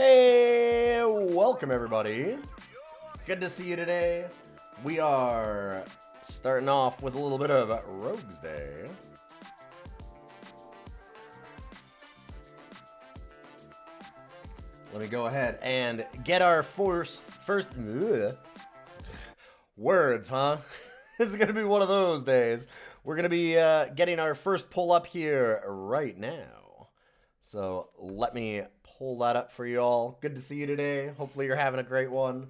Hey, welcome everybody. Good to see you today. We are starting off with a little bit of Roguesday. Let me go ahead and get our first words, huh? This is going to be one of those days. We're going to be getting our first pull up here right now. So let me pull that up for you all. Good to see you today. Hopefully you're having a great one.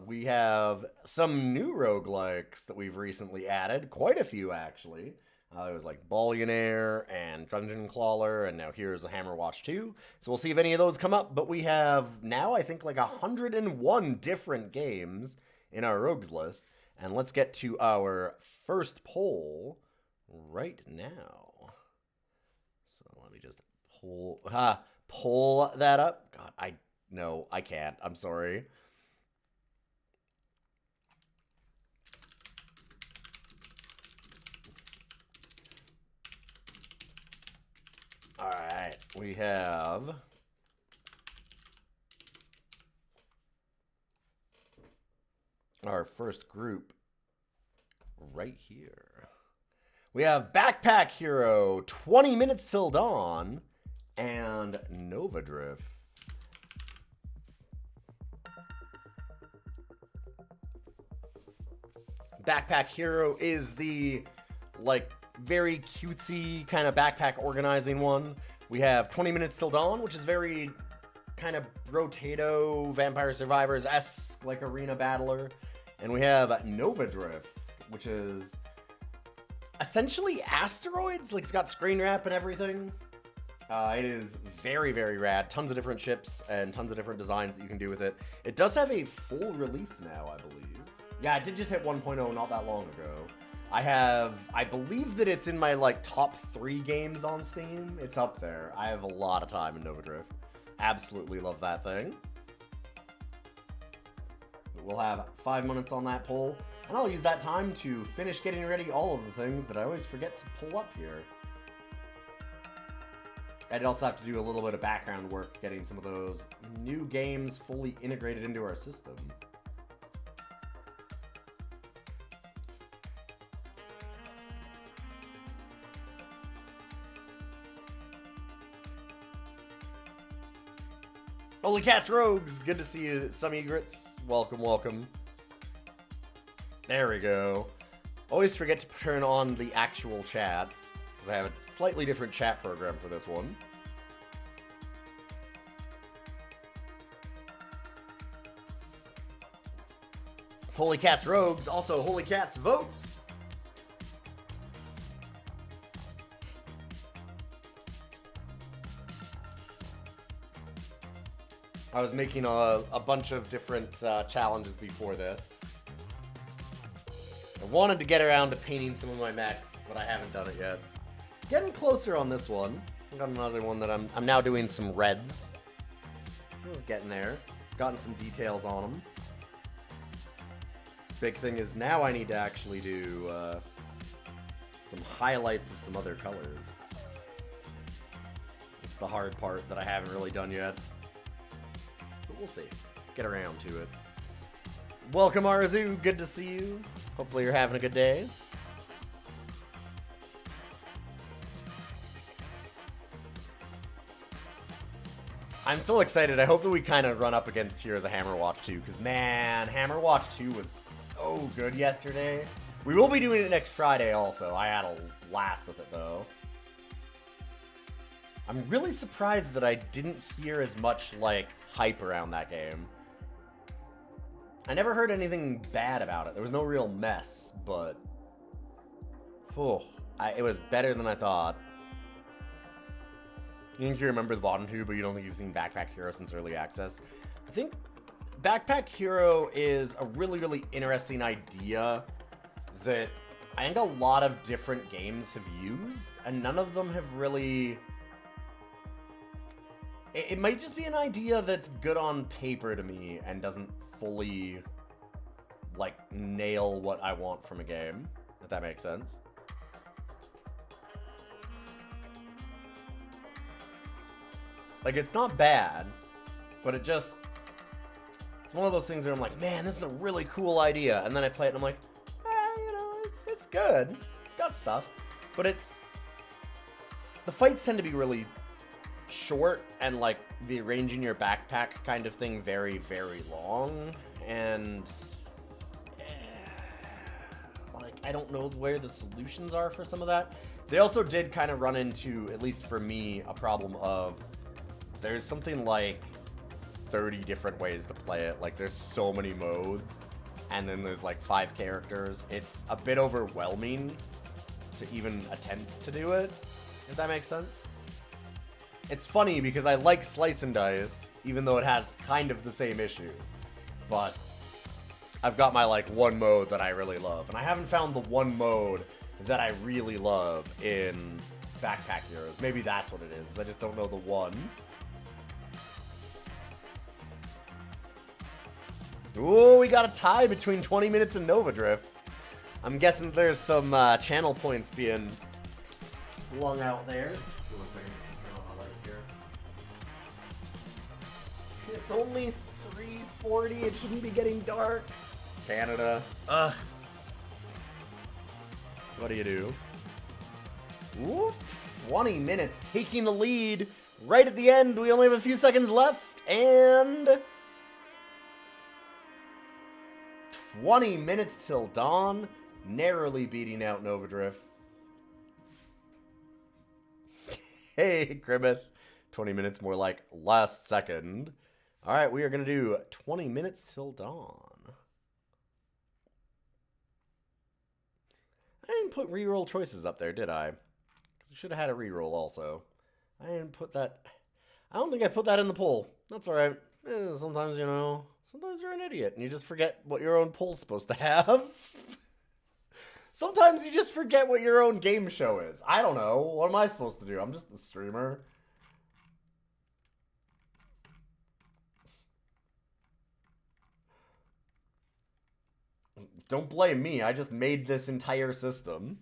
We have some new roguelikes that we've recently added. Quite a few, actually. It was like Billionaire and Dungeon Crawler, and now here's a Hammerwatch 2. So we'll see if any of those come up. But we have now, I think, like 101 different games in our rogues list. And let's get to our first poll right now. So let me just pull that up. God, no, I can't. I'm sorry. All right, we have our first group right here. We have Backpack Hero, 20 Minutes Till Dawn, and Nova Drift. Backpack Hero is the, like, very cutesy kind of backpack organizing one. We have 20 Minutes Till Dawn, which is very kind of Rotato, Vampire Survivors-esque, like arena battler. And we have Nova Drift, which is essentially asteroids. Like, it's got screen wrap and everything. It is very, very rad. Tons of different ships and tons of different designs that you can do with it. It does have a full release now, I believe. Yeah, it did just hit 1.0 not that long ago. I believe that it's in my, like, top 3 games on Steam. It's up there. I have a lot of time in Nova Drift. Absolutely love that thing. We'll have 5 minutes on that poll, and I'll use that time to finish getting ready all of the things that I always forget to pull up here. I'd also have to do a little bit of background work getting some of those new games fully integrated into our system. Holy Cats Rogues! Good to see you, some egrets. Welcome, welcome. There we go. Always forget to turn on the actual chat, because I have a slightly different chat program for this one. Holy Cats Rogues, also Holy Cats Votes! I was making a bunch of different challenges before this. I wanted to get around to painting some of my mechs, but I haven't done it yet. Getting closer on this one. I got another one that I'm now doing some reds. I was getting there. Gotten some details on them. Big thing is now I need to actually do some highlights of some other colors. It's the hard part that I haven't really done yet. But we'll see. Get around to it. Welcome, Arzu. Good to see you. Hopefully you're having a good day. I'm still excited. I hope that we kind of run up against Heroes of Hammerwatch 2, because, man, Hammerwatch 2 was so good yesterday. We will be doing it next Friday also. I had a blast with it, though. I'm really surprised that I didn't hear as much, like, hype around that game. I never heard anything bad about it. There was no real mess, but it was better than I thought. You think you remember the bottom two, but you don't think you've seen Backpack Hero since early access. I think Backpack Hero is a really, really interesting idea that I think a lot of different games have used, and none of them have really... It might just be an idea that's good on paper to me and doesn't fully, like, nail what I want from a game, if that makes sense. Like, it's not bad. but it just... It's one of those things where I'm like, man, this is a really cool idea. And then I play it and I'm like, you know, it's good. It's got stuff. But it's... The fights tend to be really short and, like, the arranging your backpack kind of thing very, very long. And... like, I don't know where the solutions are for some of that. They also did kind of run into, at least for me, a problem of... There's something like 30 different ways to play it. Like, there's so many modes. And then there's, like, 5 characters. It's a bit overwhelming to even attempt to do it, if that makes sense. It's funny because I like Slice and Dice, even though it has kind of the same issue. But I've got my, like, one mode that I really love. And I haven't found the one mode that I really love in Backpack Heroes. Maybe that's what it is. I just don't know the one. Ooh, we got a tie between 20 Minutes and Nova Drift. I'm guessing there's some channel points being flung out there. It's only 3:40. It shouldn't be getting dark. Canada. Ugh. What do you do? Ooh, 20 minutes taking the lead. Right at the end, we only have a few seconds left. And 20 minutes till dawn. Narrowly beating out Nova Drift. Hey, Grimmeth. 20 minutes more like last second. All right, we are going to do 20 minutes till dawn. I didn't put reroll choices up there, did I? Because I should have had a reroll also. I didn't put that... I don't think I put that in the poll. That's all right. Sometimes, you know, sometimes you're an idiot and you just forget what your own poll's supposed to have. Sometimes you just forget what your own game show is. I don't know. What am I supposed to do? I'm just the streamer. Don't blame me. I just made this entire system.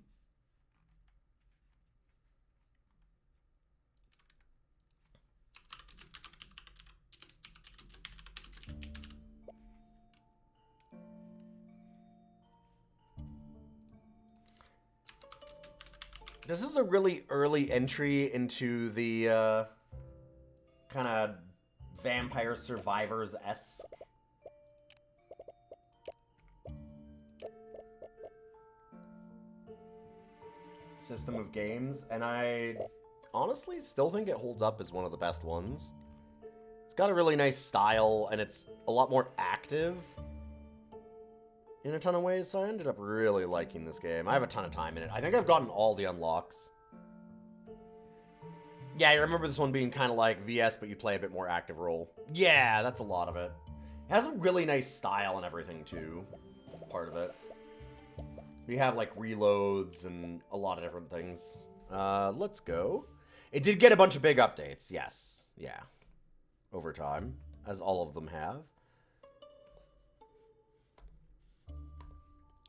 This is a really early entry into the kind of Vampire Survivors-esque system of games, and I honestly still think it holds up as one of the best ones. It's got a really nice style, and it's a lot more active in a ton of ways, so I ended up really liking this game. I have a ton of time in it. I think I've gotten all the unlocks. Yeah, I remember this one being kind of like VS, but you play a bit more active role. Yeah, that's a lot of it. It has a really nice style and everything, too. Part of it. We have, like, reloads and a lot of different things. Let's go. It did get a bunch of big updates, yes. Yeah. Over time, as all of them have.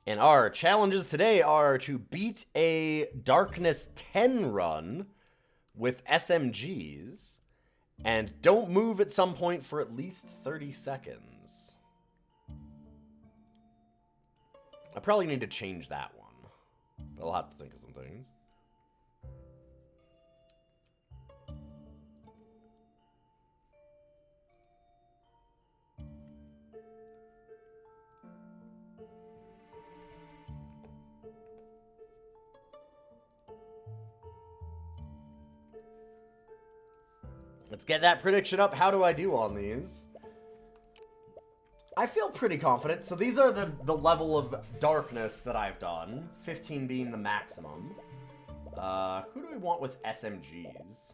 And our challenges today are to beat a Darkness 10 run with SMGs, and don't move at some point for at least 30 seconds. I probably need to change that one, but I'll have to think of some things. Let's get that prediction up. How do I do on these? I feel pretty confident. So these are the level of darkness that I've done. 15 being the maximum. Who do we want with SMGs?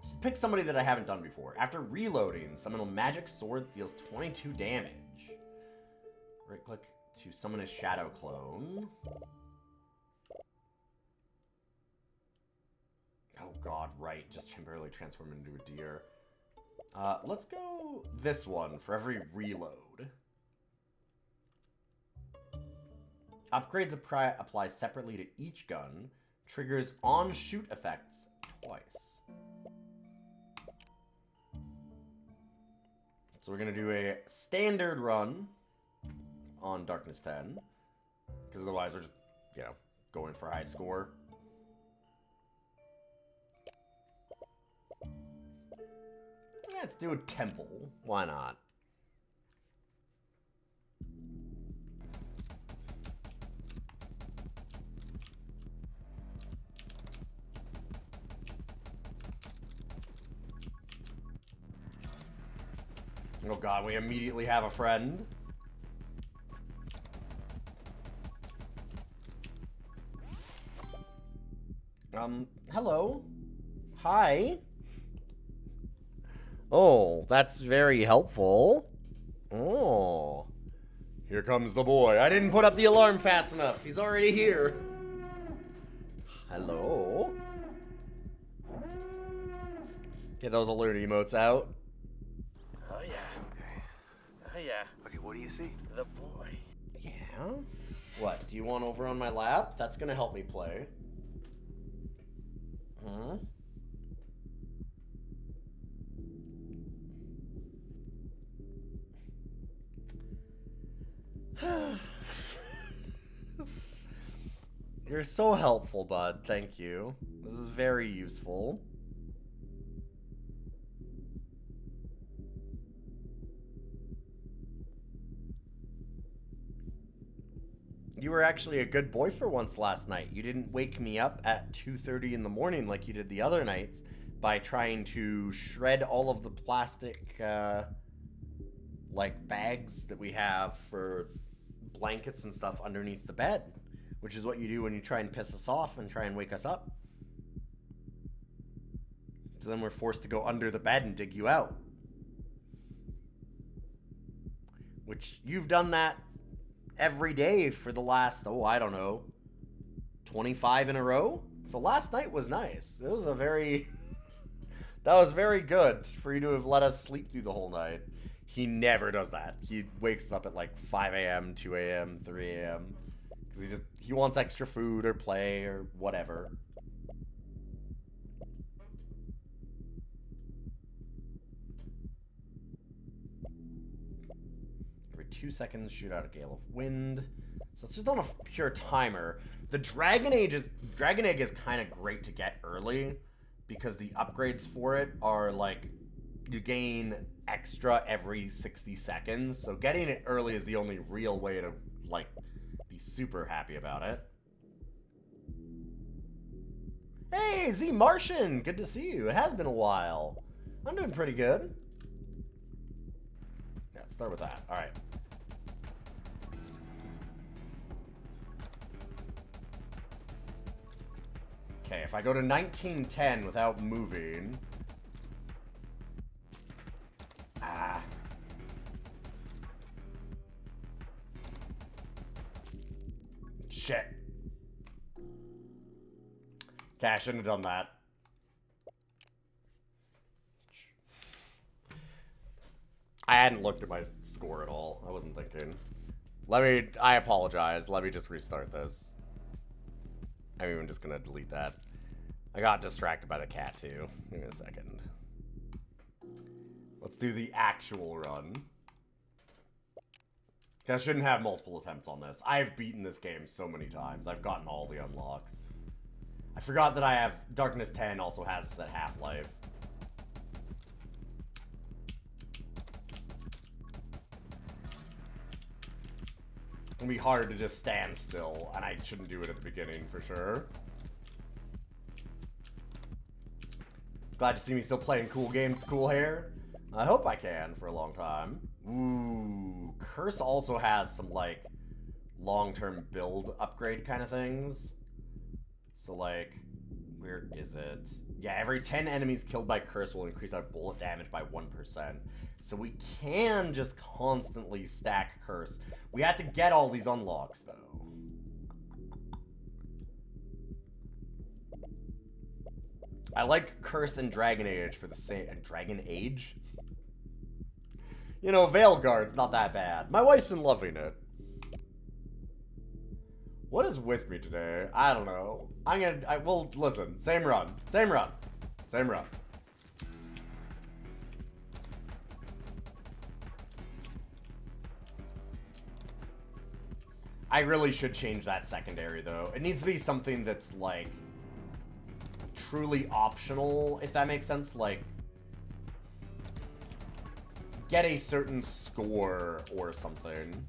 Just pick somebody that I haven't done before. After reloading, summon a magic sword that deals 22 damage. Right click to summon a shadow clone. Oh god, right. Just temporarily transform into a deer. Let's go this one for every reload. Upgrades apply separately to each gun. Triggers on-shoot effects twice. So we're going to do a standard run on Darkness 10. Because otherwise we're just, you know, going for high score. Yeah, let's do a temple. Why not? Oh god, we immediately have a friend. Hello. Hi. Oh, that's very helpful. Oh. Here comes the boy. I didn't put up the alarm fast enough. He's already here. Hello. Get those alert emotes out. Oh yeah. Oh yeah. Okay, what do you see? The boy. Yeah? What, do you want over on my lap? That's gonna help me play. Huh? You're so helpful, bud. Thank you. This is very useful. You were actually a good boy for once last night. You didn't wake me up at 2:30 in the morning like you did the other nights by trying to shred all of the plastic, like, bags that we have for blankets and stuff underneath the bed, which is what you do when you try and piss us off and try and wake us up. So then we're forced to go under the bed and dig you out. Which, you've done that every day for the last, oh, I don't know, 25 in a row? So last night was nice. It was a very... that was very good for you to have let us sleep through the whole night. He never does that. He wakes up at like 5 a.m., 2 a.m., 3 a.m. Because he wants extra food or play or whatever. Every 2 seconds, shoot out a gale of wind. So it's just on a pure timer. The Dragon Egg is kind of great to get early because the upgrades for it are like you gain extra every 60 seconds. So getting it early is the only real way to like be super happy about it. Hey, Z Martian, good to see you. It has been a while. I'm doing pretty good. Yeah, let's start with that. All right. Okay, if I go to 1910 without moving... Ah. Shit. Okay, I shouldn't have done that. I hadn't looked at my score at all. I wasn't thinking. I apologize. Let me just restart this. I'm just gonna delete that. I got distracted by the cat too. Give me a second. Let's do the actual run. I shouldn't have multiple attempts on this. I have beaten this game so many times. I've gotten all the unlocks. I forgot that I have Darkness 10 also has a set half-life. It's gonna be hard to just stand still, and I shouldn't do it at the beginning for sure. Glad to see me still playing cool games with cool hair. I hope I can for a long time. Ooh, Curse also has some like long-term build upgrade kind of things. So like, where is it? Yeah, every 10 enemies killed by Curse will increase our bullet damage by 1%. So we can just constantly stack Curse. We have to get all these unlocks though. I like Curse and Dragon Age for the same... Dragon Age? You know, Veilguard's not that bad. My wife's been loving it. What is with me today? I don't know. Well, listen. Same run. Same run. Same run. I really should change that secondary, though. It needs to be something that's, like, truly optional, if that makes sense. Like, get a certain score or something.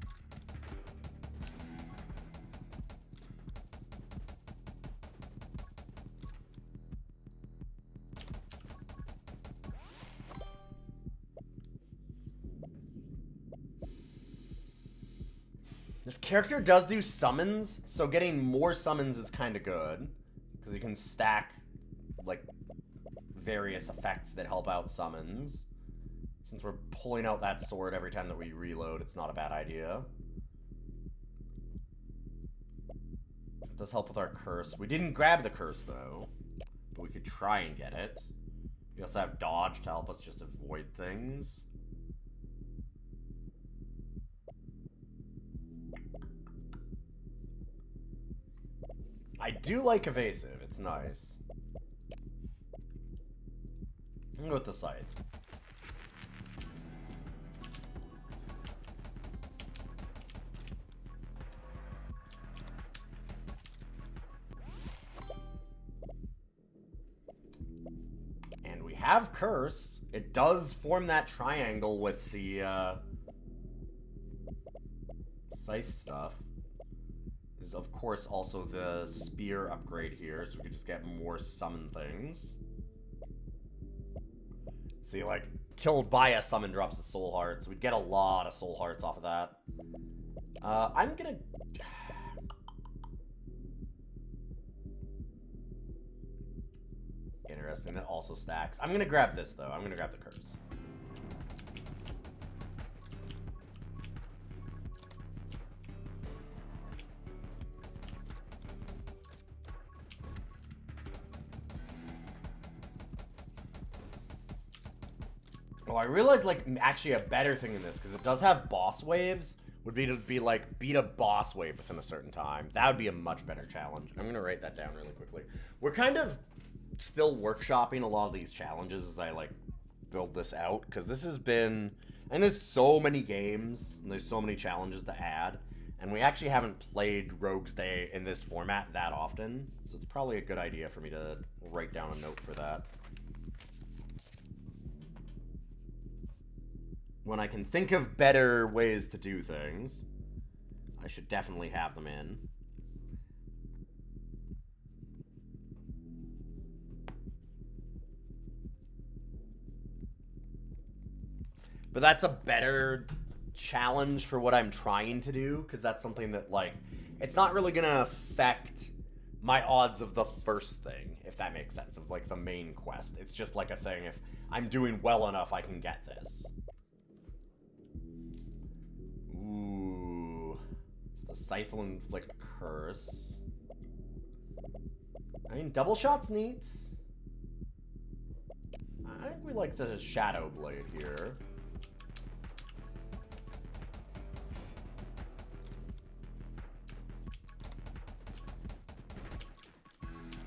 This character does do summons, so getting more summons is kind of good. Because you can stack, like, various effects that help out summons. Since we're pulling out that sword every time that we reload, it's not a bad idea. It does help with our curse. We didn't grab the curse, though. But we could try and get it. We also have dodge to help us just avoid things. I do like evasive. It's nice. I'm gonna go with the scythe. And we have curse. It does form that triangle with the scythe stuff. There's, of course, also the spear upgrade here, so we can just get more summon things. See, like, killed by a summon drops a soul heart, so we'd get a lot of soul hearts off of that. I'm gonna... Interesting, that also stacks. I'm gonna grab this, though. I'm gonna grab the curse. Oh, I realized, like, actually a better thing in this, because it does have boss waves, would be to be, like, beat a boss wave within a certain time. That would be a much better challenge. I'm going to write that down really quickly. We're kind of still workshopping a lot of these challenges as I, like, build this out, because this has been... And there's so many games, and there's so many challenges to add, and we actually haven't played Roguesday in this format that often, so it's probably a good idea for me to write down a note for that. When I can think of better ways to do things, I should definitely have them in. But that's a better challenge for what I'm trying to do, because that's something that, like, it's not really going to affect my odds of the first thing, if that makes sense, of, like, the main quest. It's just like a thing, if I'm doing well enough, I can get this. Ooh. It's the Scythe will inflict curse. I mean, double shot's neat. I think we like the Shadow Blade here.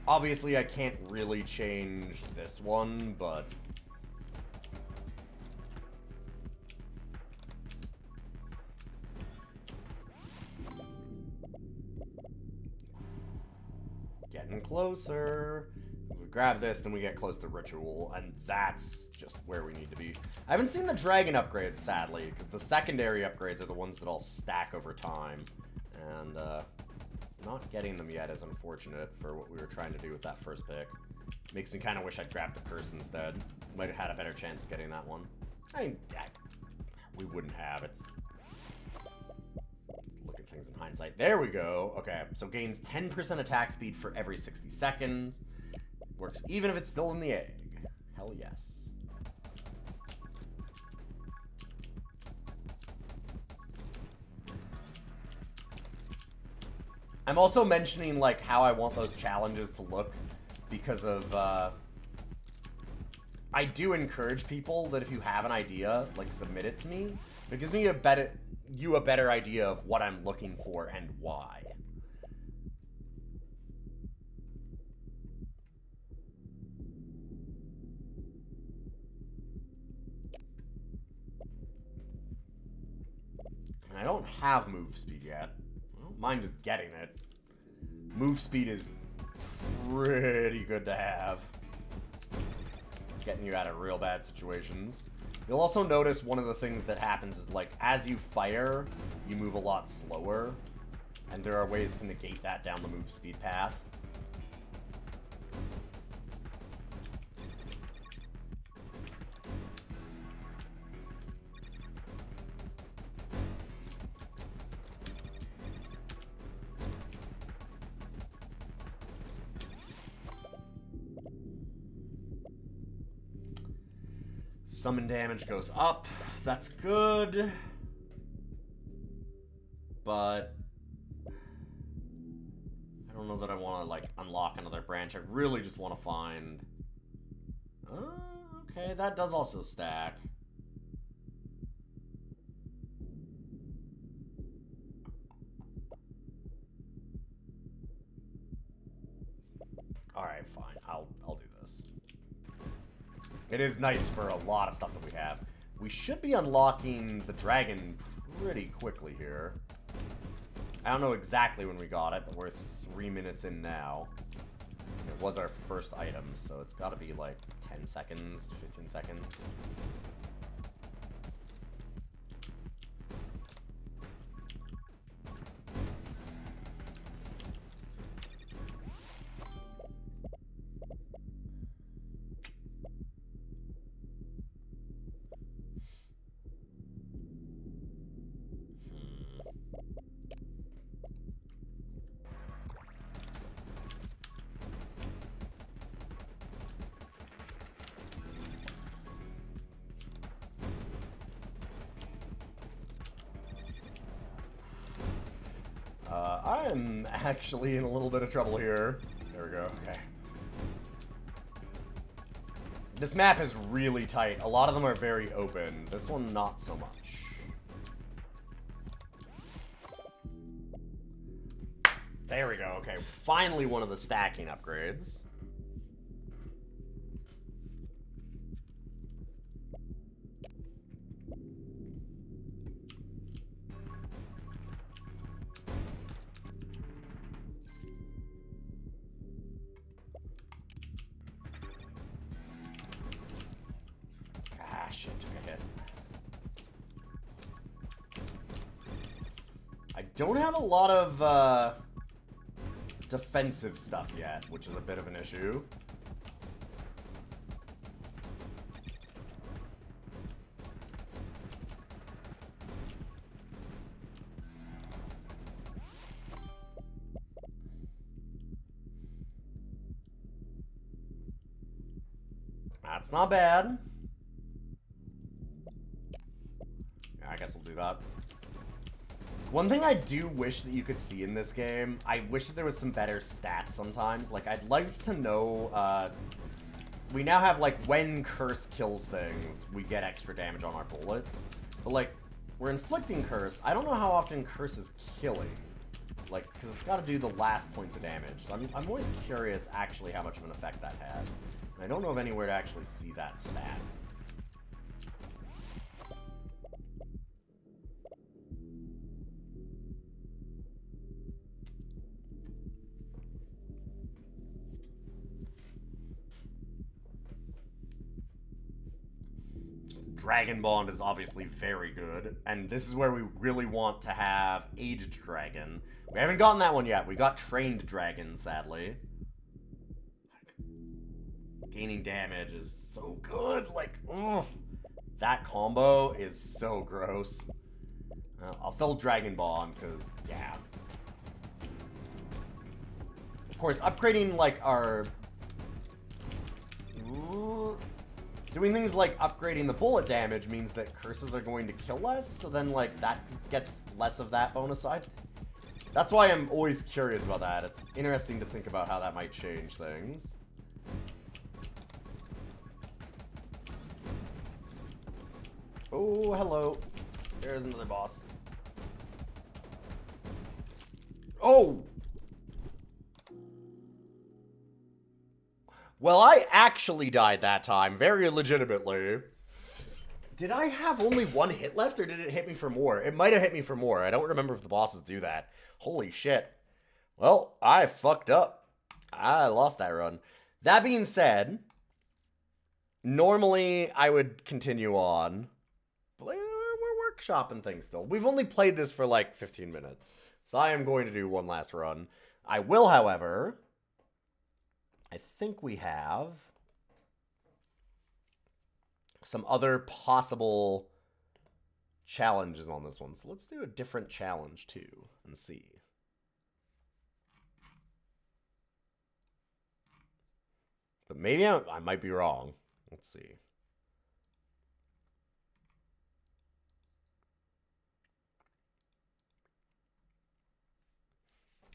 Obviously, I can't really change this one, but... Getting closer. We grab this, then we get close to Ritual, and that's just where we need to be. I haven't seen the Dragon upgrades, sadly, because the secondary upgrades are the ones that all stack over time. And, not getting them yet is unfortunate for what we were trying to do with that first pick. Makes me kind of wish I'd grabbed the curse instead. Might have had a better chance of getting that one. I mean, we wouldn't have. Let's look at things in hindsight. There we go. Okay, so gains 10% attack speed for every 60 seconds. Works even if it's still in the egg. Hell yes. I'm also mentioning, like, how I want those challenges to look because of, I do encourage people that if you have an idea, like, submit it to me. It gives me a better idea of what I'm looking for and why. And I don't have move speed yet. Well, mind just getting it. Move speed is pretty good to have. Getting you out of real bad situations. You'll also notice one of the things that happens is, like, as you fire, you move a lot slower. And there are ways to negate that down the move speed path. Summon damage goes up. That's good. But I don't know that I want to, like, unlock another branch. I really just want to find... okay, that does also stack. Alright, fine. I'll do this. It is nice for a lot of stuff that we have. We should be unlocking the dragon pretty quickly here. I don't know exactly when we got it, but we're 3 minutes in now. And it was our first item, so it's got to be like 10 seconds, 15 seconds. I'm actually in a little bit of trouble here. There we go, okay. This map is really tight. A lot of them are very open. This one, not so much. There we go, okay. Finally one of the stacking upgrades. Don't have a lot of defensive stuff yet, which is a bit of an issue. That's not bad. Yeah, I guess we'll do that. One thing I do wish that you could see in this game, I wish that there was some better stats sometimes. Like, I'd like to know, we now have, like, when Curse kills things, we get extra damage on our bullets. But, like, we're inflicting Curse. I don't know how often Curse is killing. Like, because it's got to do the last points of damage. So I'm always curious, actually, how much of an effect that has. And I don't know of anywhere to actually see that stat. Dragon Bond is obviously very good, and this is where we really want to have Aged Dragon. We haven't gotten that one yet. We got Trained Dragon, sadly. Gaining damage is so good. Like, ugh. That combo is so gross. I'll still Dragon Bond, because, yeah. Of course, upgrading, like, our... Doing things like upgrading the bullet damage means that curses are going to kill less, so then, like, that gets less of that bonus side. That's why I'm always curious about that. It's interesting to think about how that might change things. Oh, hello. There's another boss. Oh! Well, I actually died that time, very legitimately. Did I have only one hit left, or did it hit me for more? It might have hit me for more. I don't remember if the bosses do that. Holy shit. Well, I fucked up. I lost that run. That being said, normally I would continue on. But we're workshopping things still. We've only played this for like 15 minutes. So I am going to do one last run. I will, however... I think we have... some other possible challenges on this one. So let's do a different challenge too and see. But maybe I might be wrong. Let's see.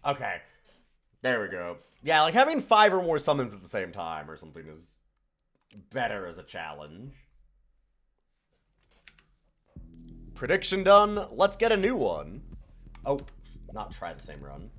Okay. There we go. Yeah, like having 5 or more summons at the same time or something is better as a challenge. Prediction done. Let's get a new one. Oh, not try the same run.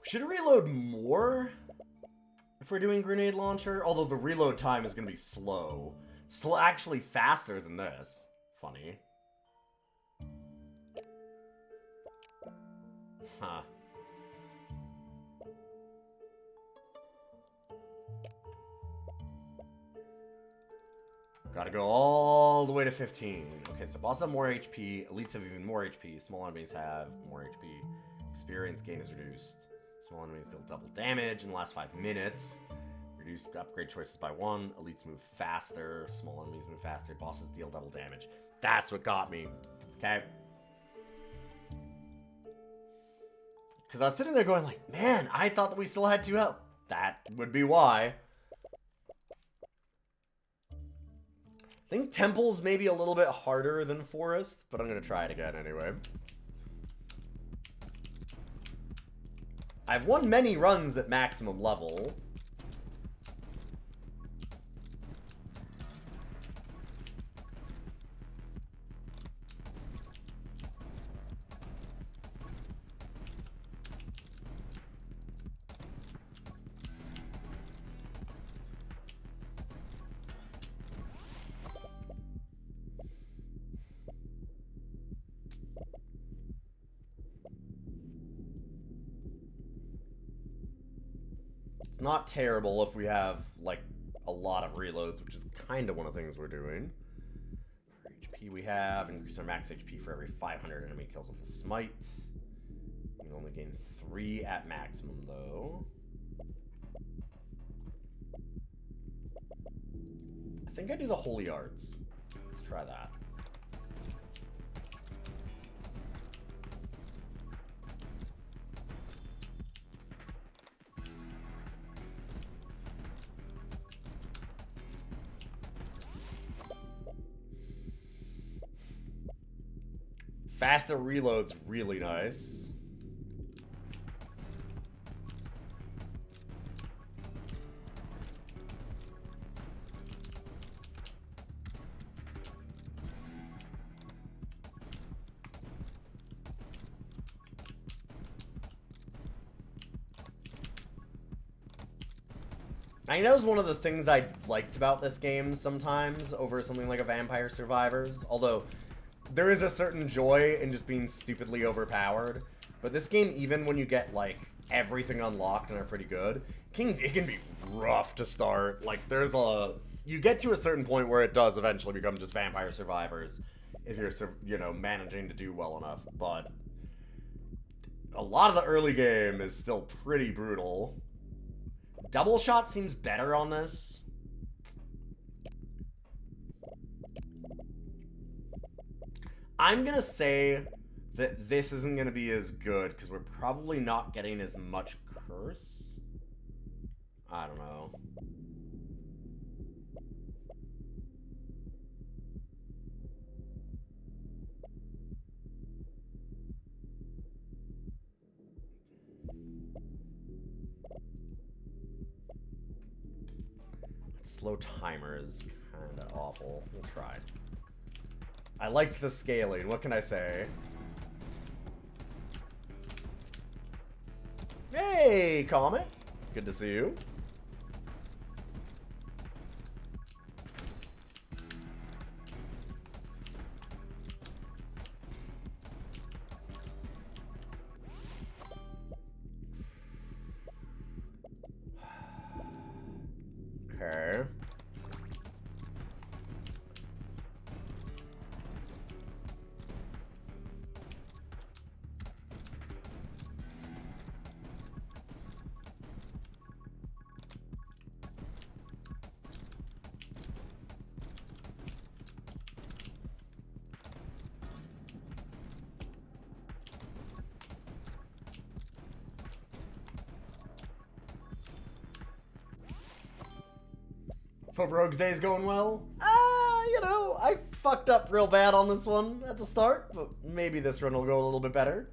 Should reload more if we're doing grenade launcher, although the reload time is going to be slow. Actually faster than this. Funny. Huh. Gotta go all the way to 15. Okay, so boss have more HP, elites have even more HP, small enemies have more HP. Experience gain is reduced. Small enemies deal double damage in the last 5 minutes. Reduce upgrade choices by 1. Elites move faster. Small enemies move faster. Bosses deal double damage. That's what got me. Okay. Because I was sitting there going like, man, I thought that we still had 2 health. That would be why. I think temples may be a little bit harder than forest, but I'm going to try it again anyway. I've won many runs at maximum level. Not terrible if we have, like, a lot of reloads, which is kind of one of the things we're doing. For HP we have, increase our max HP for every 500 enemy kills with a smite. We can only gain 3 at maximum, though. I think I do the Holy Arts. Let's try that. Faster reload's really nice. I know that was one of the things I liked about this game sometimes over something like a Vampire Survivors, although there is a certain joy in just being stupidly overpowered. But this game, even when you get, like, everything unlocked and are pretty good, it can be rough to start. Like, there's a... You get to a certain point where it does eventually become just Vampire Survivors if you're, you know, managing to do well enough. But a lot of the early game is still pretty brutal. Double shot seems better on this. I'm gonna say that this isn't gonna be as good because we're probably not getting as much curse. I don't know. Let's slow timer is kind of awful. We'll try. I liked the scaling. What can I say? Hey, Comet. Good to see you. Okay. Hope Roguesday's going well. You know, I fucked up real bad on this one at the start, but maybe this run will go a little bit better.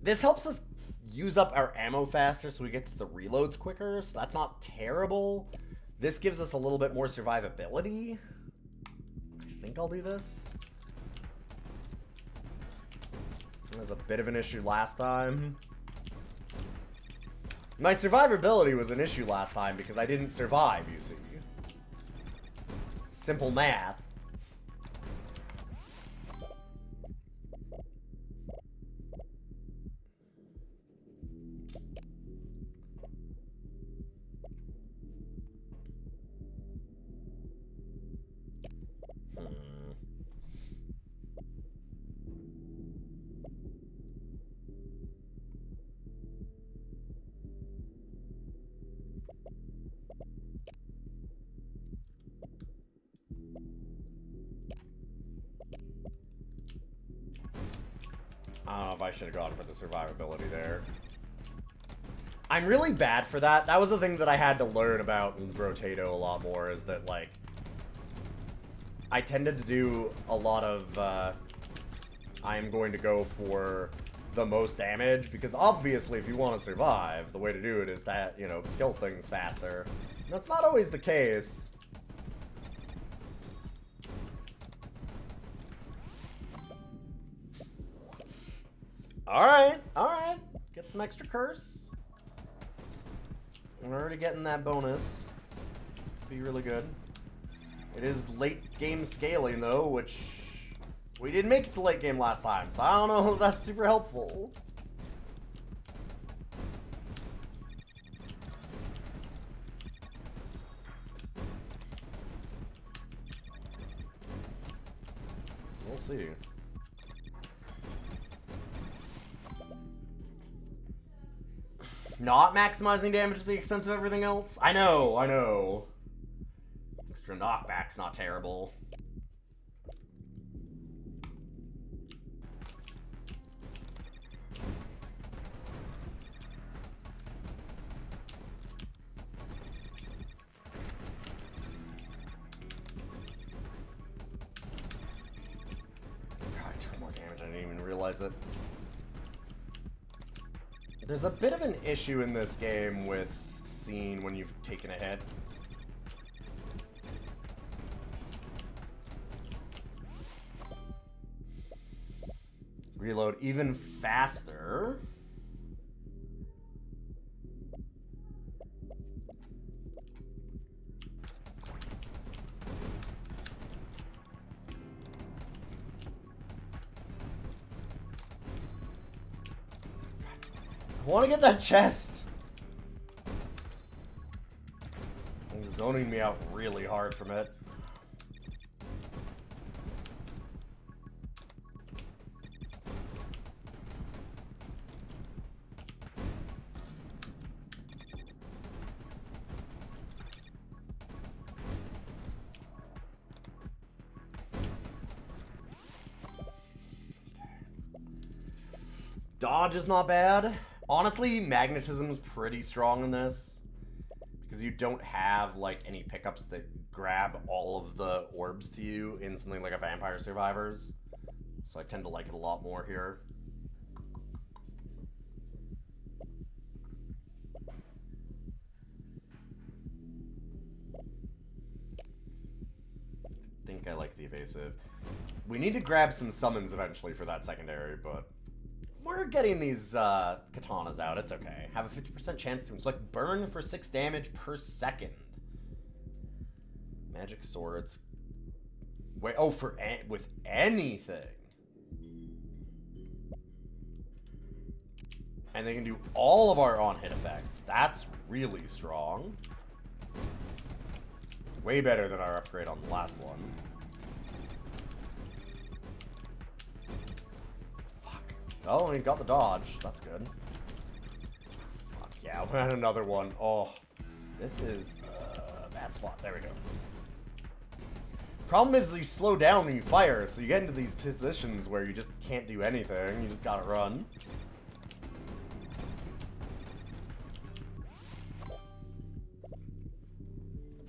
This helps us use up our ammo faster so we get to the reloads quicker, so that's not terrible. This gives us a little bit more survivability. I think I'll do this. It was a bit of an issue last time. My survivability was an issue last time because I didn't survive, you see. Simple math. I don't know if I should have gone for the survivability there. I'm really bad for that. That was the thing that I had to learn about in Brotato a lot more, is that, like, I tended to do a lot of, I'm going to go for the most damage, because obviously if you want to survive, the way to do it is to, you know, kill things faster. And that's not always the case. Alright, alright. Get some extra curse. We're already getting that bonus. Be really good. It is late game scaling though, which we didn't make it to late game last time, so I don't know if that's super helpful. We'll see. Not maximizing damage at the expense of everything else? I know, I know. Extra knockback's not terrible. God, I took more damage, I didn't even realize it. There's a bit of an issue in this game with seeing when you've taken a hit. Reload even faster. I want to get that chest. It's zoning me out really hard from it. Dodge is not bad. Honestly, magnetism's pretty strong in this, because you don't have, like, any pickups that grab all of the orbs to you in something like a Vampire Survivors. So I tend to like it a lot more here. think I like the evasive. We need to grab some summons eventually for that secondary, but we're getting these katanas out. It's okay. Have a 50% chance to inflict burn for 6 damage per second. Magic swords. Wait, oh, with anything. And they can do all of our on-hit effects. That's really strong. Way better than our upgrade on the last one. Fuck. Oh, we got the dodge. That's good. Fuck yeah, we had another one. Oh, this is a bad spot. There we go. Problem is you slow down when you fire, so you get into these positions where you just can't do anything. You just gotta run.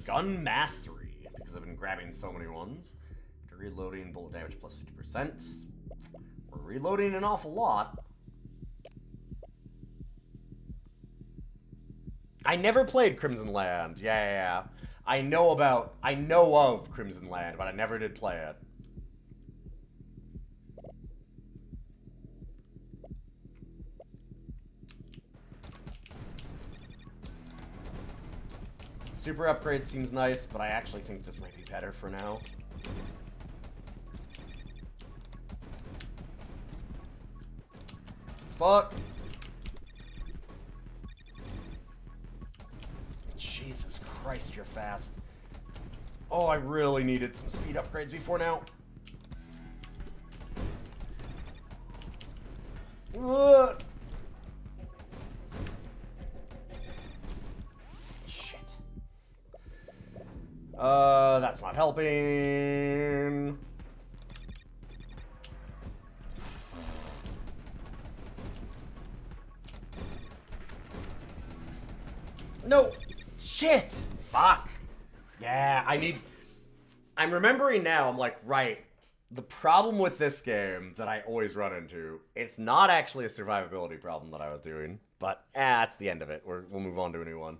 Gun Mastery, because I've been grabbing so many ones. Reloading, bullet damage plus 50%. We're reloading an awful lot. I never played Crimson Land. Yeah. I know of Crimson Land, but I never did play it. Super upgrade seems nice, but I actually think this might be better for now. Fuck. Jesus Christ, you're fast. Oh, I really needed some speed upgrades before now. Shit. That's not helping. No! Shit! Fuck! Yeah, I'm remembering now, I'm like, right, the problem with this game that I always run into, it's not actually a survivability problem that I was doing, but, that's the end of it. We'll move on to a new one.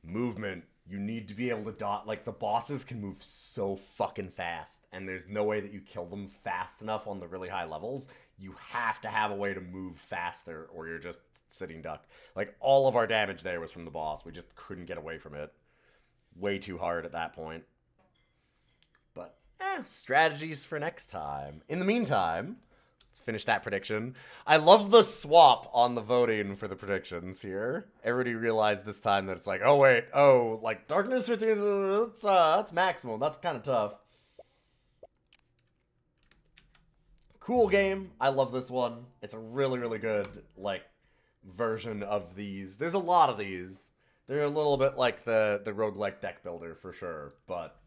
Movement. You need to be able to dot, like, the bosses can move so fucking fast, and there's no way that you kill them fast enough on the really high levels. You have to have a way to move faster, or you're just sitting duck. Like, all of our damage there was from the boss. We just couldn't get away from it. Way too hard at that point. But, strategies for next time. In the meantime, let's finish that prediction. I love the swap on the voting for the predictions here. Everybody realized this time that it's like, oh wait, like Darkness, that's maximum. That's kind of tough. Cool game. I love this one. It's a really, really good, like, version of these. There's a lot of these. They're a little bit like the roguelike deck builder for sure, but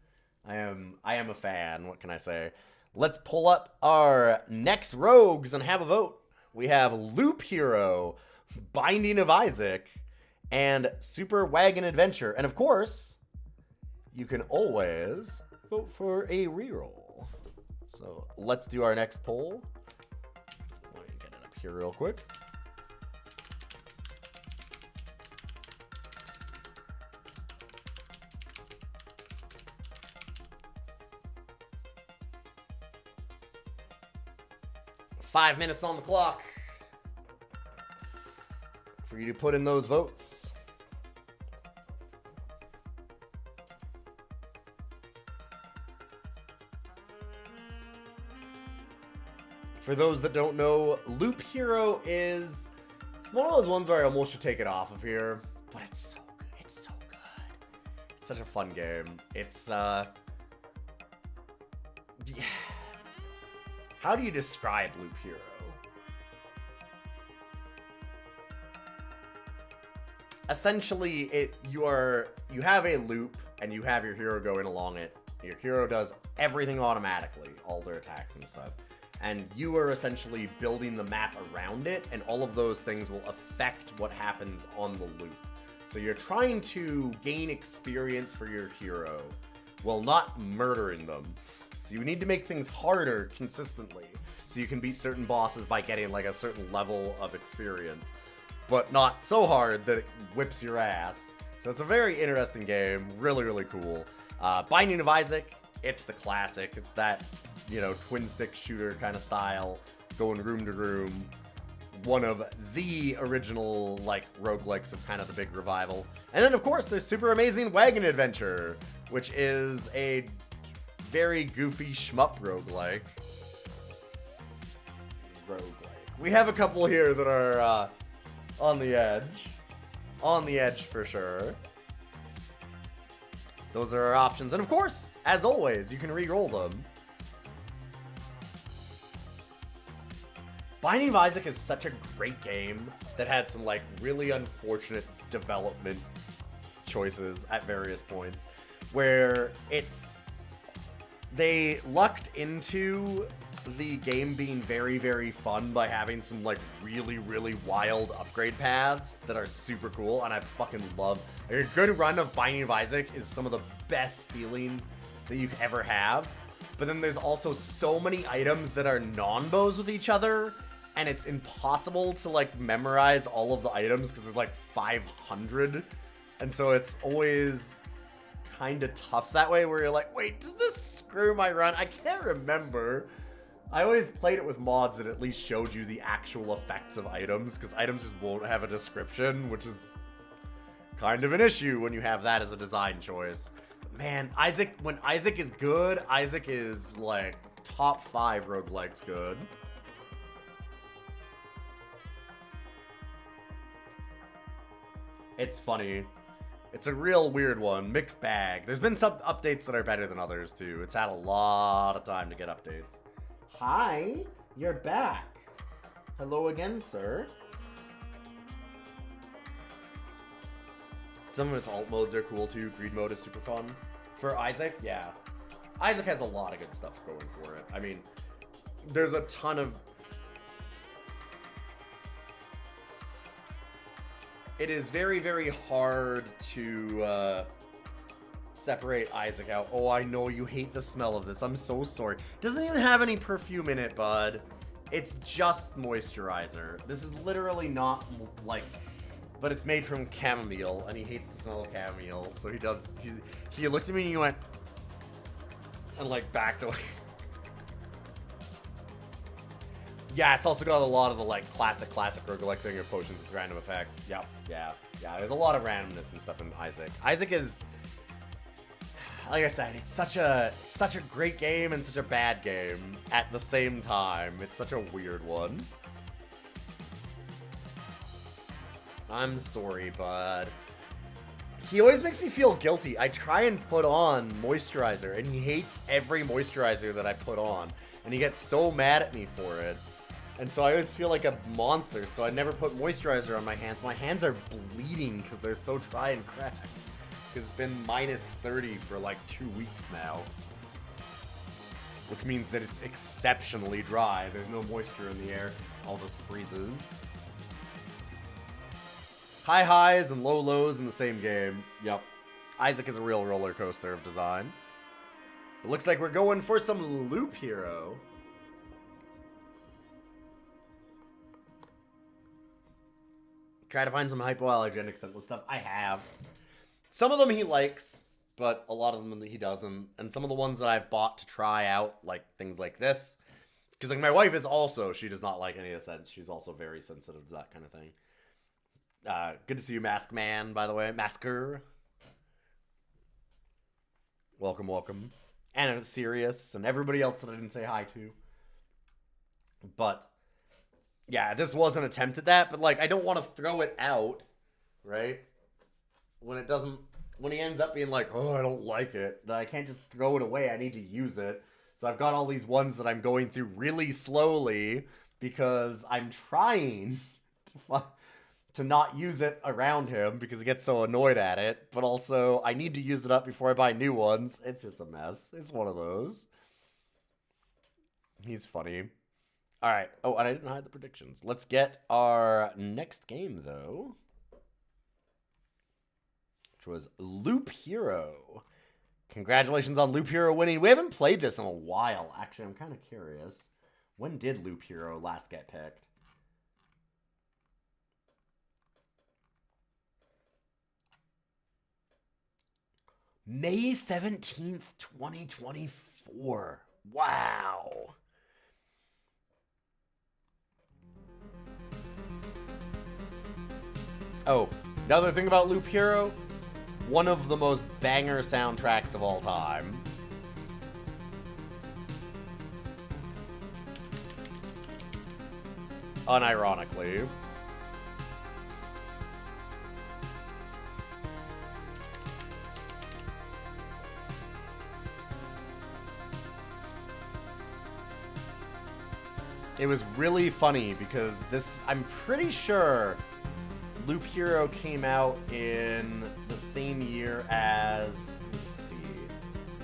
I am a fan. What can I say? Let's pull up our next rogues and have a vote. We have Loop Hero, Binding of Isaac, and Super Wagon Adventure. And of course, you can always vote for a reroll. So let's do our next poll. Let me get it up here real quick. Five minutes on the clock for you to put in those votes. For those that don't know, Loop Hero is one of those ones where I almost should take it off of here, but it's so good. It's so good. It's such a fun game. It's, yeah. How do you describe Loop Hero? Essentially, you have a loop and you have your hero going along it. Your hero does everything automatically, all their attacks and stuff. And you are essentially building the map around it, and all of those things will affect what happens on the loop. So you're trying to gain experience for your hero while not murdering them. So you need to make things harder consistently, so you can beat certain bosses by getting like a certain level of experience, but not so hard that it whips your ass. So it's a very interesting game, really, really cool. Binding of Isaac, it's the classic. It's that, you know, twin stick shooter kind of style, going room to room. One of the original, like, roguelikes of kind of the big revival. And then, of course, there's Super Amazing Wagon Adventure, which is a very goofy shmup roguelike. We have a couple here that are on the edge. On the edge for sure. Those are our options. And of course, as always, you can re-roll them. Binding of Isaac is such a great game that had some, like, really unfortunate development choices at various points, where they lucked into the game being very, very fun by having some, like, really, really wild upgrade paths that are super cool, and I fucking love. Like, a good run of Binding of Isaac is some of the best feeling that you could ever have, but then there's also so many items that are non-bows with each other, and it's impossible to, like, memorize all of the items because there's, like, 500, and so it's always kind of tough that way, where you're like, wait, does this screw my run? I can't remember. I always played it with mods that at least showed you the actual effects of items, because items just won't have a description, which is kind of an issue when you have that as a design choice. Man, when Isaac is good, Isaac is, like, top 5 roguelikes good. It's funny. It's a real weird one. Mixed bag. There's been some updates that are better than others, too. It's had a lot of time to get updates. Hi, you're back. Hello again, sir. Some of its alt modes are cool, too. Greed mode is super fun. For Isaac, yeah. Isaac has a lot of good stuff going for it. I mean, there's a ton of... It is very, very hard to separate Isaac out. Oh, I know you hate the smell of this. I'm so sorry. Doesn't even have any perfume in it, bud. It's just moisturizer. This is literally not, like... But it's made from chamomile, and he hates the smell of chamomile. So he looked at me and he went... And, like, backed away. Yeah, it's also got a lot of the, like, classic roguelike thing of potions with random effects. Yep, yeah. There's a lot of randomness and stuff in Isaac. Isaac is, like I said, it's such a great game and such a bad game at the same time. It's such a weird one. I'm sorry, bud. He always makes me feel guilty. I try and put on moisturizer, and he hates every moisturizer that I put on. And he gets so mad at me for it. And so I always feel like a monster, so I never put moisturizer on my hands. My hands are bleeding because they're so dry and cracked. Because it's been minus 30 for like 2 weeks now. Which means that it's exceptionally dry. There's no moisture in the air. All just freezes. High highs and low lows in the same game. Yep. Isaac is a real roller coaster of design. It looks like we're going for some Loop Hero. Try to find some hypoallergenic scentless stuff. I have. Some of them he likes, but a lot of them he doesn't. And some of the ones that I've bought to try out, like things like this. Because like my wife is also, she does not like any of the scents. She's also very sensitive to that kind of thing. Good to see you, Mask Man, by the way. Masker. Welcome, welcome. And Sirius and everybody else that I didn't say hi to. But yeah, this was an attempt at that, but like I don't want to throw it out, right? When he ends up being like, oh, I don't like it, then I can't just throw it away. I need to use it. So I've got all these ones that I'm going through really slowly because I'm trying to not use it around him because he gets so annoyed at it, but also I need to use it up before I buy new ones. It's just a mess. It's one of those. He's funny. All right. Oh, and I didn't hide the predictions. Let's get our next game, though, which was Loop Hero. Congratulations on Loop Hero winning. We haven't played this in a while. Actually, I'm kind of curious. When did Loop Hero last get picked? May 17th, 2024. Wow. Oh, another thing about Loop Hero, one of the most banger soundtracks of all time. Unironically. It was really funny because this, I'm pretty sure Loop Hero came out in the same year as, let me see,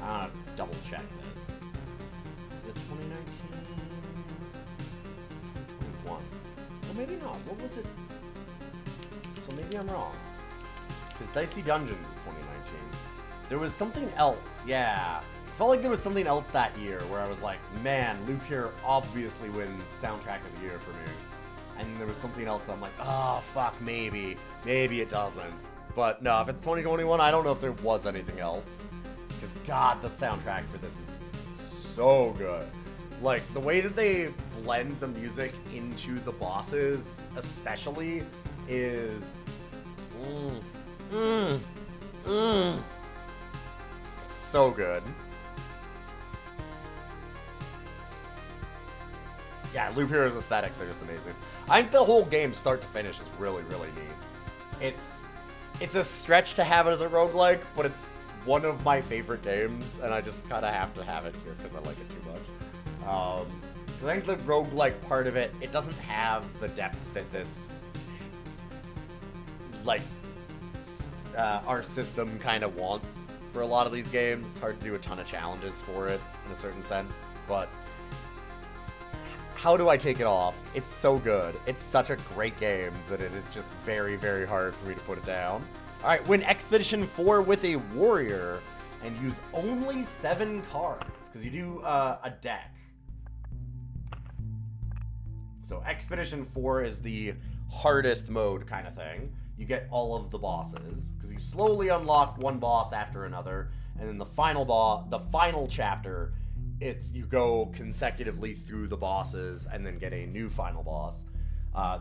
I'm gonna double check this. Is it 2019? 2021? Well, maybe not. What was it? So maybe I'm wrong. Because Dicey Dungeons is 2019. There was something else, yeah. I felt like there was something else that year where I was like, man, Loop Hero obviously wins Soundtrack of the Year for me. And there was something else I'm like, oh, fuck, maybe. Maybe it doesn't. But no, if it's 2021, I don't know if there was anything else. Because, God, the soundtrack for this is so good. Like, the way that they blend the music into the bosses, especially, is... It's so good. Yeah, Loop Hero's aesthetics are just amazing. I think the whole game, start to finish, is really, really neat. It's a stretch to have it as a roguelike, but it's one of my favorite games, and I just kind of have to have it here because I like it too much. I think the roguelike part of it, it doesn't have the depth that this, like, our system kind of wants for a lot of these games. It's hard to do a ton of challenges for it, in a certain sense, but... How do I take it off? It's so good. It's such a great game that it is just very, very hard for me to put it down. Alright, win Expedition 4 with a warrior and use only 7 cards, because you do a deck. So Expedition 4 is the hardest mode kind of thing. You get all of the bosses, because you slowly unlock one boss after another, and then the final chapter, it's you go consecutively through the bosses and then get a new final boss.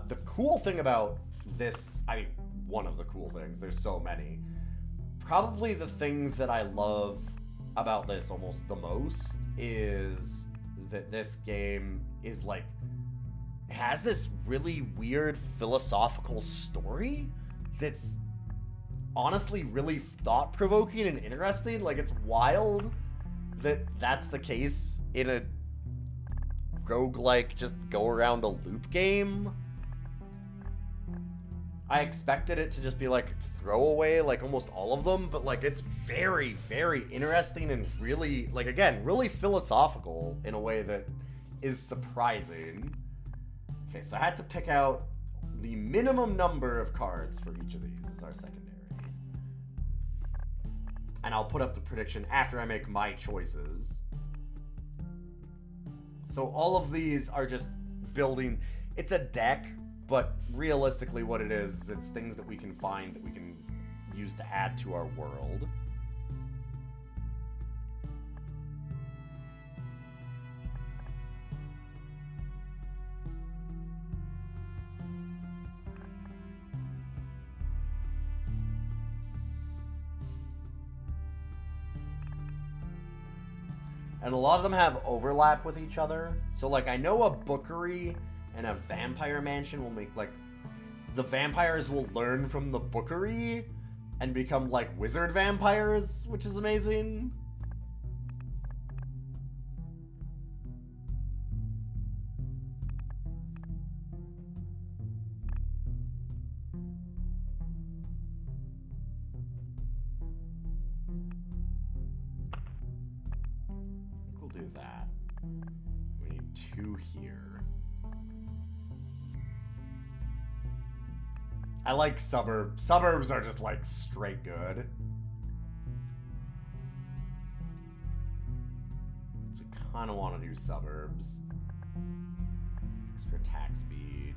The cool thing about this, I mean, one of the cool things, there's so many. Probably the things that I love about this almost the most is that this game is like, it has this really weird philosophical story that's honestly really thought-provoking and interesting. Like, it's wild that that's the case in a roguelike just go around a loop game. I expected it to just be like throwaway like almost all of them, but like it's very, very interesting and really, like, again, really philosophical in a way that is surprising. Okay, so I had to pick out the minimum number of cards for each of these. This is our secondary. And I'll put up the prediction after I make my choices. So all of these are just building... It's a deck, but realistically what it is, it's things that we can find that we can use to add to our world. And a lot of them have overlap with each other. So, like, I know a bookery and a vampire mansion will make, like... The vampires will learn from the bookery and become, like, wizard vampires, which is amazing. Do that. We need 2 here. I like suburbs. Suburbs are just like straight good. So we kind of want to do suburbs. Extra attack speed.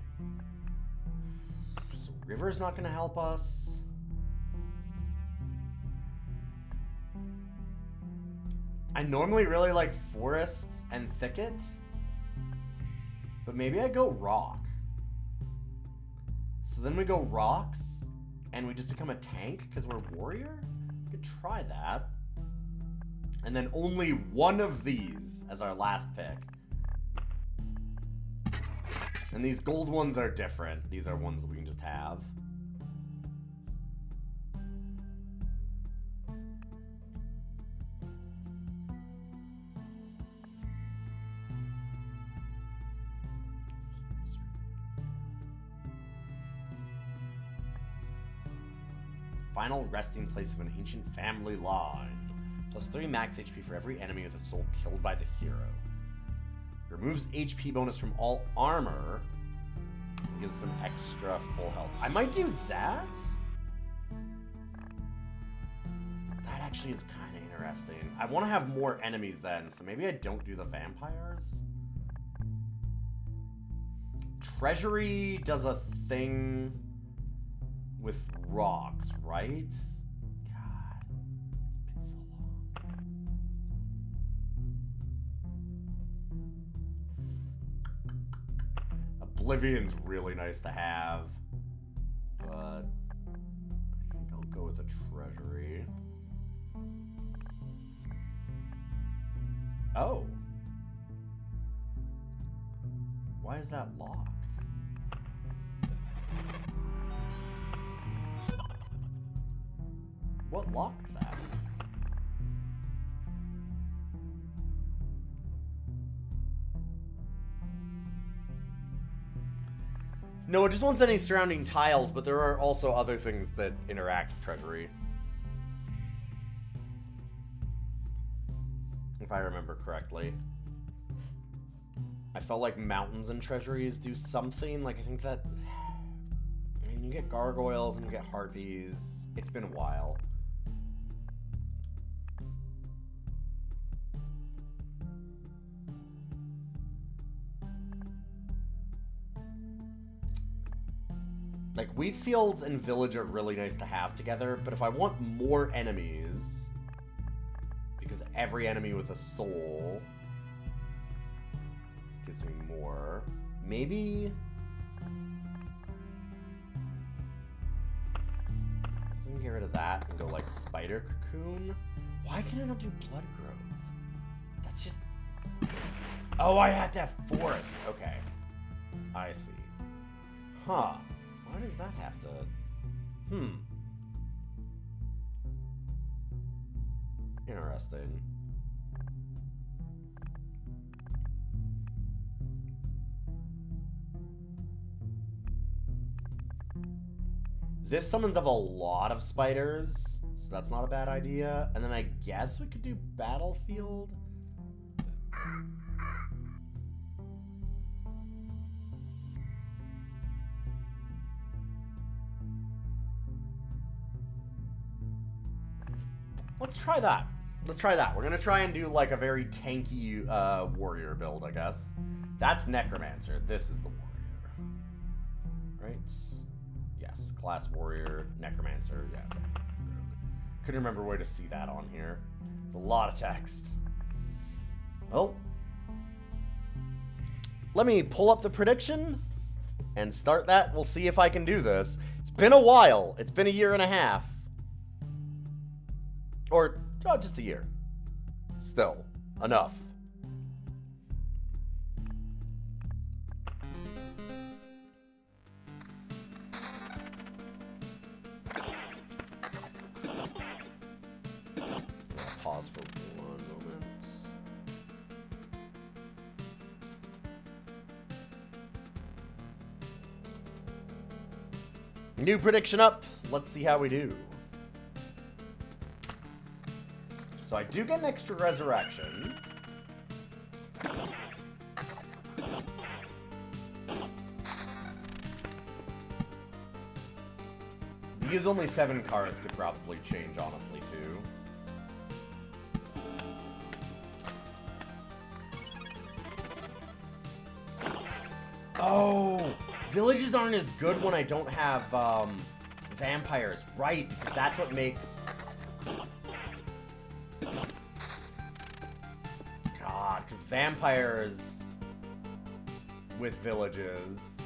So river's not going to help us. I normally really like forests and thicket, but maybe I go rock. So then we go rocks, and we just become a tank because we're warrior? We could try that. And then only one of these as our last pick. And these gold ones are different. These are ones that we can just have. Final resting place of an ancient family line. Plus 3 max HP for every enemy with a soul killed by the hero. Removes HP bonus from all armor. Gives some extra full health. I might do that. That actually is kind of interesting. I want to have more enemies then, so maybe I don't do the vampires. Treasury does a thing with rocks, right? God, it's been so long. Oblivion's really nice to have, but I think I'll go with a treasury. Oh. Why is that locked? What locked that? No, it just wants any surrounding tiles, but there are also other things that interact with treasury. If I remember correctly. I felt like mountains and treasuries do something. Like, I think that... I mean, you get gargoyles and you get harpies. It's been a while. Like, wheat fields and village are really nice to have together, but if I want more enemies, because every enemy with a soul gives me more, maybe... So I can get rid of that and go, like, spider cocoon. Why can I not do blood grove? That's just... Oh, I have to have forest. Okay. I see. Huh. Why does that have to... Interesting. This summons up a lot of spiders, so that's not a bad idea. And then I guess we could do battlefield. Let's try that. Let's try that. We're gonna try and do like a very tanky warrior build, I guess. That's necromancer. This is the warrior. Right? Yes. Class warrior, necromancer. Yeah. Couldn't remember where to see that on here. It's a lot of text. Well, let me pull up the prediction and start that. We'll see if I can do this. It's been a while. It's been a year and a half. Or just a year. Still, enough. Pause for one moment. New prediction up. Let's see how we do. So I do get an extra resurrection. These only 7 cards could probably change, honestly, too. Oh! Villages aren't as good when I don't have, vampires. Right, because that's what makes... vampires with villages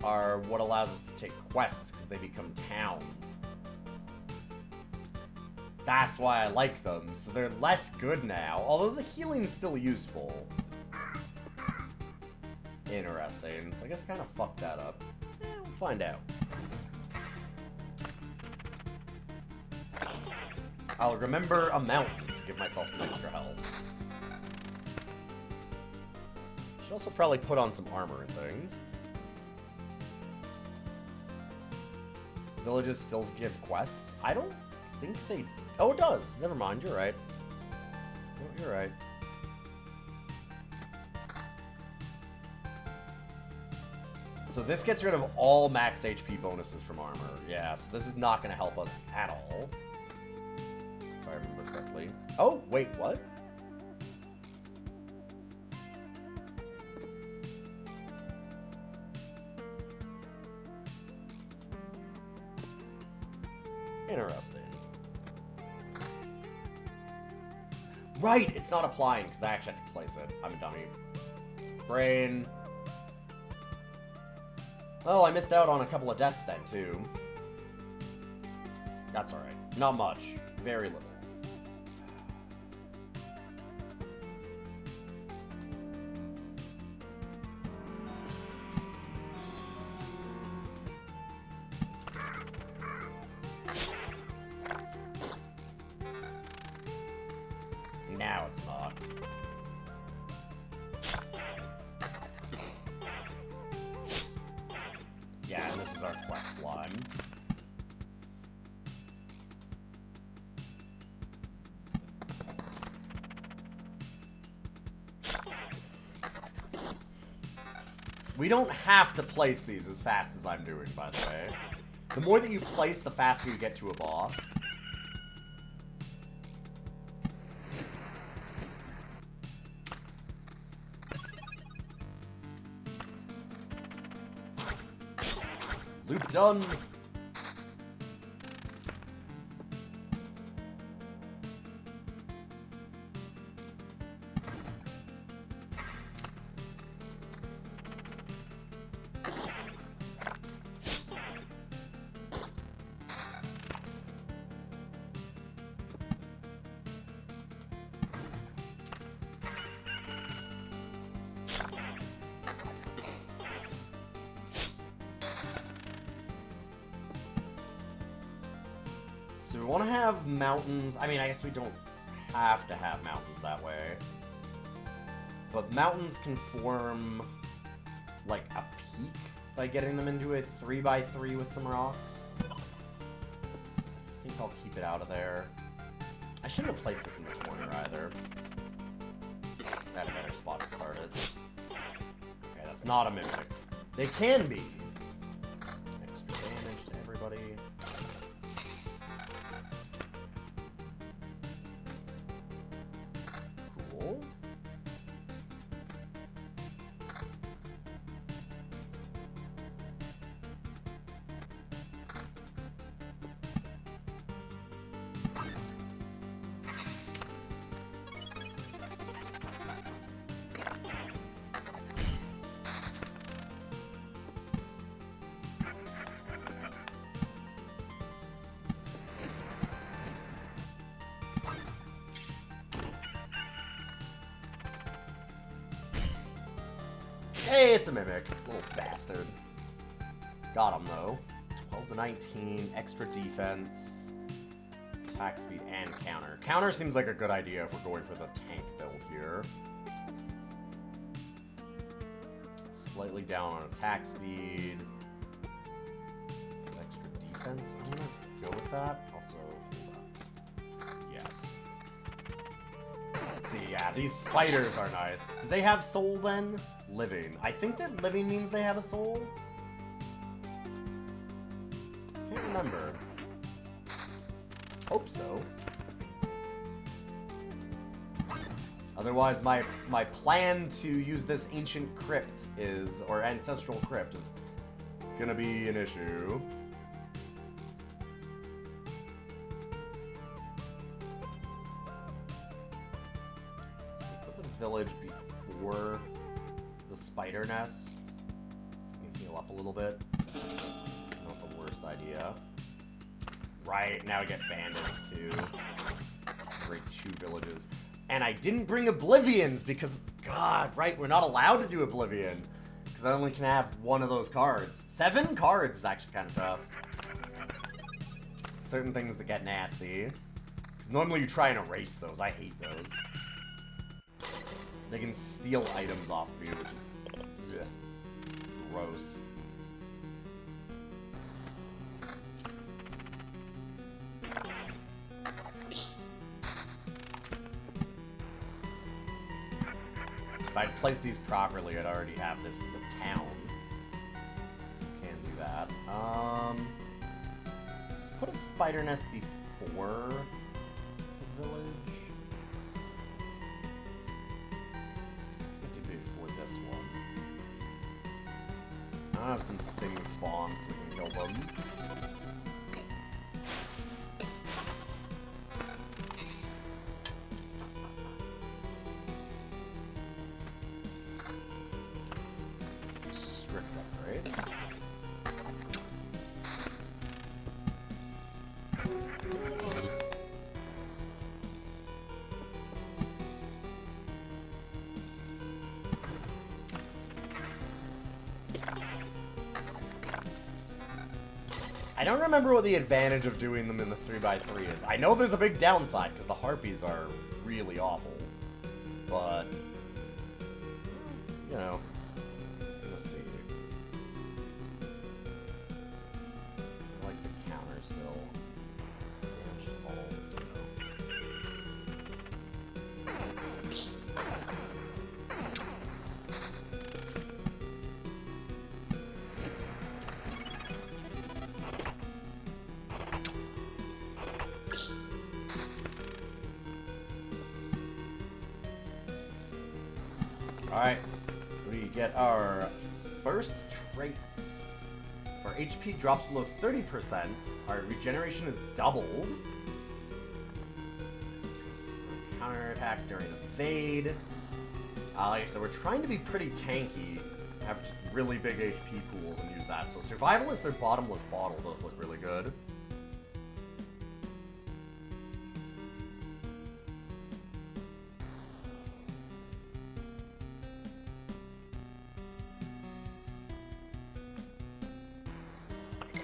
are what allows us to take quests because they become towns. That's why I like them. So they're less good now, although the healing's still useful. Interesting. So I guess I kind of fucked that up. We'll find out. I'll remember a mountain to give myself some extra health. Should also probably put on some armor and things. Villages still give quests? I don't think they... Oh, it does. Never mind. You're right. Oh, you're right. So this gets rid of all max HP bonuses from armor. Yeah, so this is not going to help us at all. If I remember correctly. Oh, wait, what? Interesting. Right, it's not applying because I actually have to place it. I'm a dummy. Brain. Oh, I missed out on a couple of deaths then, too. That's alright. Not much. Very little. Now it's not. Yeah, and this is our quest slime. We don't have to place these as fast as I'm doing, by the way. The more that you place, the faster you get to a boss. Loop done. So we want to have mountains. I mean, I guess we don't have to have mountains that way. But mountains can form, like, a peak by getting them into a 3x3 with some rocks. I think I'll keep it out of there. I shouldn't have placed this in this corner either. I had a better spot to start it. Okay, that's not a mimic. They can be. Extra damage to everybody. Cool. Hey, it's a mimic. Little bastard. Got him, though. 12 to 19, extra defense, attack speed, and counter. Counter seems like a good idea if we're going for the tank build here. Slightly down on attack speed. Extra defense. I'm gonna go with that. Also, hold on. Yes. See, yeah, these spiders are nice. Do they have soul then? Living. I think that living means they have a soul. Can't remember. Hope so. Otherwise, my plan to use this ancient crypt is, or ancestral crypt is gonna be an issue. So we put the village before. before the spider nest. You can heal up a little bit. Not the worst idea. Right, now I get bandits too. Break 2 villages. And I didn't bring Oblivions because, God, right, we're not allowed to do Oblivion. Because I only can have one of those cards. 7 cards is actually kind of tough. Certain things that get nasty. Because normally you try and erase those. I hate those. They can steal items off of you, which is gross. If I'd placed these properly, I'd already have this as a town. Can't do that. Put a spider nest before the village. Let's get to before this one. I'll have some things spawn so we can kill them. I don't remember what the advantage of doing them in the 3x3 is. I know there's a big downside, because the harpies are really awful. But, you know, let's see. I like the counter still. Damage to all, Alright, we get our first traits. If our HP drops below 30%, our regeneration is doubled. Counterattack during evade. Like I said, we're trying to be pretty tanky, have just really big HP pools and use that. So Survivalist or Bottomless Bottle both look really good.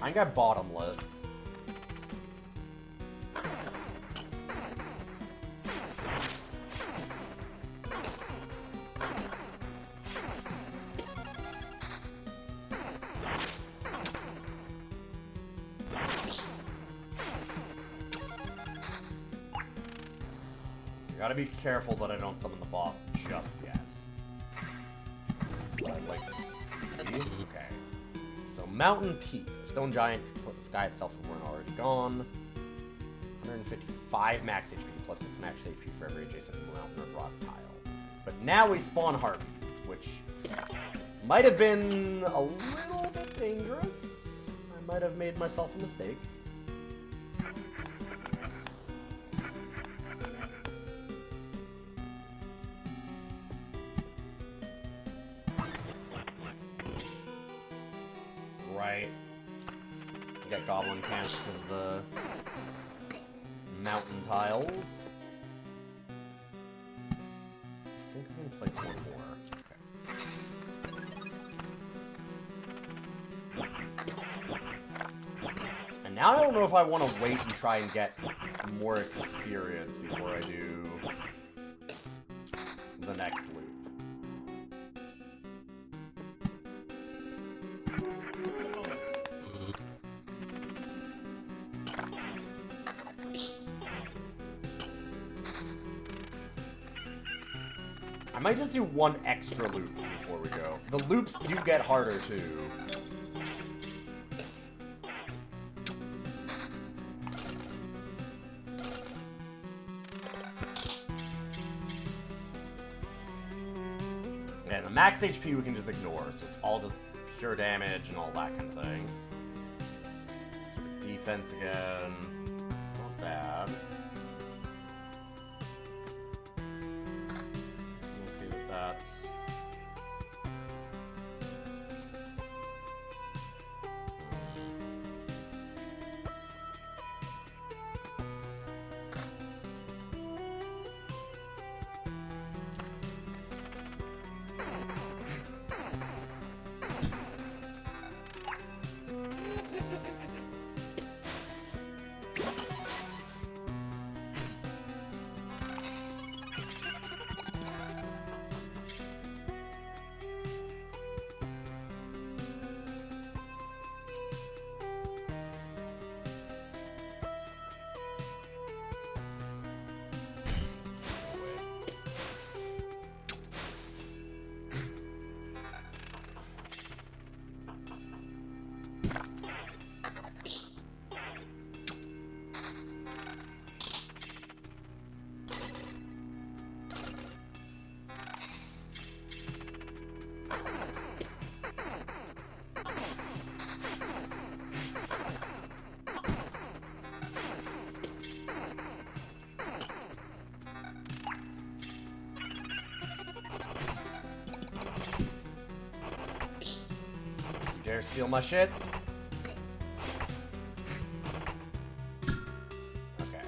I got Bottomless. Gotta be careful that I don't summon the boss just yet. Like this. Okay. So Mountain Peak. Stone Giant can support the sky itself if we're already gone. 155 max HP plus 6 max HP for every adjacent mountain or rock tile. But now we spawn harpies, which might have been a little bit dangerous. I might have made myself a mistake. Right. Get goblin camps because of the mountain tiles. I think we can place one more. Okay. And now I don't know if I want to wait and try and get more experience before I do the next loop. I might just do one extra loop before we go. The loops do get harder, too. And the max HP we can just ignore, so it's all just pure damage and all that kind of thing. Sort of defense again. Not bad. Okay with that. dare steal my shit. Okay.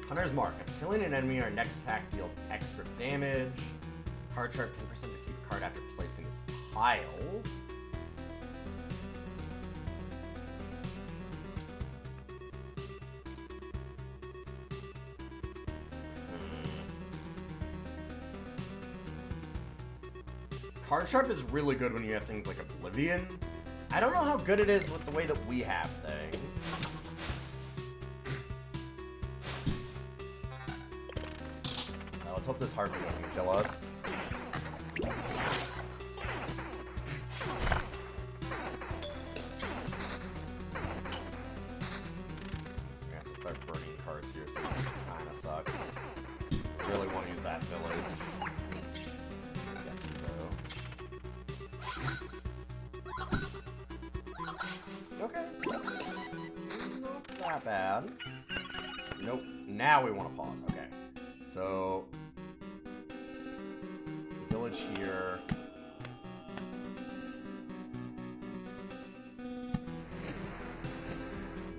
Hunter's Mark. If killing an enemy, our next attack deals extra damage. Card sharp 10% to keep a card after placing its tile. Card sharp is really good when you have things like Oblivion. I don't know how good it is with the way that we have things. Now, let's hope this heartbeat doesn't kill us. We have to start burning cards here, so this kind of sucks. Really want to use that village. Okay. Not that bad. Nope. Now we want to pause. Okay. So, village here.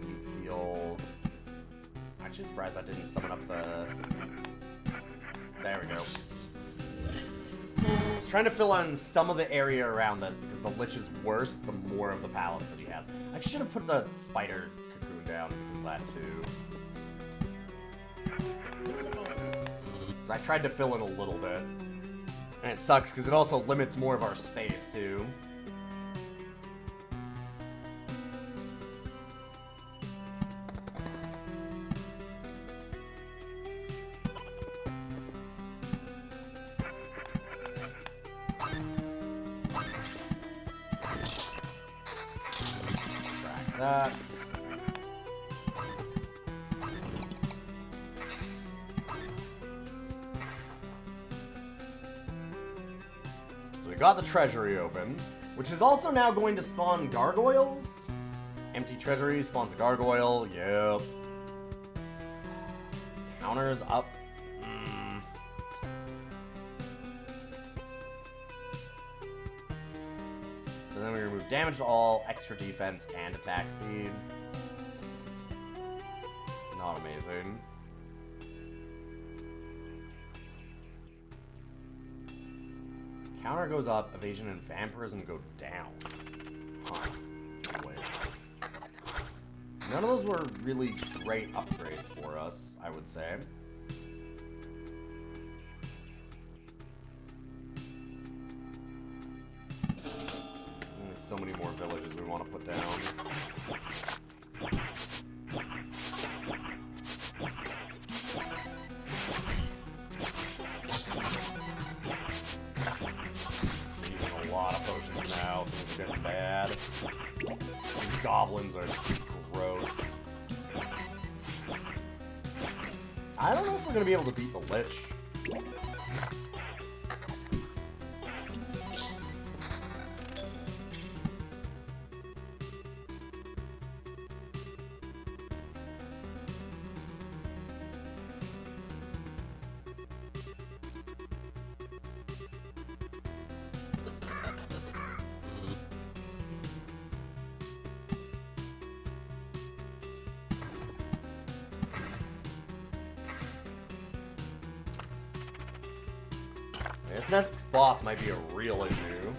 We feel... I'm actually surprised I didn't summon up the... There we go. I was trying to fill in some of the area around this because the Lich is worse the more of the palace that he has. I should have put the spider cocoon down because of that too. So I tried to fill in a little bit. And it sucks because it also limits more of our space too. That. So we got the treasury open, which is also now going to spawn gargoyles. Empty treasury spawns a gargoyle. Yep. Counters up. And then we remove damage to all, extra defense, and attack speed. Not amazing. Counter goes up, evasion and vampirism go down. Huh. Wait. None of those were really great upgrades for us, I would say. So many more villages we want to put down. Using a lot of potions now. Things are getting bad. These goblins are gross. I don't know if we're going to be able to beat the Lich. This next boss might be a real issue.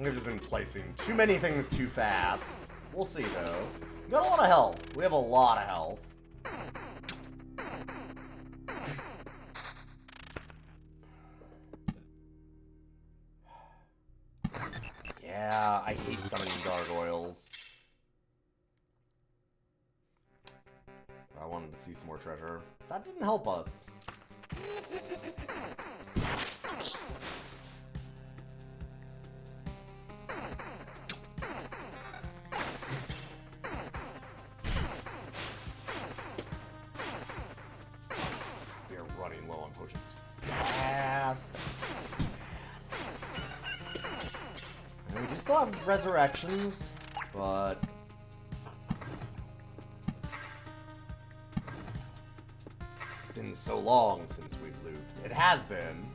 We've just been placing too many things too fast. We'll see, though. We got a lot of health. We have a lot of health. Yeah, I hate summoning gargoyles. I wanted to see some more treasure. That didn't help us. We are running low on potions fast. And we do still have resurrections, but been so long since we've looped. It has been.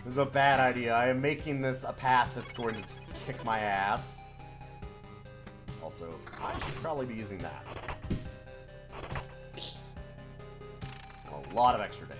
This is a bad idea. I am making this a path that's going to just kick my ass. Also, I should probably be using that. A lot of extra damage.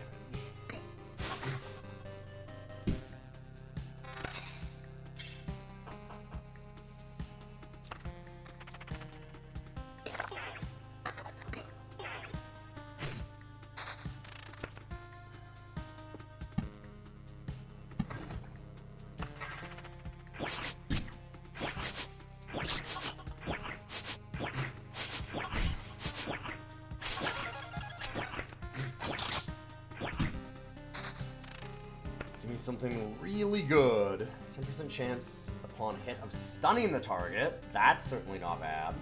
Something really good. 10% chance upon hit of stunning the target. That's certainly not bad.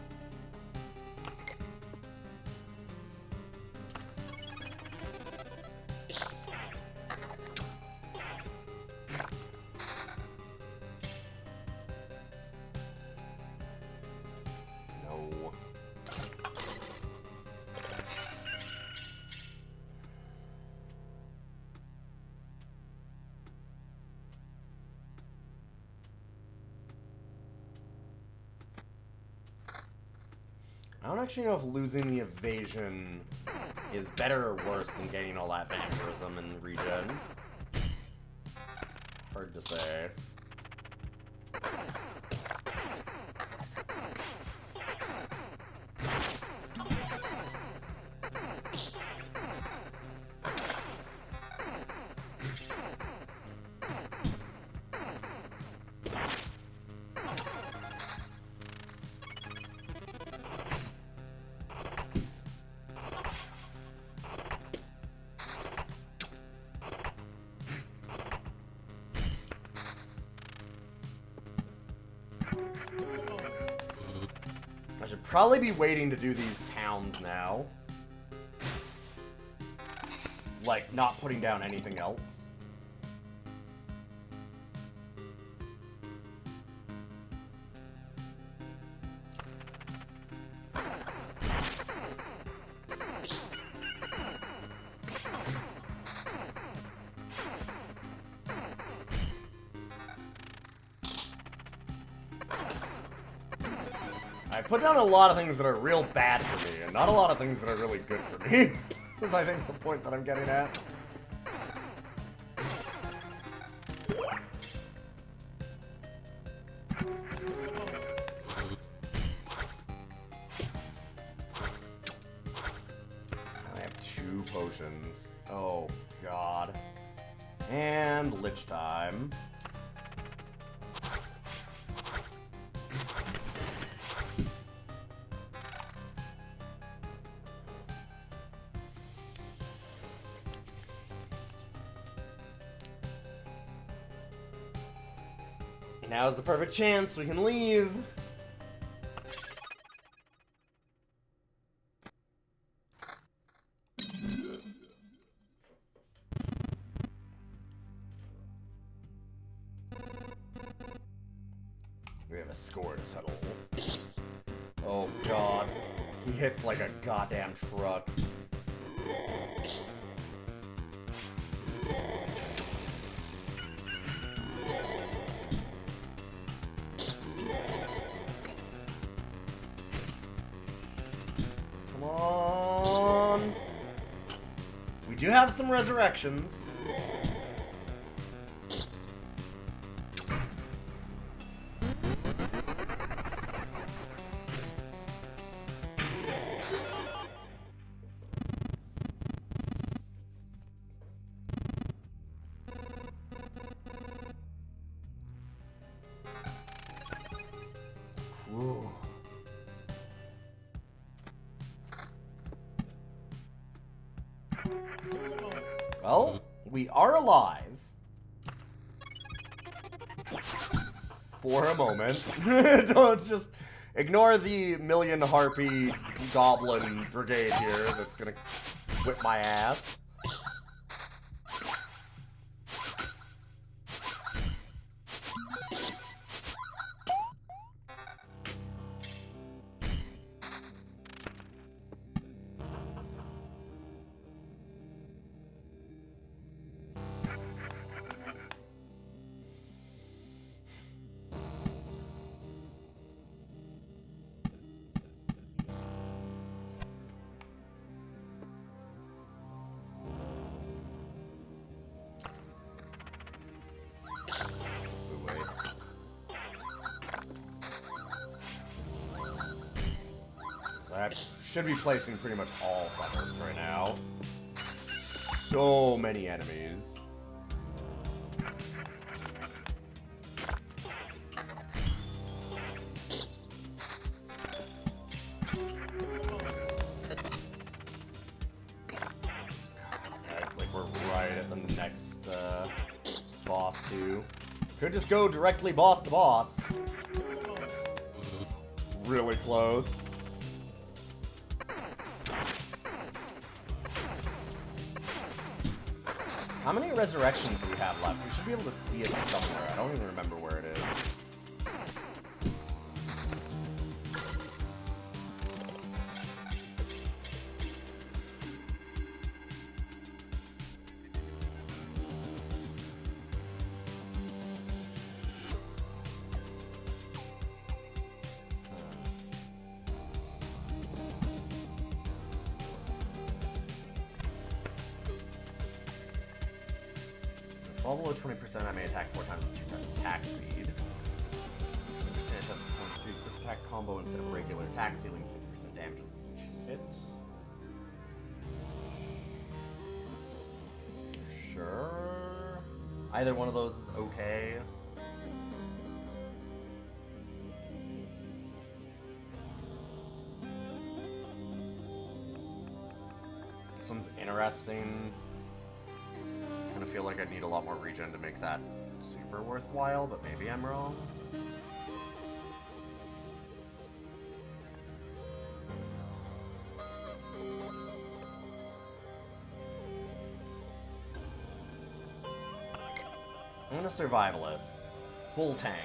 No. I don't actually know if losing the evasion is better or worse than getting all that vampirism and regen. Hard to say. I should probably be waiting to do these towns now. Like, not putting down anything else. I put down a lot of things that are real bad for me, and not a lot of things that are really good for me. Is I think the point that I'm getting at. I have 2 potions. Oh, God. And Lich time. Now's the perfect chance we can leave. We have a score to settle. Oh God. He hits like a goddamn truck. Come on. We do have some resurrections. Ooh. Well, we are alive. For a moment. Don't just ignore the million harpy goblin brigade here that's gonna whip my ass. Should be placing pretty much all suburbs right now. So many enemies. Like we're right at the next boss too. Could just go directly boss to boss. Really close. How many resurrections do we have left? We should be able to see it somewhere. I don't even remember where it is. Fall below 20%, I may attack 4 times with 2 times attack speed. 20% does 0.3 quick attack combo instead of regular attack, dealing 50% damage with each hit. Sure. Either one of those is okay. This one's interesting. I feel like I'd need a lot more regen to make that super worthwhile, but maybe I'm wrong. I'm gonna survivalist. Full tank.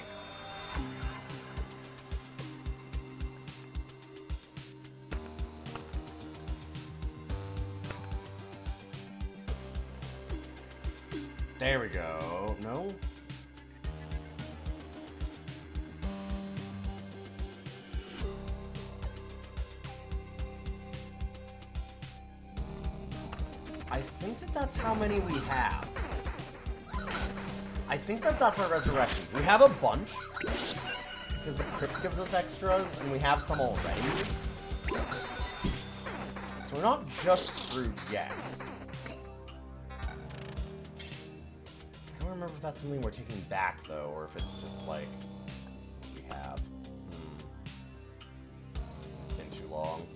There we go. No? I think that that's how many we have. I think that that's our resurrections. We have a bunch, because the crypt gives us extras, and we have some already. So we're not just screwed yet. I don't remember if that's something we're taking back, though, or if it's just, like, what we have. It's been too long.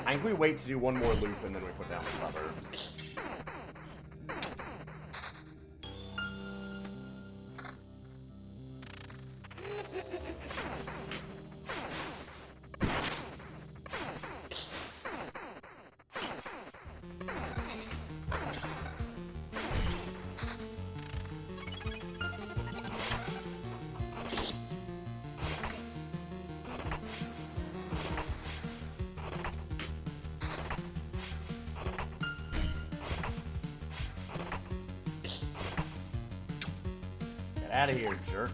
I think we wait to do one more loop, and then we put down the suburbs. Out of here, jerk.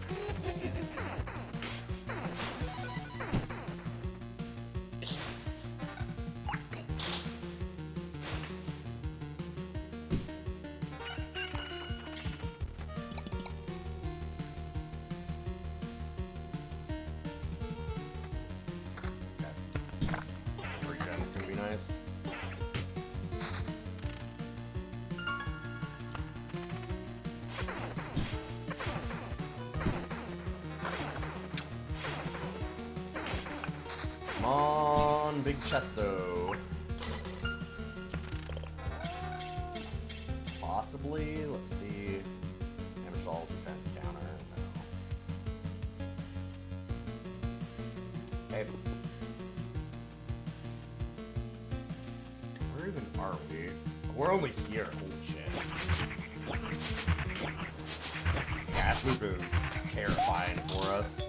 Regen's gonna be nice. Come on, big chesto. Possibly, let's see. Damage all defense counter. No. Okay. Where even are we? We're only here. Holy shit. Gas loop is terrifying for us.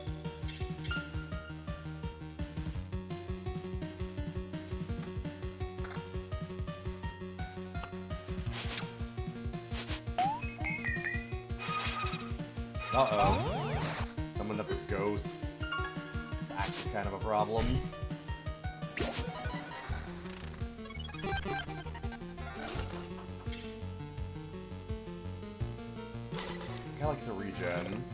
Uh-oh. Summoned up a ghost. It's actually kind of a problem. I like the regen.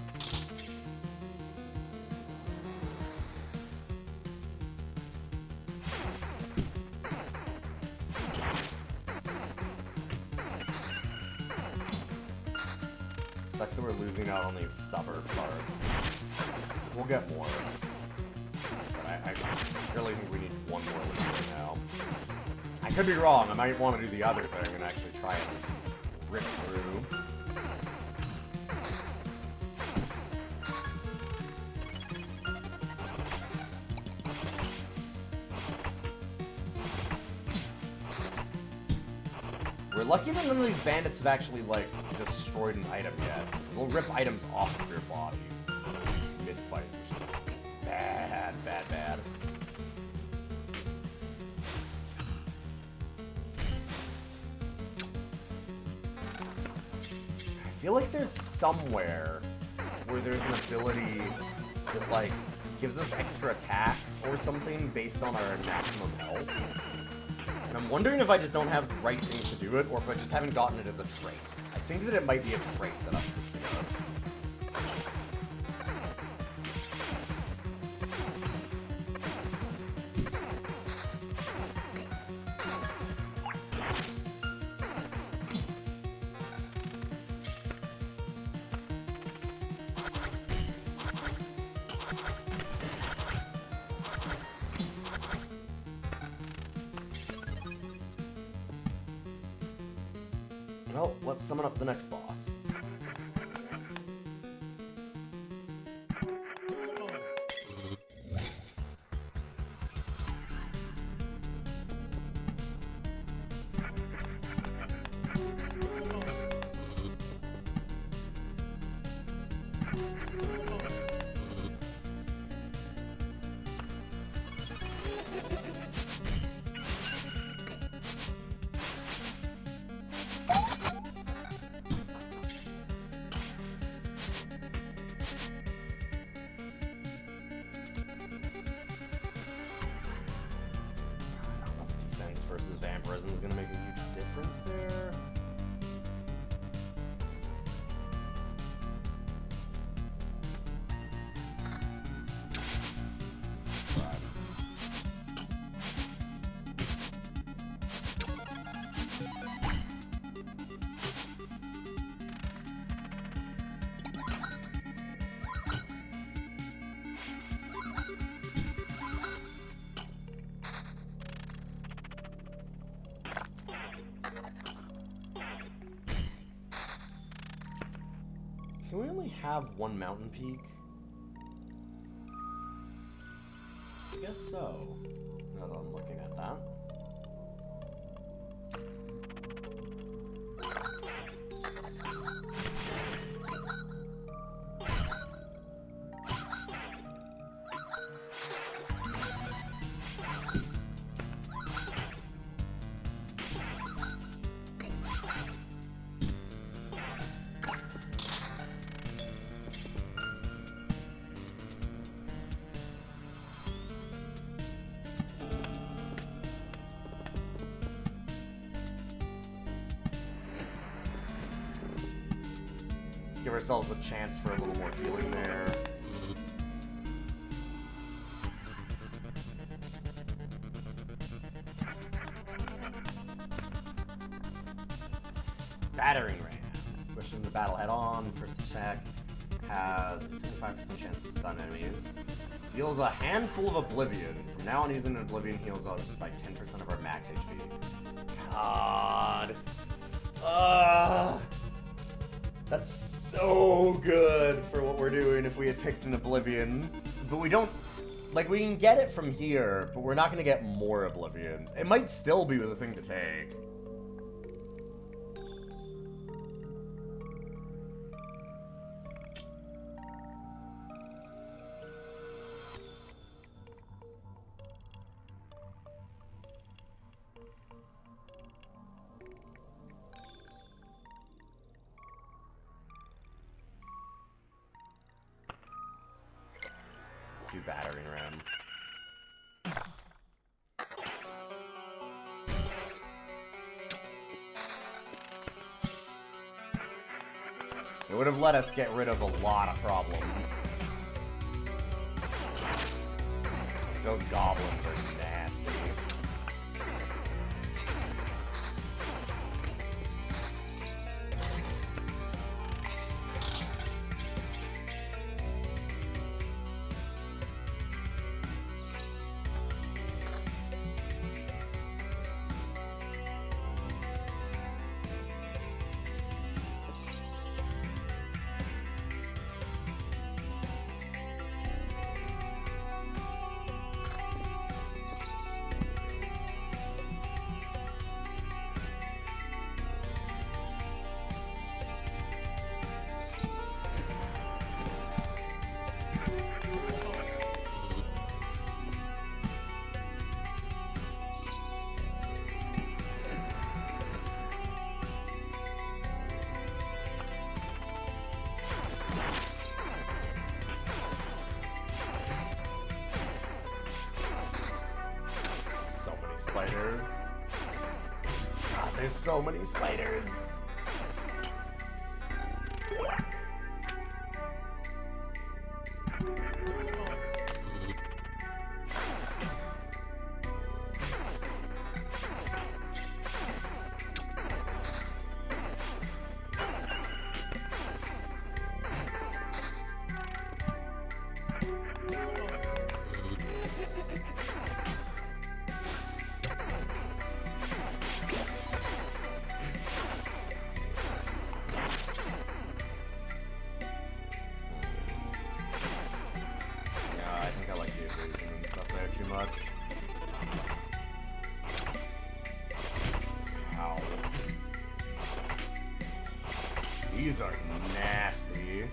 Sucks that we're losing out on these suburb cards. We'll get more. I really think we need one more right now. I could be wrong. I might want to do the other thing and actually try and rip through. We're lucky that none of these bandits have actually, like, destroyed an item yet. We'll rip items off of your body mid-fight, which is bad, bad, bad. I feel like there's somewhere where there's an ability that, like, gives us extra attack or something based on our maximum health. And I'm wondering if I just don't have the right things to do it, or if I just haven't gotten it as a trait. I think that it might be a trait that I'm thinking of. Well, let's summon up the next boss. Versus vampirism is going to make a huge difference there. Can we only have one mountain peak? I guess so, now that I'm looking at that. Give ourselves a chance for a little more healing there. Battering ram. Pushing the battle head on. First attack has a 75% chance to stun enemies. Deals a handful of oblivion. From now on, using an oblivion heals us by 10% of our max HP. God. That's so good for what we're doing if we had picked an Oblivion. But we don't... Like, we can get it from here, but we're not going to get more Oblivions. It might still be the thing to take. Do battering ram. It would have let us get rid of a lot of problems. Those goblins are nasty. spiders. God, there's so many spiders. These are nasty.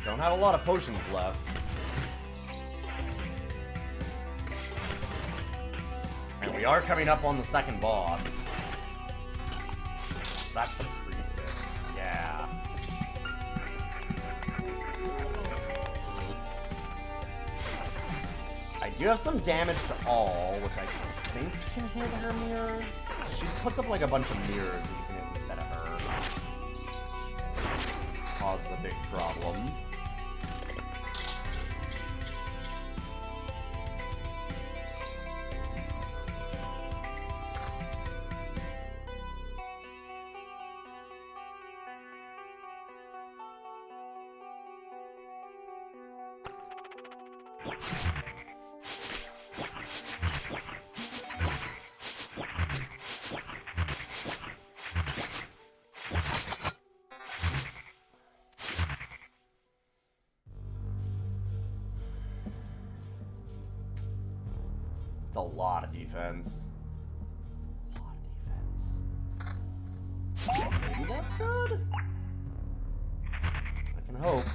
Don't have a lot of potions left. And we are coming up on the second boss. That's the priestess. Yeah. I do have some damage to all, which I think can hit her mirrors. She puts up like a bunch of mirrors that you can hit instead of her. Causes a big problem. It's a lot of defense. A lot of defense. Maybe that's good? I can hope.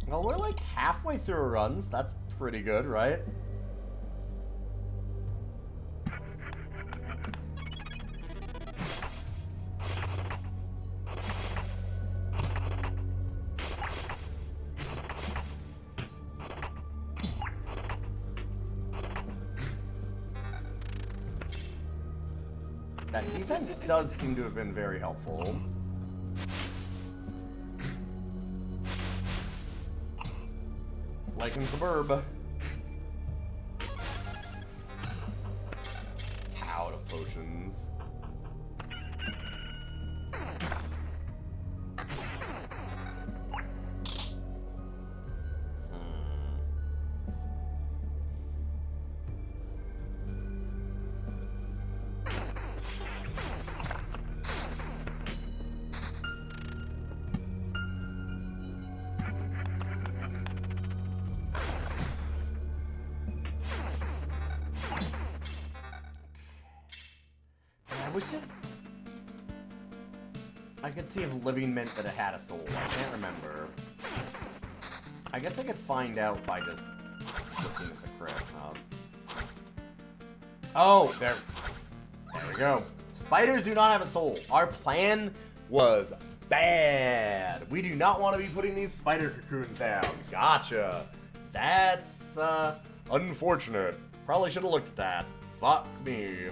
Well, we're like halfway through our runs. That's pretty good, right? That defense does seem to have been very helpful. Like in Suburb. Out of potions. I wish I could see if living meant that it had a soul. I can't remember. I guess I could find out by just looking at the crit. Oh, there we go. Spiders do not have a soul. Our plan was Bad! We do not want to be putting these spider cocoons down. Gotcha. That's, unfortunate. Probably should have looked at that. Fuck me.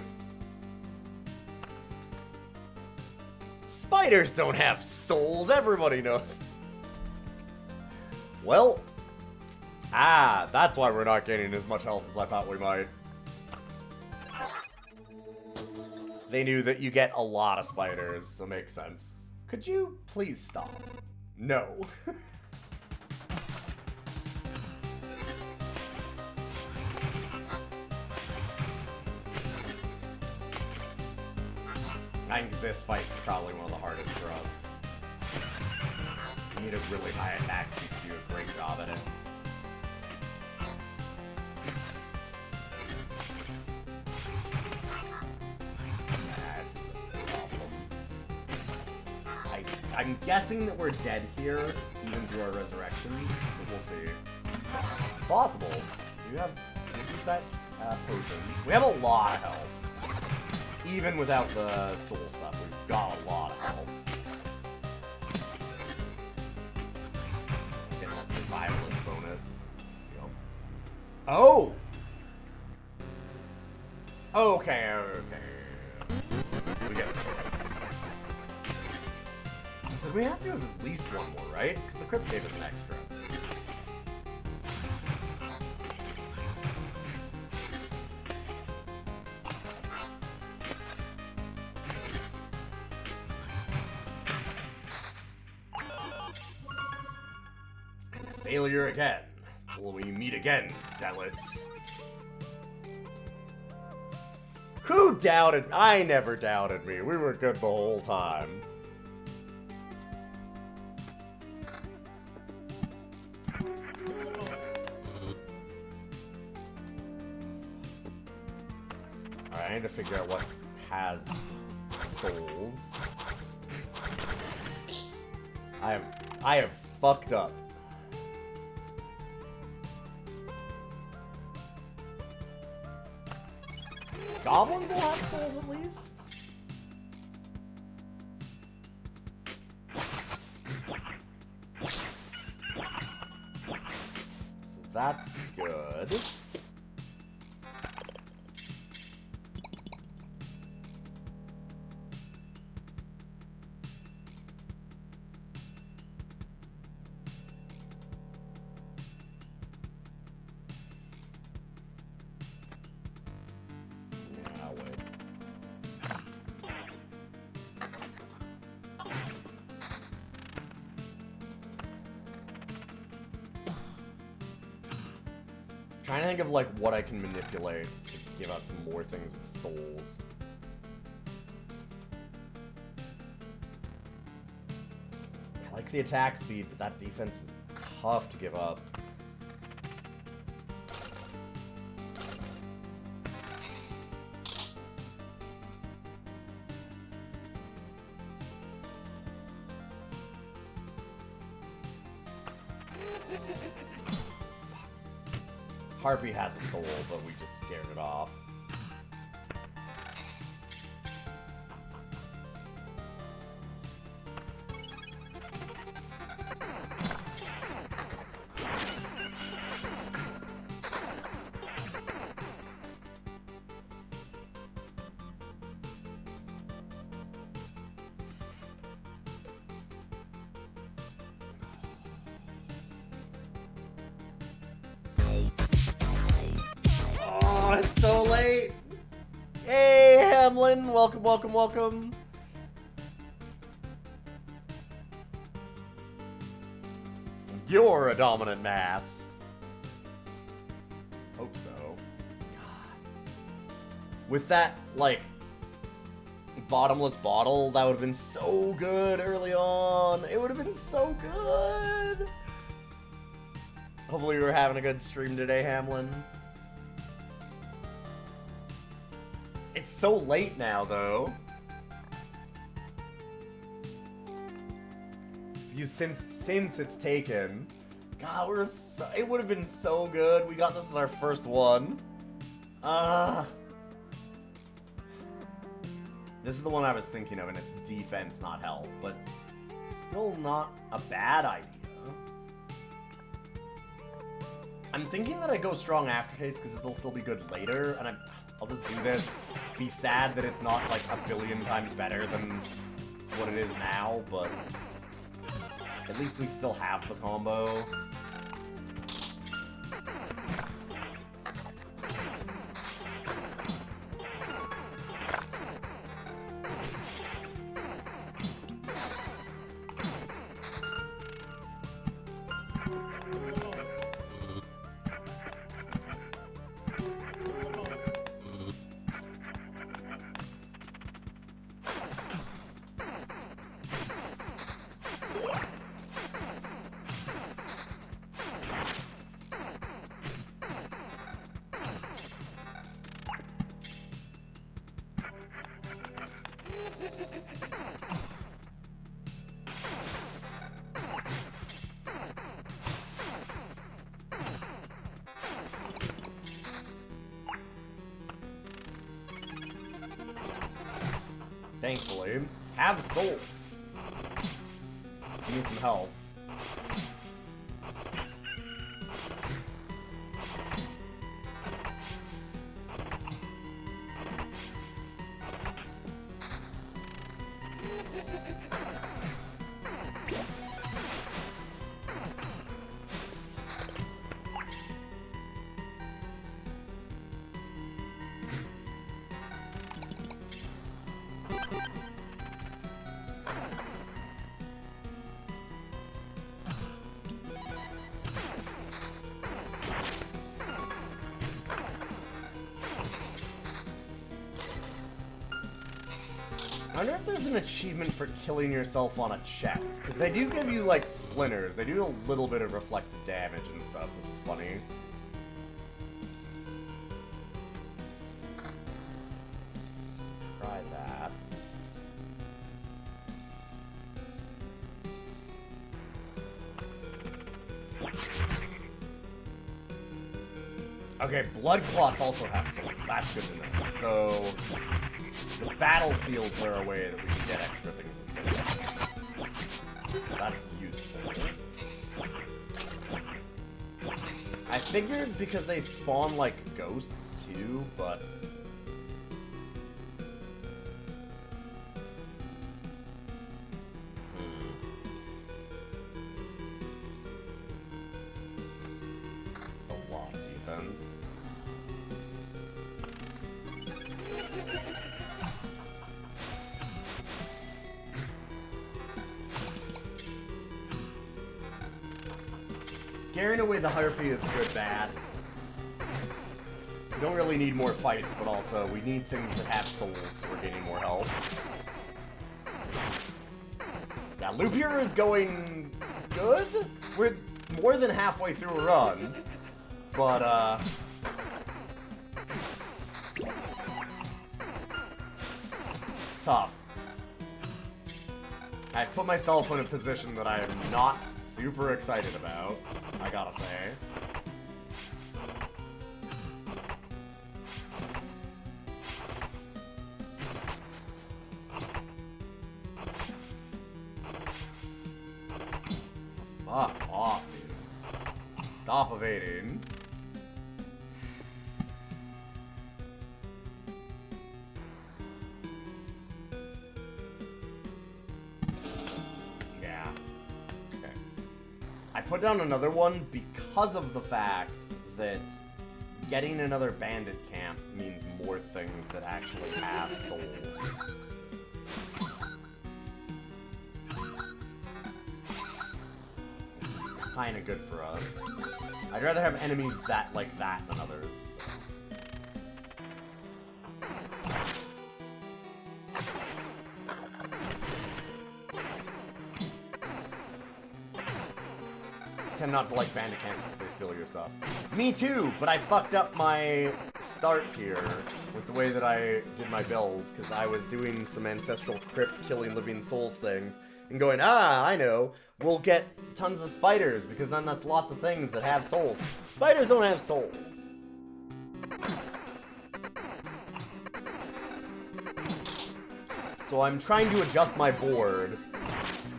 Spiders don't have souls, everybody knows. Well, that's why we're not gaining as much health as I thought we might. They knew that you get a lot of spiders, so it makes sense. Could you please stop? No. I think this fight's probably one of the hardest for us. You need a really high attack speed to do a great job at it. This is a problem. I'm guessing that we're dead here, even through our resurrections, but we'll see. It's possible. Do you have that potion? We have a lot of health. Even without the soul stuff, we've got a lot of health. Get that survivalist bonus. Yep. Oh! Okay. We get a choice. So we have to have at least one more, right? Because the crypt gave us an extra. Failure again. Will we meet again, zealots? Who doubted? I never doubted me. We were good the whole time. Alright, I need to figure out what has souls. I have fucked up. Goblins will have souls at least? So that's good. Trying to think of like what I can manipulate to give out some more things with souls. I like the attack speed, but that defense is tough to give up. Harpy has a soul, but we just scared it off. It's so late. Hey, Hamlin. Welcome, welcome, welcome. You're a dominant mass. Hope so. God. With that, like, bottomless bottle, that would have been so good early on. It would have been so good. Hopefully we were having a good stream today, Hamlin. It's so late now, though. Since it's taken. God, it would have been so good. We got this as our first one. This is the one I was thinking of, and it's defense, not health. But Still not a bad idea. I'm thinking that I go strong aftertaste because it'll still be good later, and I'll just do this. Be sad that it's not like a billion times better than what it is now, but at least we still have the combo. Thankfully, have souls. You need some health. I wonder if there's an achievement for killing yourself on a chest, because they do give you, like, splinters. They do a little bit of reflected damage and stuff, which is funny. Try that. Okay, blood clots also have souls. That's good to know. So the battlefields are a way that we can get extra things with souls. That's useful. I figured because they spawn like ghosts too, but it's a lot of defense. Scaring away the Harpy is good bad. We don't really need more fights, but also we need things that have souls so we're gaining more health. Yeah, loop here is going good. We're more than halfway through a run, but it's tough. I've put myself in a position that I am not super excited about, I gotta say. Fuck off, dude. Stop evading. Yeah. Okay. I put down another one because of the fact that getting another bandit camp means more things that actually have souls. Kinda good for us. I'd rather have enemies that like that than others. Tend not to like bandit camps if they steal your stuff. Me too, but I fucked up my start here with the way that I did my build, because I was doing some ancestral crypt killing living souls things, and going, I know, we'll get tons of spiders, because then that's lots of things that have souls. Spiders don't have souls. So I'm trying to adjust my board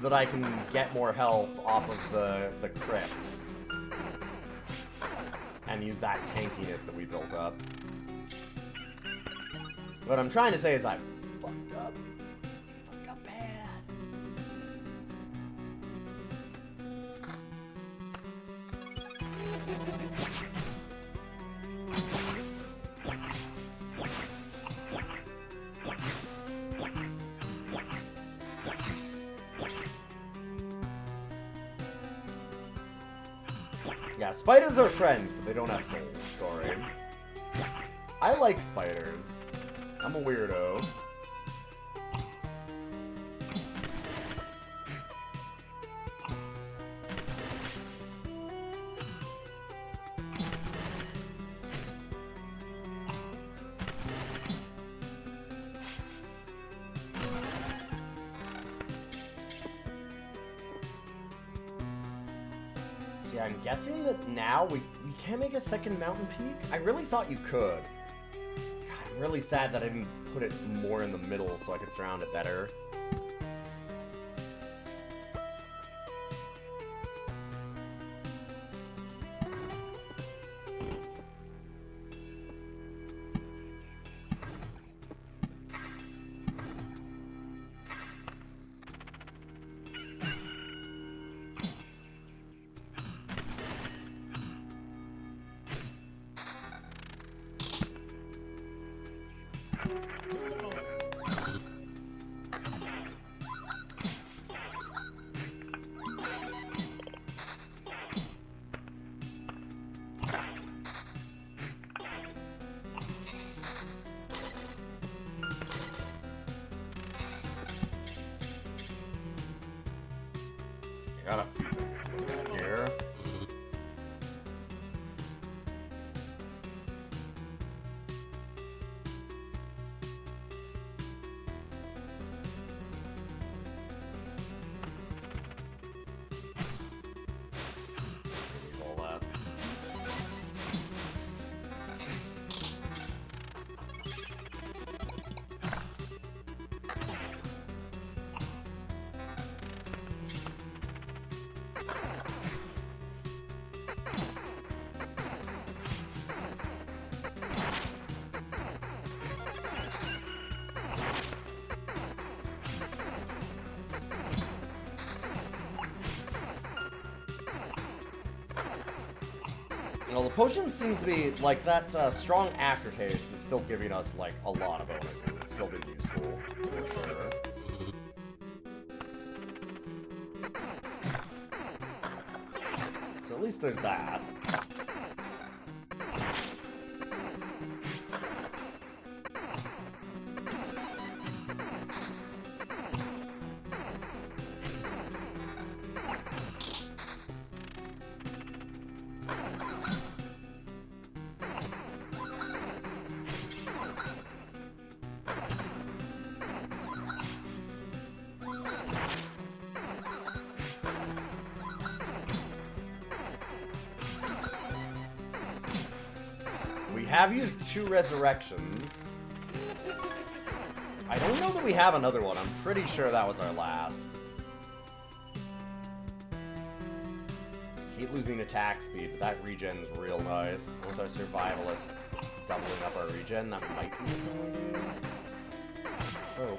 that I can get more health off of the crypt. And use that tankiness that we built up. What I'm trying to say is I fucked up. Fucked up bad. Yeah, spiders are friends, but they don't have souls. Sorry. I like spiders. I'm a weirdo. See, I'm guessing that now we can't make a second mountain peak? I really thought you could. God, I'm really sad that I didn't put it more in the middle so I could surround it better. I got a few things here. All that. Well, the potion seems to be, like, that strong aftertaste is still giving us, like, a lot of bonuses. It's still been useful, for sure. So at least there's that. We have used 2 resurrections. I don't know that we have another one. I'm pretty sure that was our last. Hate losing attack speed, but that regen's real nice. With our survivalists doubling up our regen, that might be something we do. Oh.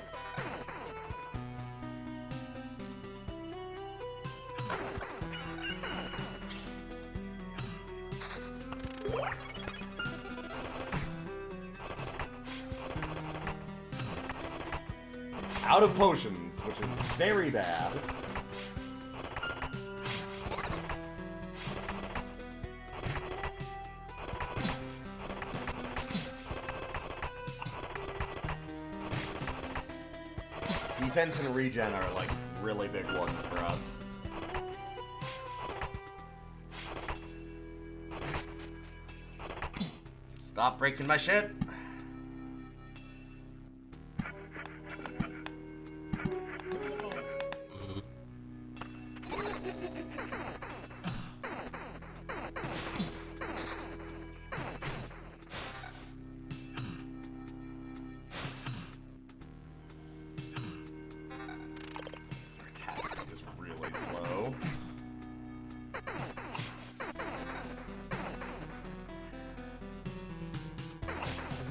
Out of potions, which is very bad. Defense and regen are, like, really big ones for us. Stop breaking my shit.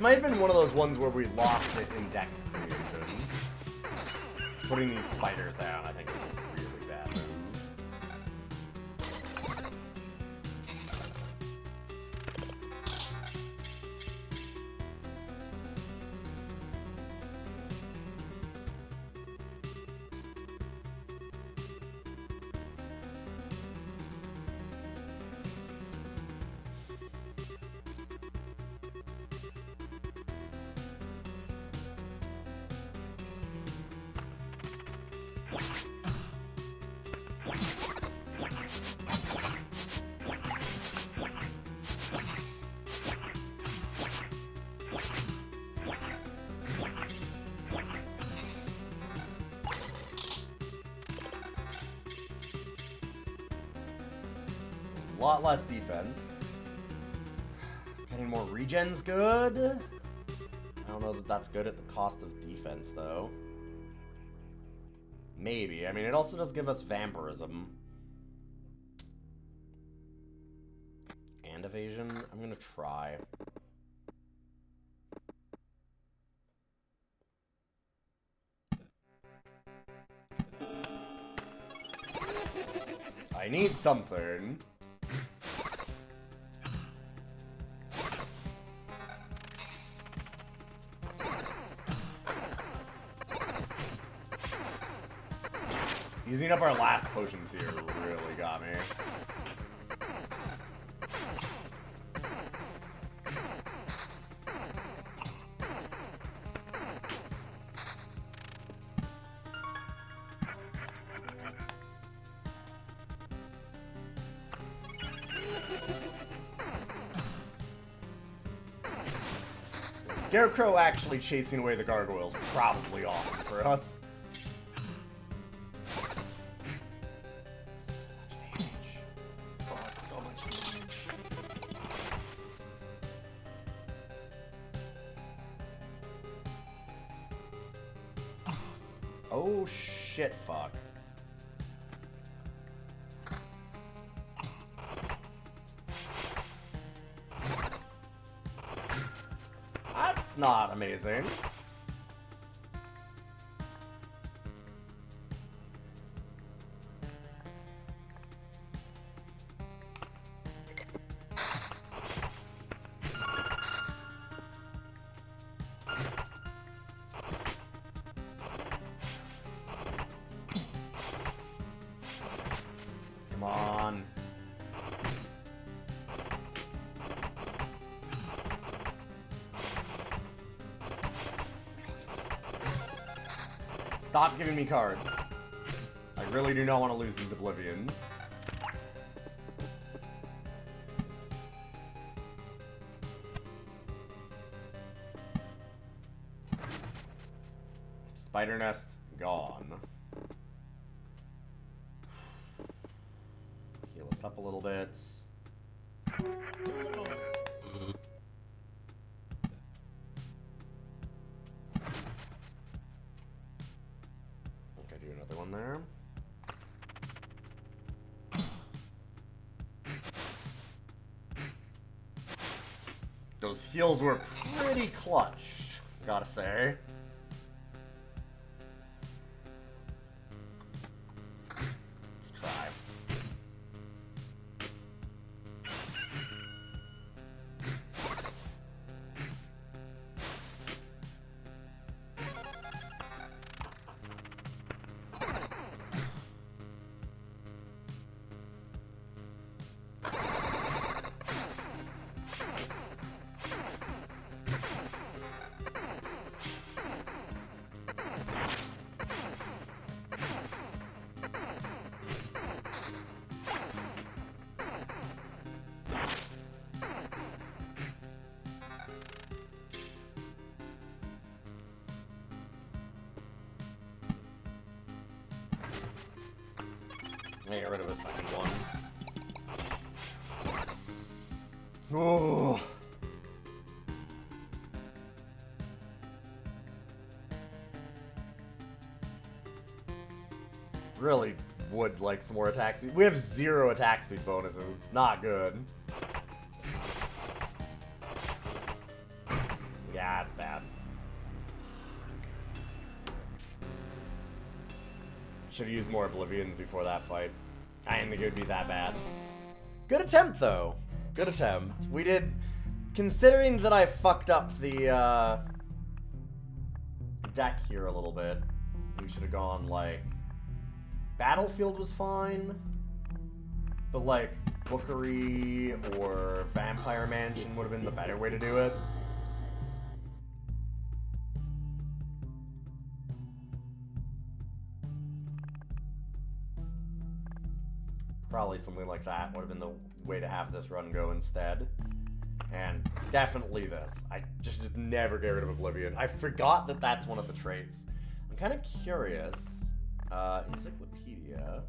might have been one of those ones where we lost it in deck creation. Putting these spiders down, I think, is a really bad move. A lot less defense. Getting more regen's good. I don't know that that's good at the cost of defense, though. Maybe. I mean, it also does give us vampirism. And evasion. I'm gonna try. I need something. Using up our last potions here really got me. Scarecrow actually chasing away the gargoyles probably awesome for us. Oh shit, fuck. That's not amazing. Come on. Stop giving me cards. I really do not want to lose these Oblivions. Spider Nest gone. Heal us up a little bit. I think I do another one there. Those heals were pretty clutch, gotta say. Let me get rid of a second one. Oh. Really would like some more attack speed. We have 0 attack speed bonuses. It's not good. We Should have used more Oblivions before that fight. I didn't think it would be that bad. Good attempt, though. Good attempt. We did... Considering that I fucked up the, deck here a little bit, we should have gone, like... Battlefield was fine. But, like, Bookery or Vampire Mansion would have been the better way to do it. Probably something like that would have been the way to have this run go instead. And definitely this. I just never get rid of Oblivion. I forgot that that's one of the traits. I'm kind of curious. Encyclopedia.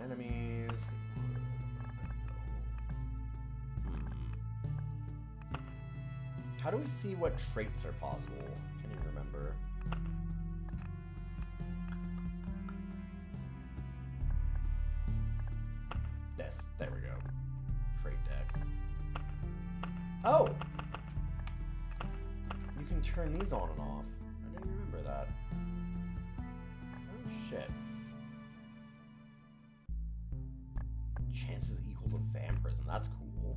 Enemies. How do we see what traits are possible? Can't even remember. This. There we go. Trait deck. Oh! You can turn these on and off. I didn't remember that. Oh, shit. Chances equal to vampirism. That's cool.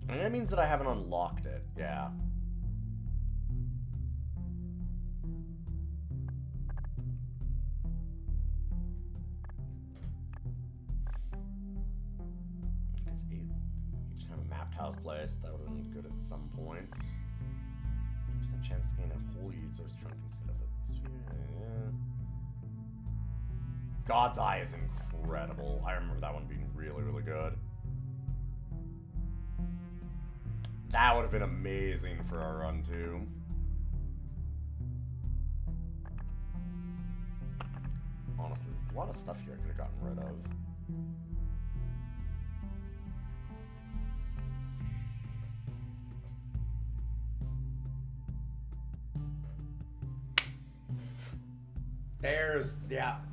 And that means that I haven't unlocked it. Yeah. Each time a mapped house place, that would have been good at some point. Percent chance to gain a whole user's trunk instead of a sphere. Yeah. God's Eye is incredible. I remember that one being really, really good. That would have been amazing for our run too. Honestly, there's a lot of stuff here I could have gotten rid of.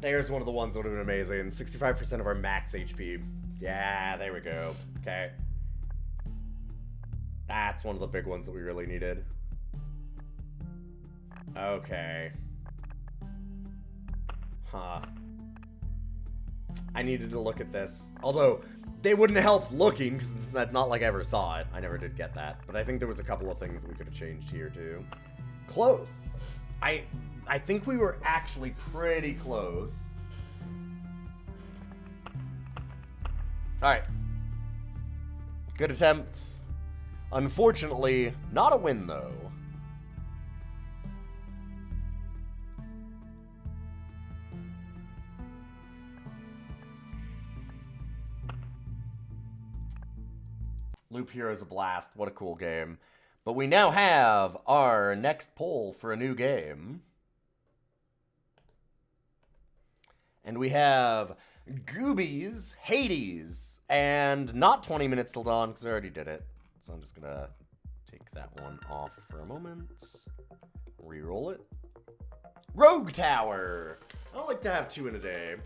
There's one of the ones that would have been amazing. 65% of our max HP. Yeah, there we go. Okay. That's one of the big ones that we really needed. Okay. Huh. I needed to look at this. Although, they wouldn't have helped looking, because it's not like I ever saw it. I never did get that. But I think there was a couple of things that we could have changed here, too. Close. I think we were actually pretty close. Alright. Good attempt. Unfortunately, not a win, though. Loop Hero is a blast. What a cool game. But we now have our next poll for a new game. And we have Goobies, Hades, and not 20 minutes till dawn, because I already did it. So I'm just going to take that one off for a moment. Reroll it. Rogue Tower! I don't like to have two in a day.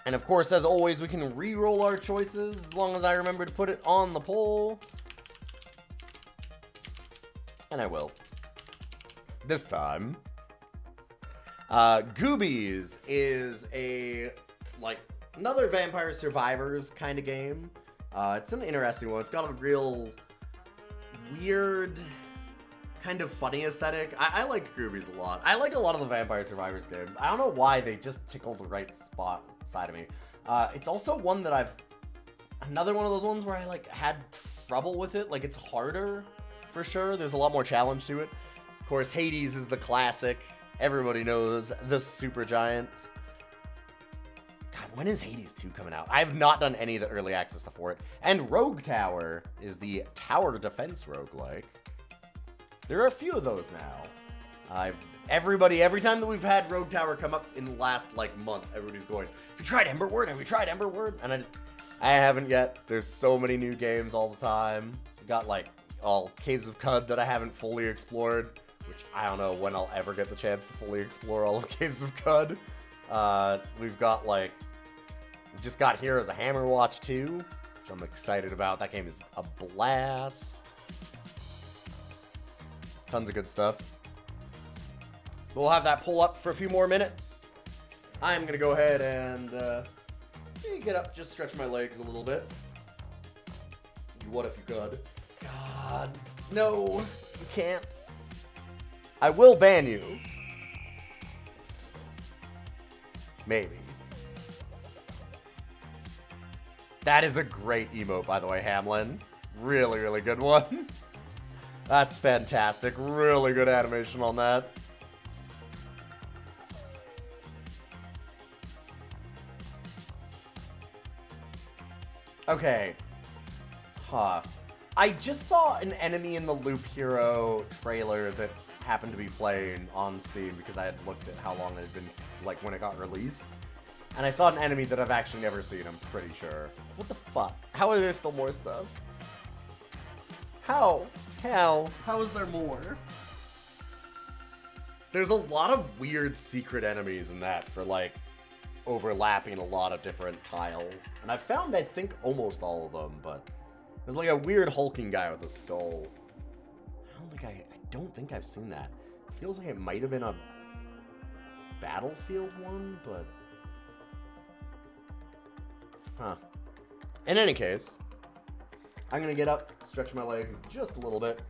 And of course, as always, we can re-roll our choices as long as I remember to put it on the poll. And I will. This time. Goobies is another Vampire Survivors kind of game. It's an interesting one. It's got a real weird, kind of funny aesthetic. I like Goobies a lot. I like a lot of the Vampire Survivors games. I don't know why, they just tickle the right spot side of me. It's also one that another one of those ones where I had trouble with it. It's harder for sure. There's a lot more challenge to it. Of course, Hades is the classic. Everybody knows the Supergiant. God, when is Hades 2 coming out? I have not done any of the early access stuff for it. And Rogue Tower is the tower defense roguelike. There are a few of those now. Every time that we've had Rogue Tower come up in the last month, everybody's going, "Have you tried Emberward? Have you tried Emberward?" And I haven't yet. There's so many new games all the time. We got all Caves of Cud that I haven't fully explored, which I don't know when I'll ever get the chance to fully explore all of Caves of Cud. We've got Just got Heroes of Hammer Watch 2, which I'm excited about. That game is a blast. Tons of good stuff. We'll have that pull up for a few more minutes. I'm going to go ahead and get up, just stretch my legs a little bit. What if you could? God, no, you can't. I will ban you. Maybe. That is a great emote, by the way, Hamlin. Really, really good one. That's fantastic. Really good animation on that. Okay. Huh. I just saw an Enemy in the Loop Hero trailer that happened to be playing on Steam because I had looked at how long it had been, like, when it got released. And I saw an enemy that I've actually never seen, I'm pretty sure. What the fuck? How are there still more stuff? How? How is there more? There's a lot of weird secret enemies in that for, like, overlapping a lot of different tiles. And I've found, I think, almost all of them, but there's like a weird hulking guy with a skull. I don't think I've seen that. It feels like it might have been a Battlefield one, but... Huh. In any case, I'm gonna get up, stretch my legs just a little bit,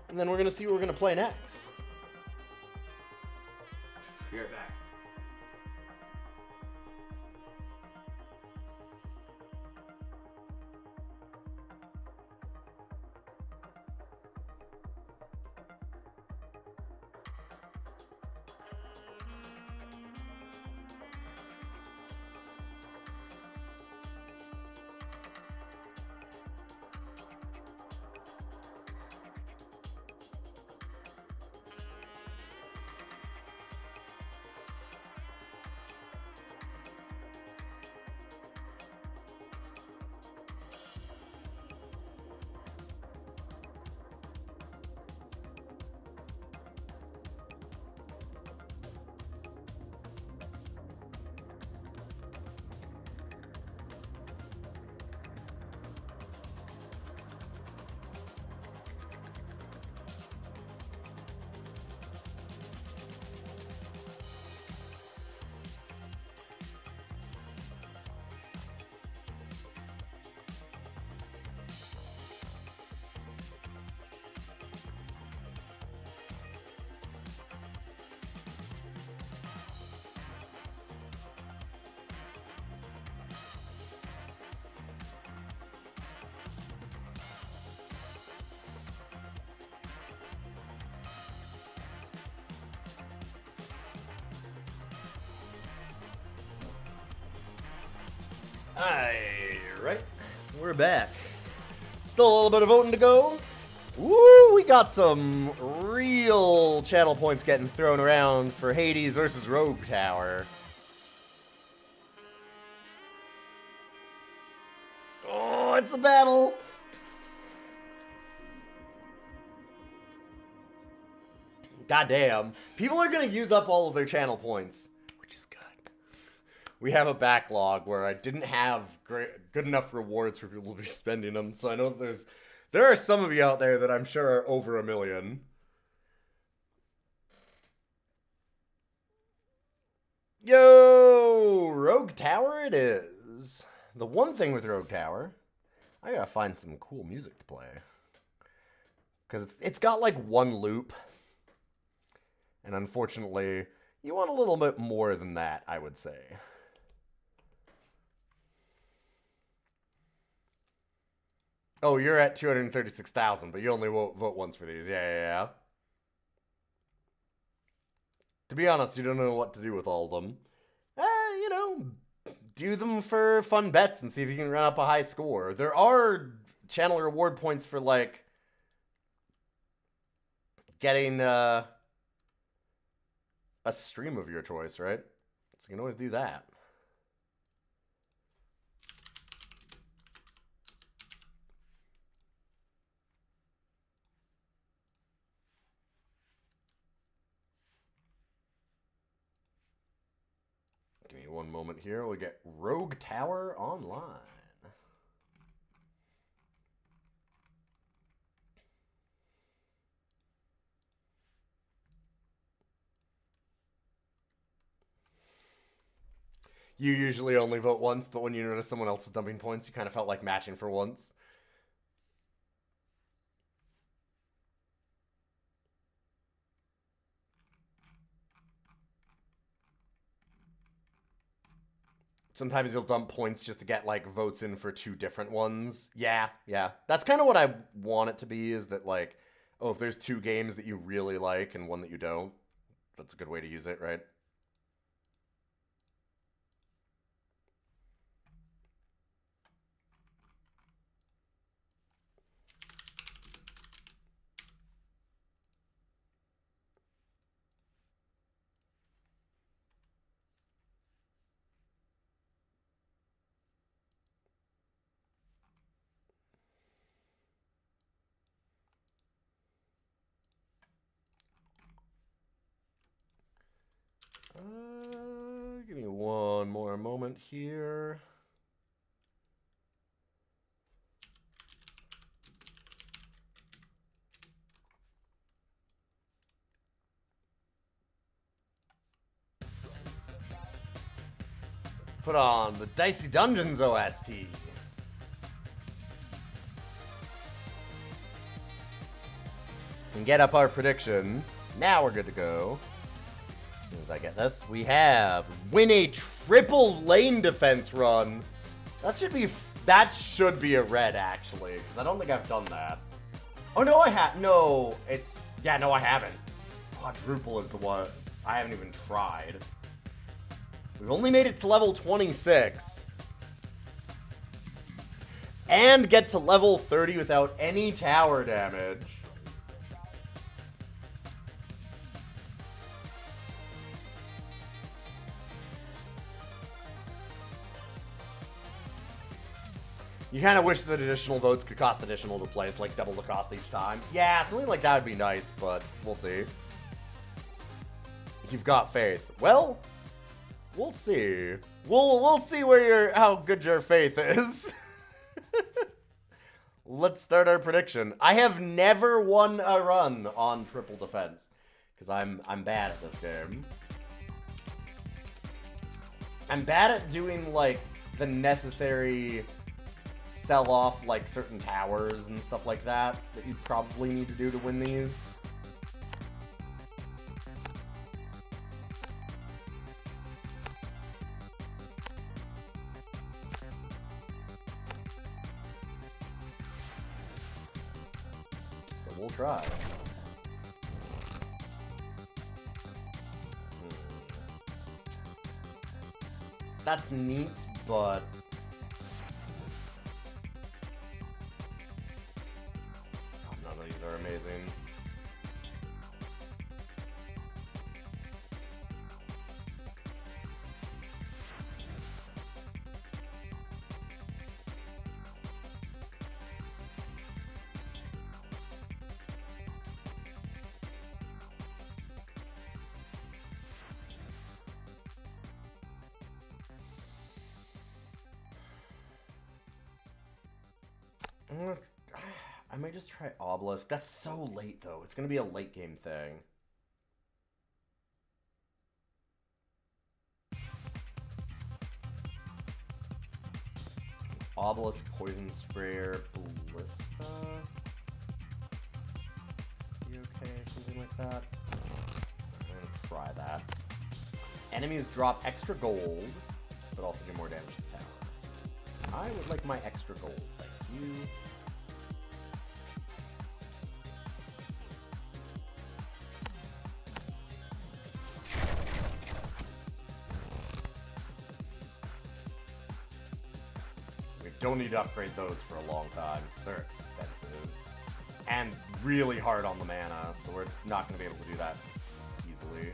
and then we're gonna see what we're gonna play next. Be right back. Alright, we're back. Still a little bit of voting to go. Woo, we got some real channel points getting thrown around for Hades versus Rogue Tower. Oh, it's a battle. Goddamn. People are gonna use up all of their channel points, which is good. We have a backlog where I didn't have good enough rewards for people to be spending them, so I know there are some of you out there that I'm sure are over 1 million. Yo, Rogue Tower it is. The one thing with Rogue Tower, I gotta find some cool music to play. Because it's got like one loop. And unfortunately, you want a little bit more than that, I would say. Oh, you're at 236,000, but you only vote once for these. Yeah. To be honest, you don't know what to do with all of them. You know, do them for fun bets and see if you can run up a high score. There are channel reward points for, like, getting a stream of your choice, right? So you can always do that. Give me one moment here. We'll get Rogue Tower online. You usually only vote once, but when you notice someone else is dumping points, you kind of felt like matching for once. Sometimes you'll dump points just to get, like, votes in for two different ones. Yeah. That's kind of what I want it to be, is that, like, oh, if there's two games that you really like and one that you don't, that's a good way to use it, right? Give me one more moment here. Put on the Dicey Dungeons OST. And get up our prediction. Now we're good to go. As soon as I get this, we have win a triple lane defense run. That should be a red, actually, because I don't think I've done that. Oh no, I have. No, no, I haven't. Quadruple is the one I haven't even tried. We've only made it to level 26. And get to level 30 without any tower damage. You kind of wish that additional votes could cost additional to place, like double the cost each time. Yeah, something like that would be nice, but we'll see. You've got faith. Well, we'll see. We'll see how good your faith is. Let's start our prediction. I have never won a run on triple defense because I'm bad at this game. I'm bad at doing like the necessary sell off like certain towers and stuff like that you probably need to do to win these. But we'll try. That's neat, but none of these are amazing. I might just try Obelisk. That's so late, though. It's going to be a late game thing. Obelisk, Poison Sprayer, Ballista. You okay? Something like that. I'm going to try that. Enemies drop extra gold, but also do more damage to the tower. I would like my extra gold. Thank you. Don't need to upgrade those for a long time. They're expensive. And really hard on the mana, so we're not going to be able to do that easily.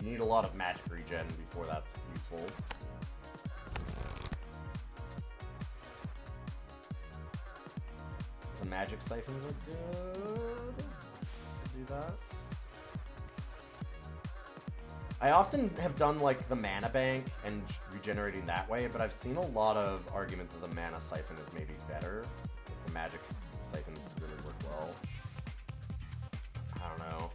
You need a lot of magic regen before that's useful. The magic siphons are good. Do that. I often have done like the mana bank and regenerating that way, but I've seen a lot of arguments that the mana siphon is maybe better. Like the magic siphons really work well. I don't know.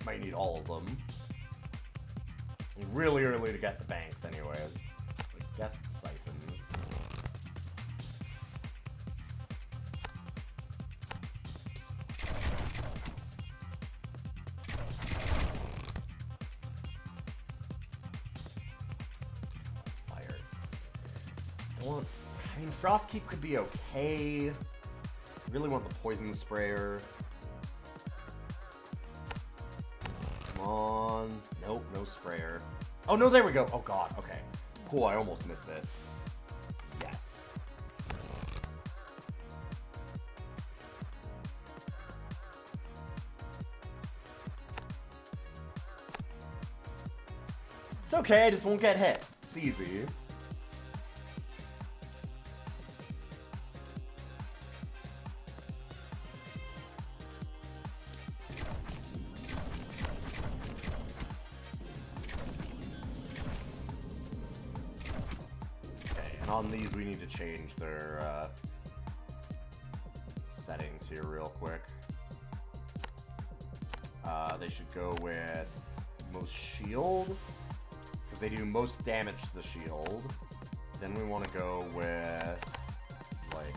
Might need all of them. Really early to get the banks anyways. It's like guest siphons. Fire. I mean, Frostkeep could be okay. Really want the poison sprayer. Come on. Nope, no sprayer. Oh, no, there we go. Oh, God. Okay. Cool, I almost missed it. Yes. It's okay, I just won't get hit. It's easy. On these, we need to change their settings here real quick. They should go with most shield, because they do most damage to the shield. Then we want to go with, like,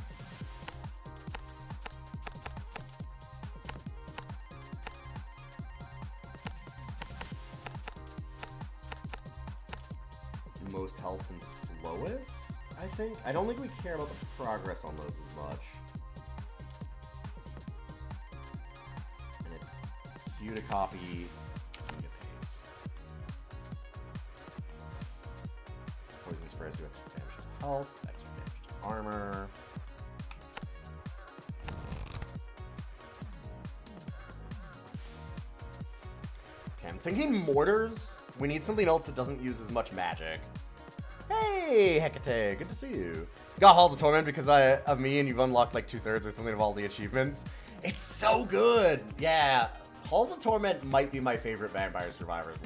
most health and slowest. I think. I don't think we care about the progress on those as much. And it's Q to copy, Q to paste. Poison sprays do extra damage to health, extra damage to armor. Okay, I'm thinking mortars. We need something else that doesn't use as much magic. Hey, Hecate, good to see you. Got Halls of Torment because of me, and you've unlocked like 2/3 or something of all the achievements. It's so good. Yeah, Halls of Torment might be my favorite Vampire Survivors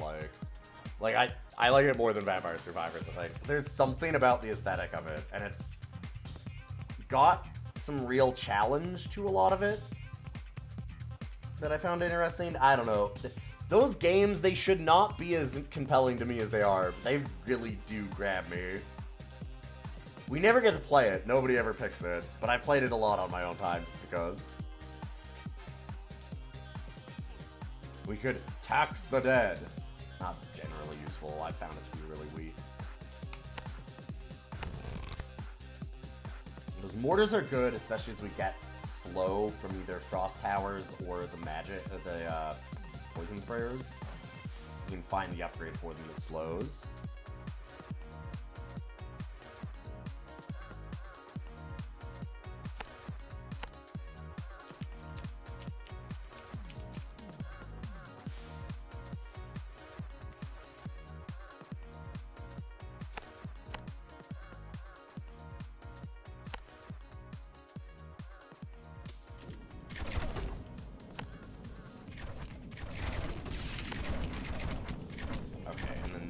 I like it more than Vampire Survivors, I think. There's something about the aesthetic of it, and it's got some real challenge to a lot of it that I found interesting. I don't know. Those games, they should not be as compelling to me as they are. But they really do grab me. We never get to play it. Nobody ever picks it. But I played it a lot on my own time just because. We could tax the dead. Not generally useful. I found it to be really weak. Those mortars are good, especially as we get slow from either Frost Towers or the magic, the poison sprayers. You can find the upgrade for them that slows.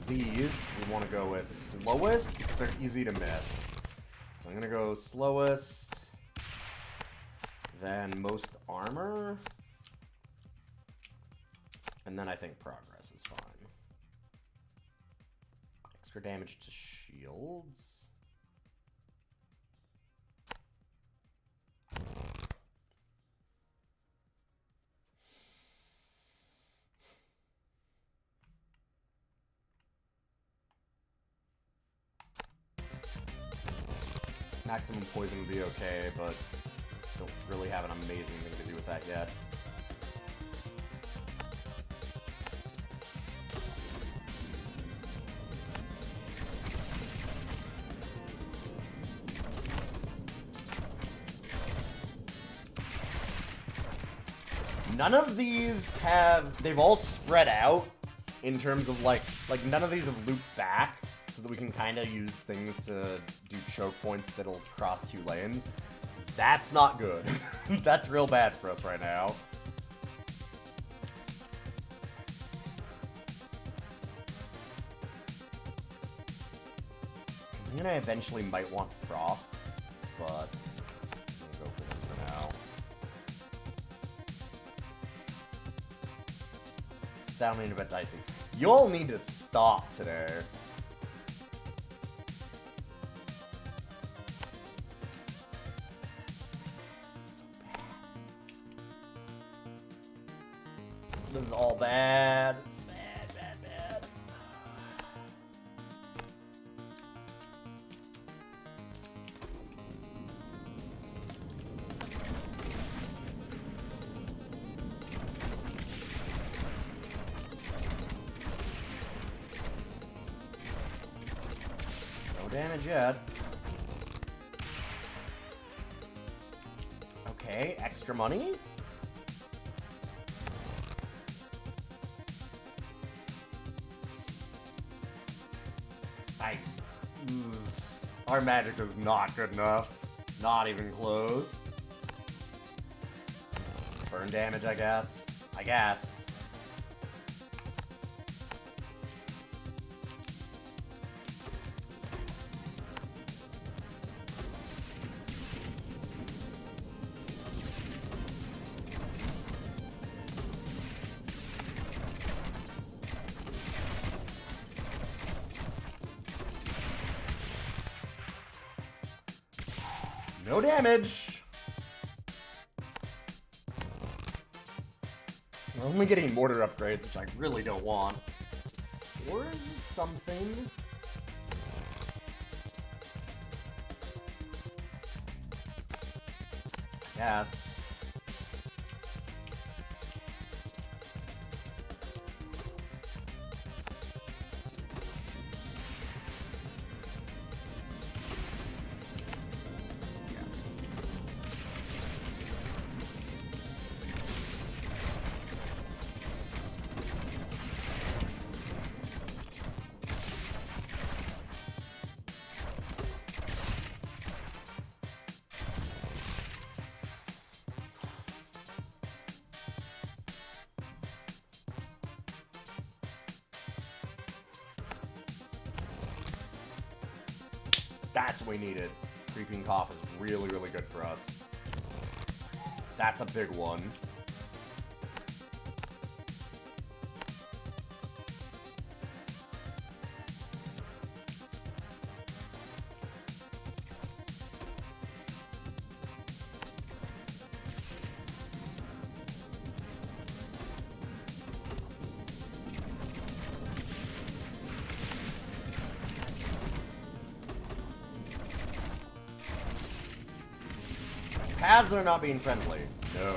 These, we want to go with slowest, because they're easy to miss. So I'm going to go slowest, then most armor, and then I think progress is fine. Extra damage to shields. Maximum poison would be okay, but don't really have an amazing thing to do with that yet. None of these they've all spread out in terms of like none of these have looped back so that we can kind of use things to do choke points that'll cross 2 lanes. That's not good. That's real bad for us right now. I'm gonna eventually might want Frost, but I'm gonna go for this for now. Sounding a bit dicey. Y'all need to stop today. So bad. This is all bad. It's bad, bad, bad. No damage yet. Okay, extra money? Our magic is not good enough. Not even close. Burn damage, I guess. I guess. No damage. We're only getting mortar upgrades, which I really don't want. Spores is something. Yes. That's what we needed. Creeping Cough is really, really good for us. That's a big one. Paths are not being friendly. No.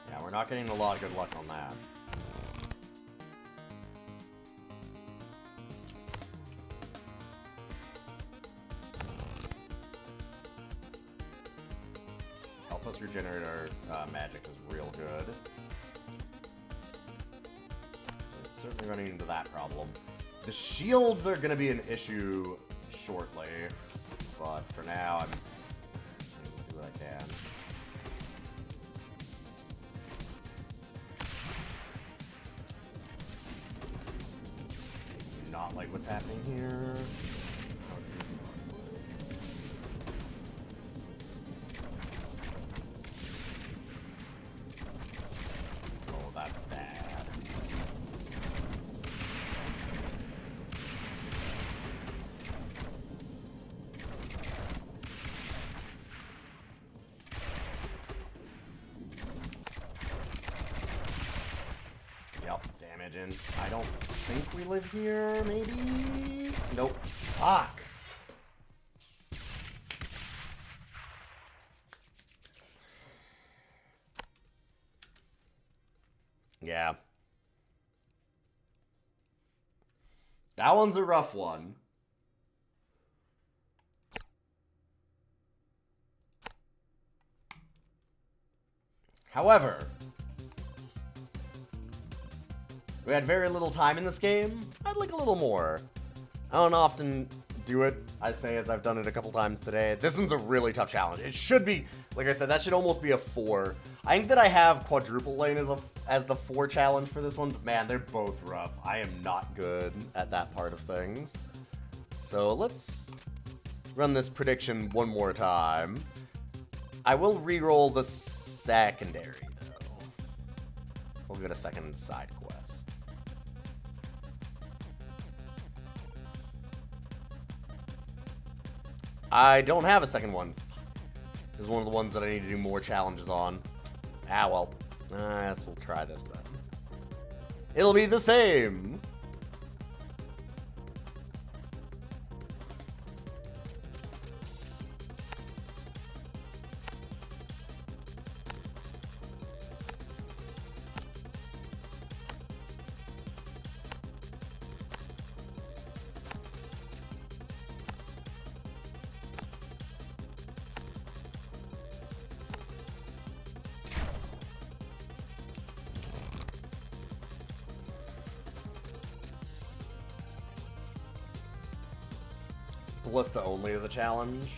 Yeah, we're not getting a lot of good luck on that. Help us regenerate our magic is real good. So we're certainly running into that problem. The shields are going to be an issue shortly, but for now I'm do what I can. Not like what's happening here. Oh, that's bad. Yep, damaging. I don't think we live here, maybe? Nope. Fuck. Yeah. That one's a rough one. However, we had very little time in this game. I'd like a little more. I don't often do it, I say, as I've done it a couple times today. This one's a really tough challenge. It should be, like I said, that should almost be a 4. I think that I have quadruple lane as the 4 challenge for this one, but man, they're both rough. I am not good at that part of things. So let's run this prediction one more time. I will re-roll the secondary, though. We'll get a second side quest. I don't have a second one. This is one of the ones that I need to do more challenges on. Ah, well. I guess we'll try this then. It'll be the same. Ballista only as a challenge.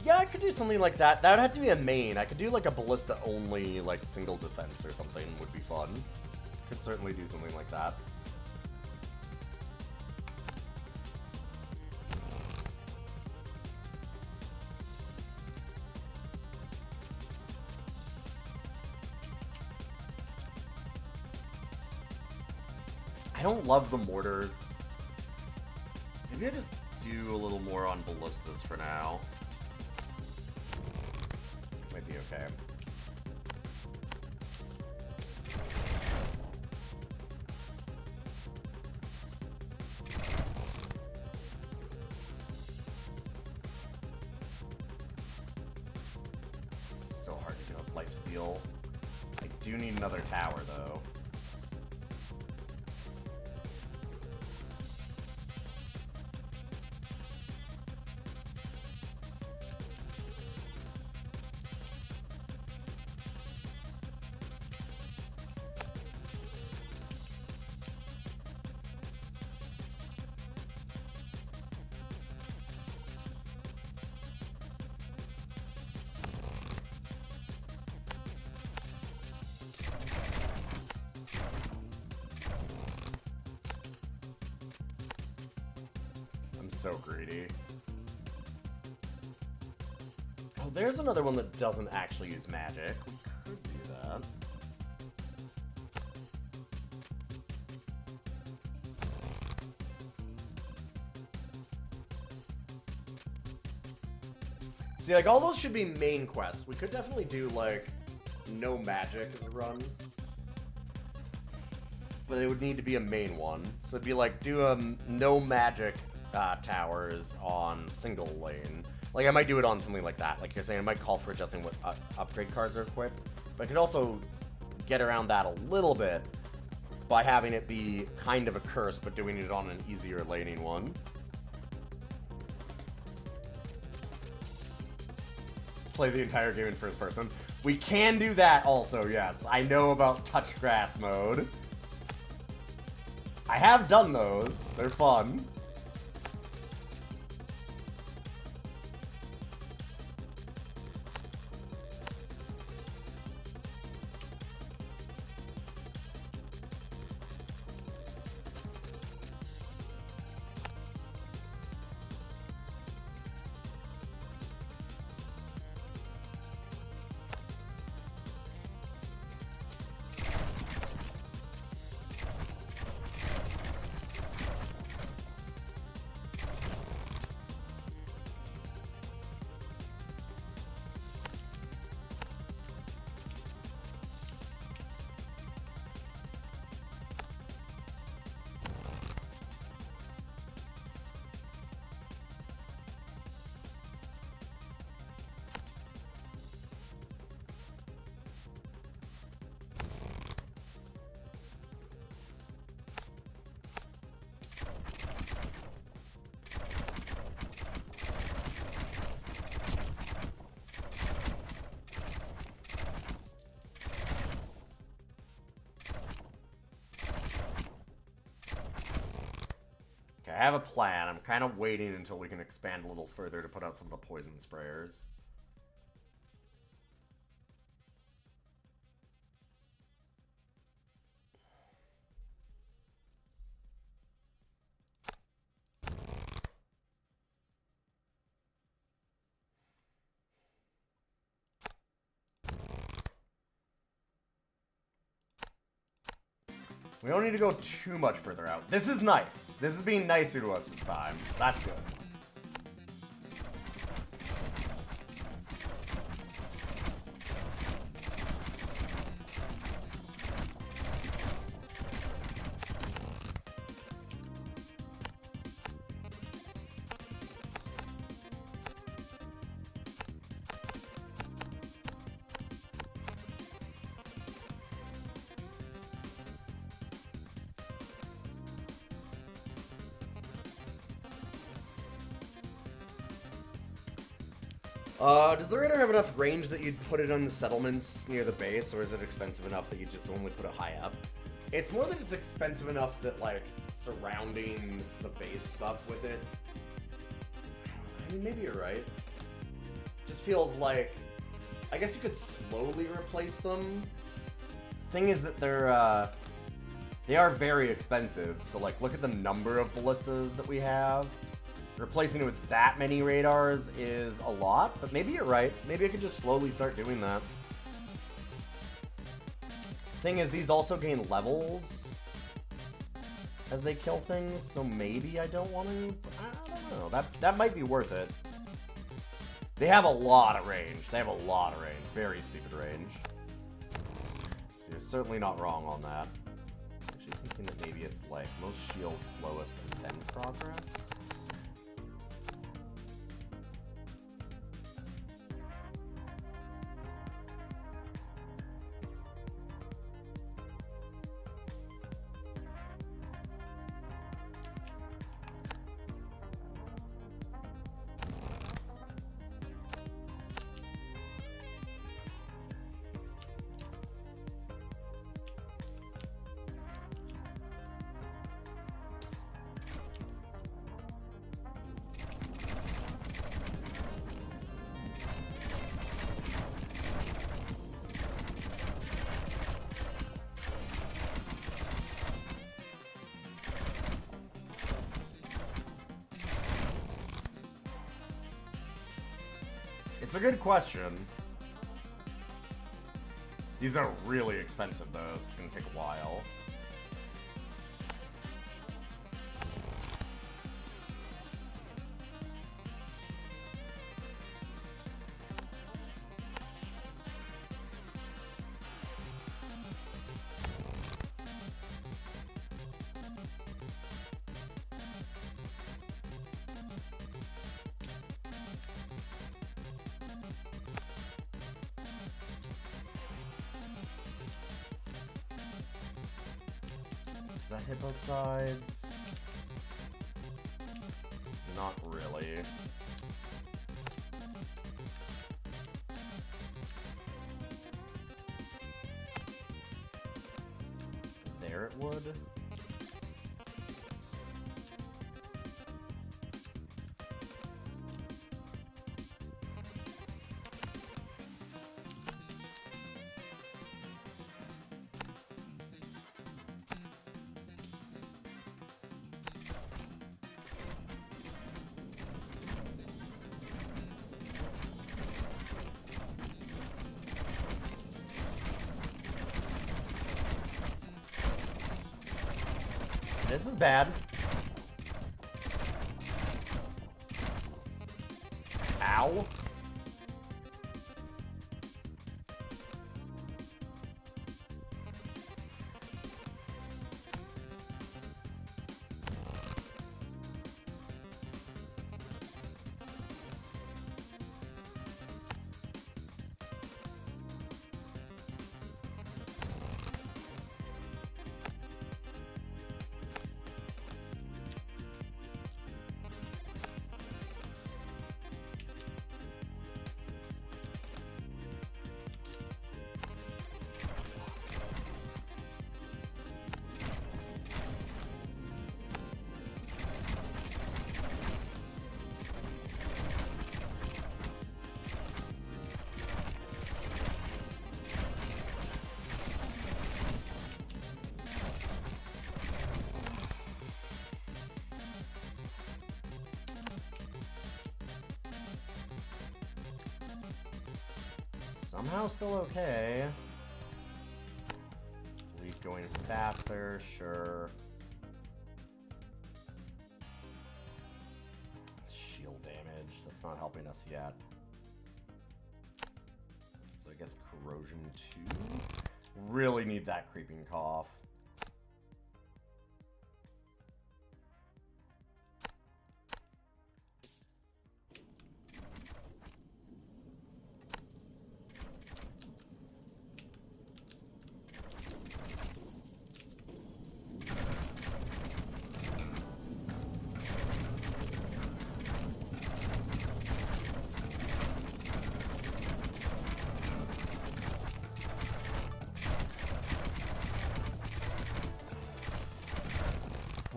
Yeah, I could do something like that. That would have to be a main. I could do like a ballista only, like single defense or something would be fun. Could certainly do something like that. I don't love the mortars. Maybe I just do a little more on ballistas for now. Might be okay. It's so hard to do a lifesteal. I do need another tower though. So greedy. Oh, there's another one that doesn't actually use magic. We could do that. See, like, all those should be main quests. We could definitely do, like, no magic as a run. But it would need to be a main one. So it'd be like, do no magic towers on single lane. Like, I might do it on something like that. Like you're saying, I might call for adjusting what upgrade cards are equipped. But I could also get around that a little bit by having it be kind of a curse, but doing it on an easier laning one. Play the entire game in first person. We can do that also, yes. I know about touch grass mode. I have done those. They're fun. I have a plan. I'm kind of waiting until we can expand a little further to put out some of the poison sprayers. We don't need to go too much further out. This is nice. This is being nicer to us this time. That's good. Does the radar have enough range that you'd put it on the settlements near the base, or is it expensive enough that you just only put it high up? It's more that it's expensive enough that, like, surrounding the base stuff with it... I mean, maybe you're right. Just feels like... I guess you could slowly replace them. Thing is that they're, they are very expensive, so, like, look at the number of ballistas that we have. Replacing it with that many radars is a lot, but maybe you're right. Maybe I could just slowly start doing that. Thing is, these also gain levels as they kill things, so maybe I don't want to. I don't know. That might be worth it. They have a lot of range. They have a lot of range. Very stupid range. So you're certainly not wrong on that. I'm actually thinking that maybe it's like most shields slowest and then progress. It's a good question. These are really expensive, though. It's gonna take a while. Does that hit both sides? Not really. There it would. This is bad. Ow. Somehow still okay. Lead going going faster, sure. Shield damage, that's not helping us yet. So I guess corrosion 2. Really need that creeping cough.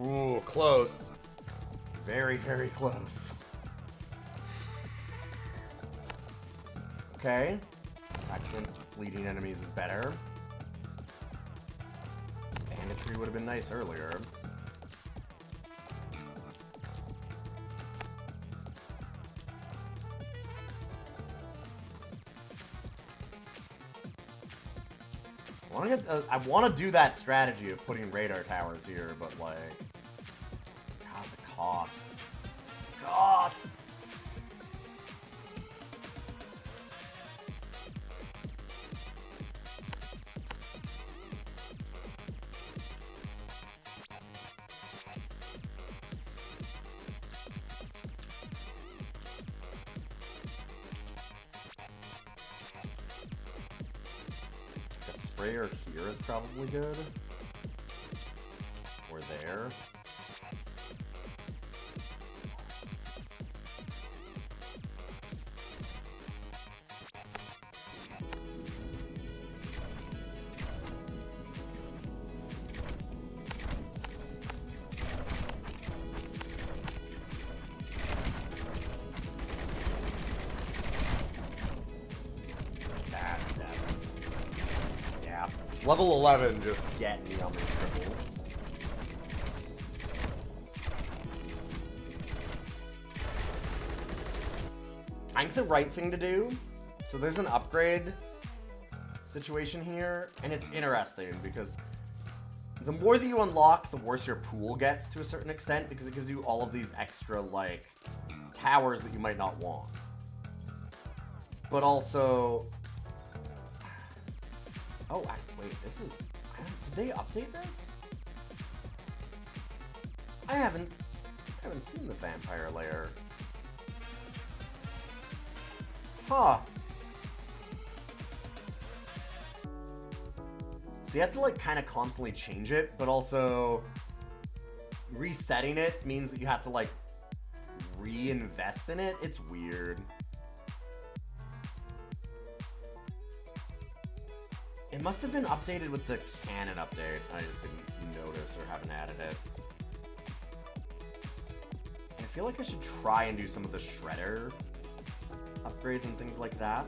Ooh, close. Very, very close. Okay. Accident bleeding enemies is better. Banditry would have been nice earlier. I want to do that strategy of putting radar towers here, but like, God, the cost. Cost! Sprayer here is probably good. Or there. That's dead. Yeah. Level 11 just get me on these triples. I think the right thing to do, so there's an upgrade situation here, and it's interesting because the more that you unlock, the worse your pool gets to a certain extent, because it gives you all of these extra, like, towers that you might not want. But also... Oh, wait, this is... Did they update this? I haven't seen the vampire lair. Huh. So you have to, like, kind of constantly change it, but also resetting it means that you have to, like, reinvest in it. It's weird. It must have been updated with the canon update. I just didn't notice or haven't added it. I feel like I should try and do some of the shredder upgrades and things like that.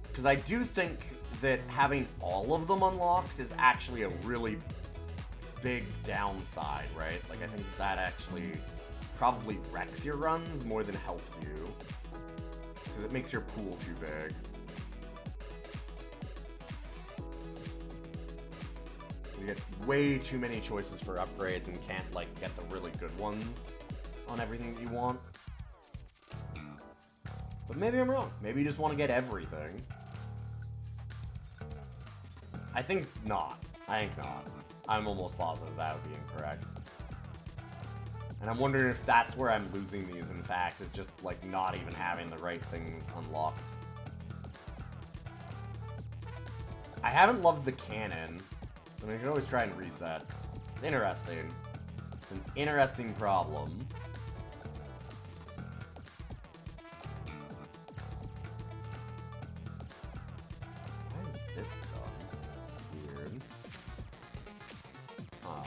Because I do think that having all of them unlocked is actually a really big downside, right? Like, I think that actually probably wrecks your runs more than helps you. Because it makes your pool too big. You get way too many choices for upgrades and can't, like, get the really good ones on everything that you want. But maybe I'm wrong. Maybe you just want to get everything. I think not. I think not. I'm almost positive that would be incorrect. And I'm wondering if that's where I'm losing these, in fact, is just, like, not even having the right things unlocked. I haven't loved the cannon. So I mean, you can always try and reset. It's interesting. It's an interesting problem. Why is this done? Weird. Huh.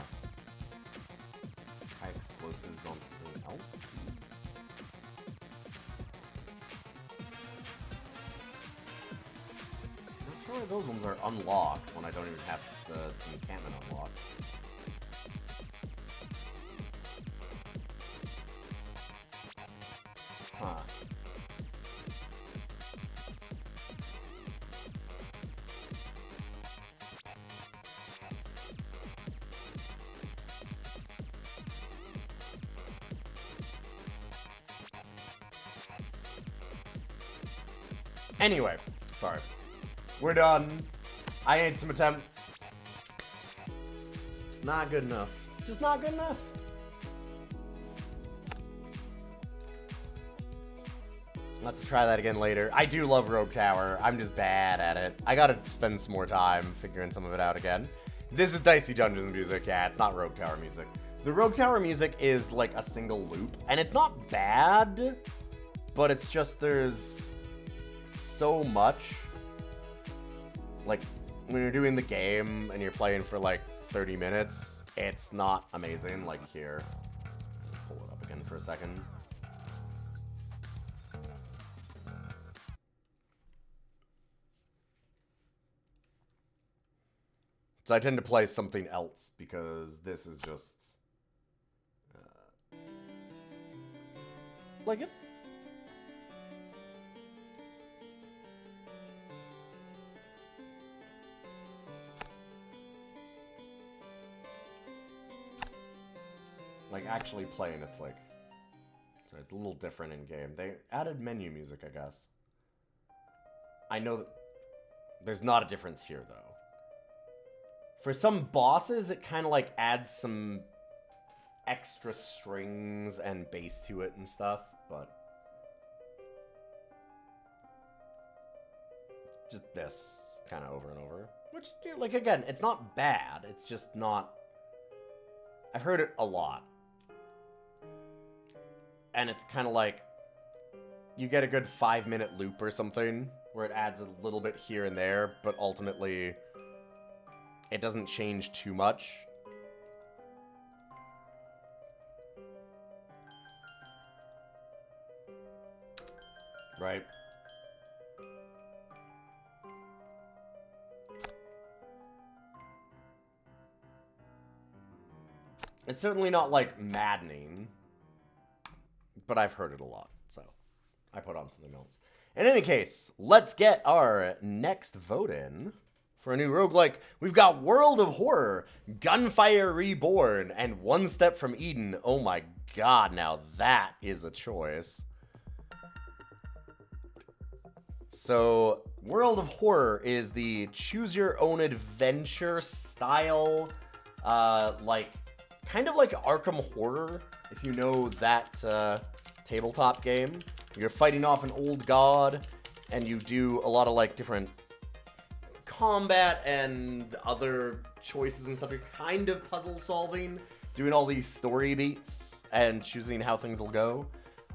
Try explosives on something else? I'm not sure why those ones are unlocked when I don't even have the encampment unlocked. Anyway, sorry. We're done. I made some attempts. It's not good enough. Just not good enough. I'll have to try that again later. I do love Rogue Tower. I'm just bad at it. I gotta spend some more time figuring some of it out again. This is Dicey Dungeons music. Yeah, it's not Rogue Tower music. The Rogue Tower music is like a single loop, and it's not bad, but it's just there's so much. Like, when you're doing the game and you're playing for like 30 minutes, it's not amazing. Like here, pull it up again for a second. So I tend to play something else because this is just like it. Like actually playing, it's like, so it's a little different in game. They added menu music, I guess. I know that there's not a difference here though. For some bosses, it kind of like adds some extra strings and bass to it and stuff, but just this kind of over and over. Which, like, again, it's not bad. It's just not... I've heard it a lot. And it's kind of like, you get a good 5-minute loop or something, where it adds a little bit here and there, but ultimately, it doesn't change too much. Right? It's certainly not, like, maddening, but I've heard it a lot, so I put on something else. In any case, let's get our next vote in for a new roguelike. We've got World of Horror, Gunfire Reborn, and One Step from Eden. Oh my god, now that is a choice. So, World of Horror is the choose-your-own-adventure style, like, kind of like Arkham Horror, if you know that tabletop game. You're fighting off an old god, and you do a lot of, like, different combat and other choices and stuff. You're kind of puzzle solving, doing all these story beats, and choosing how things will go.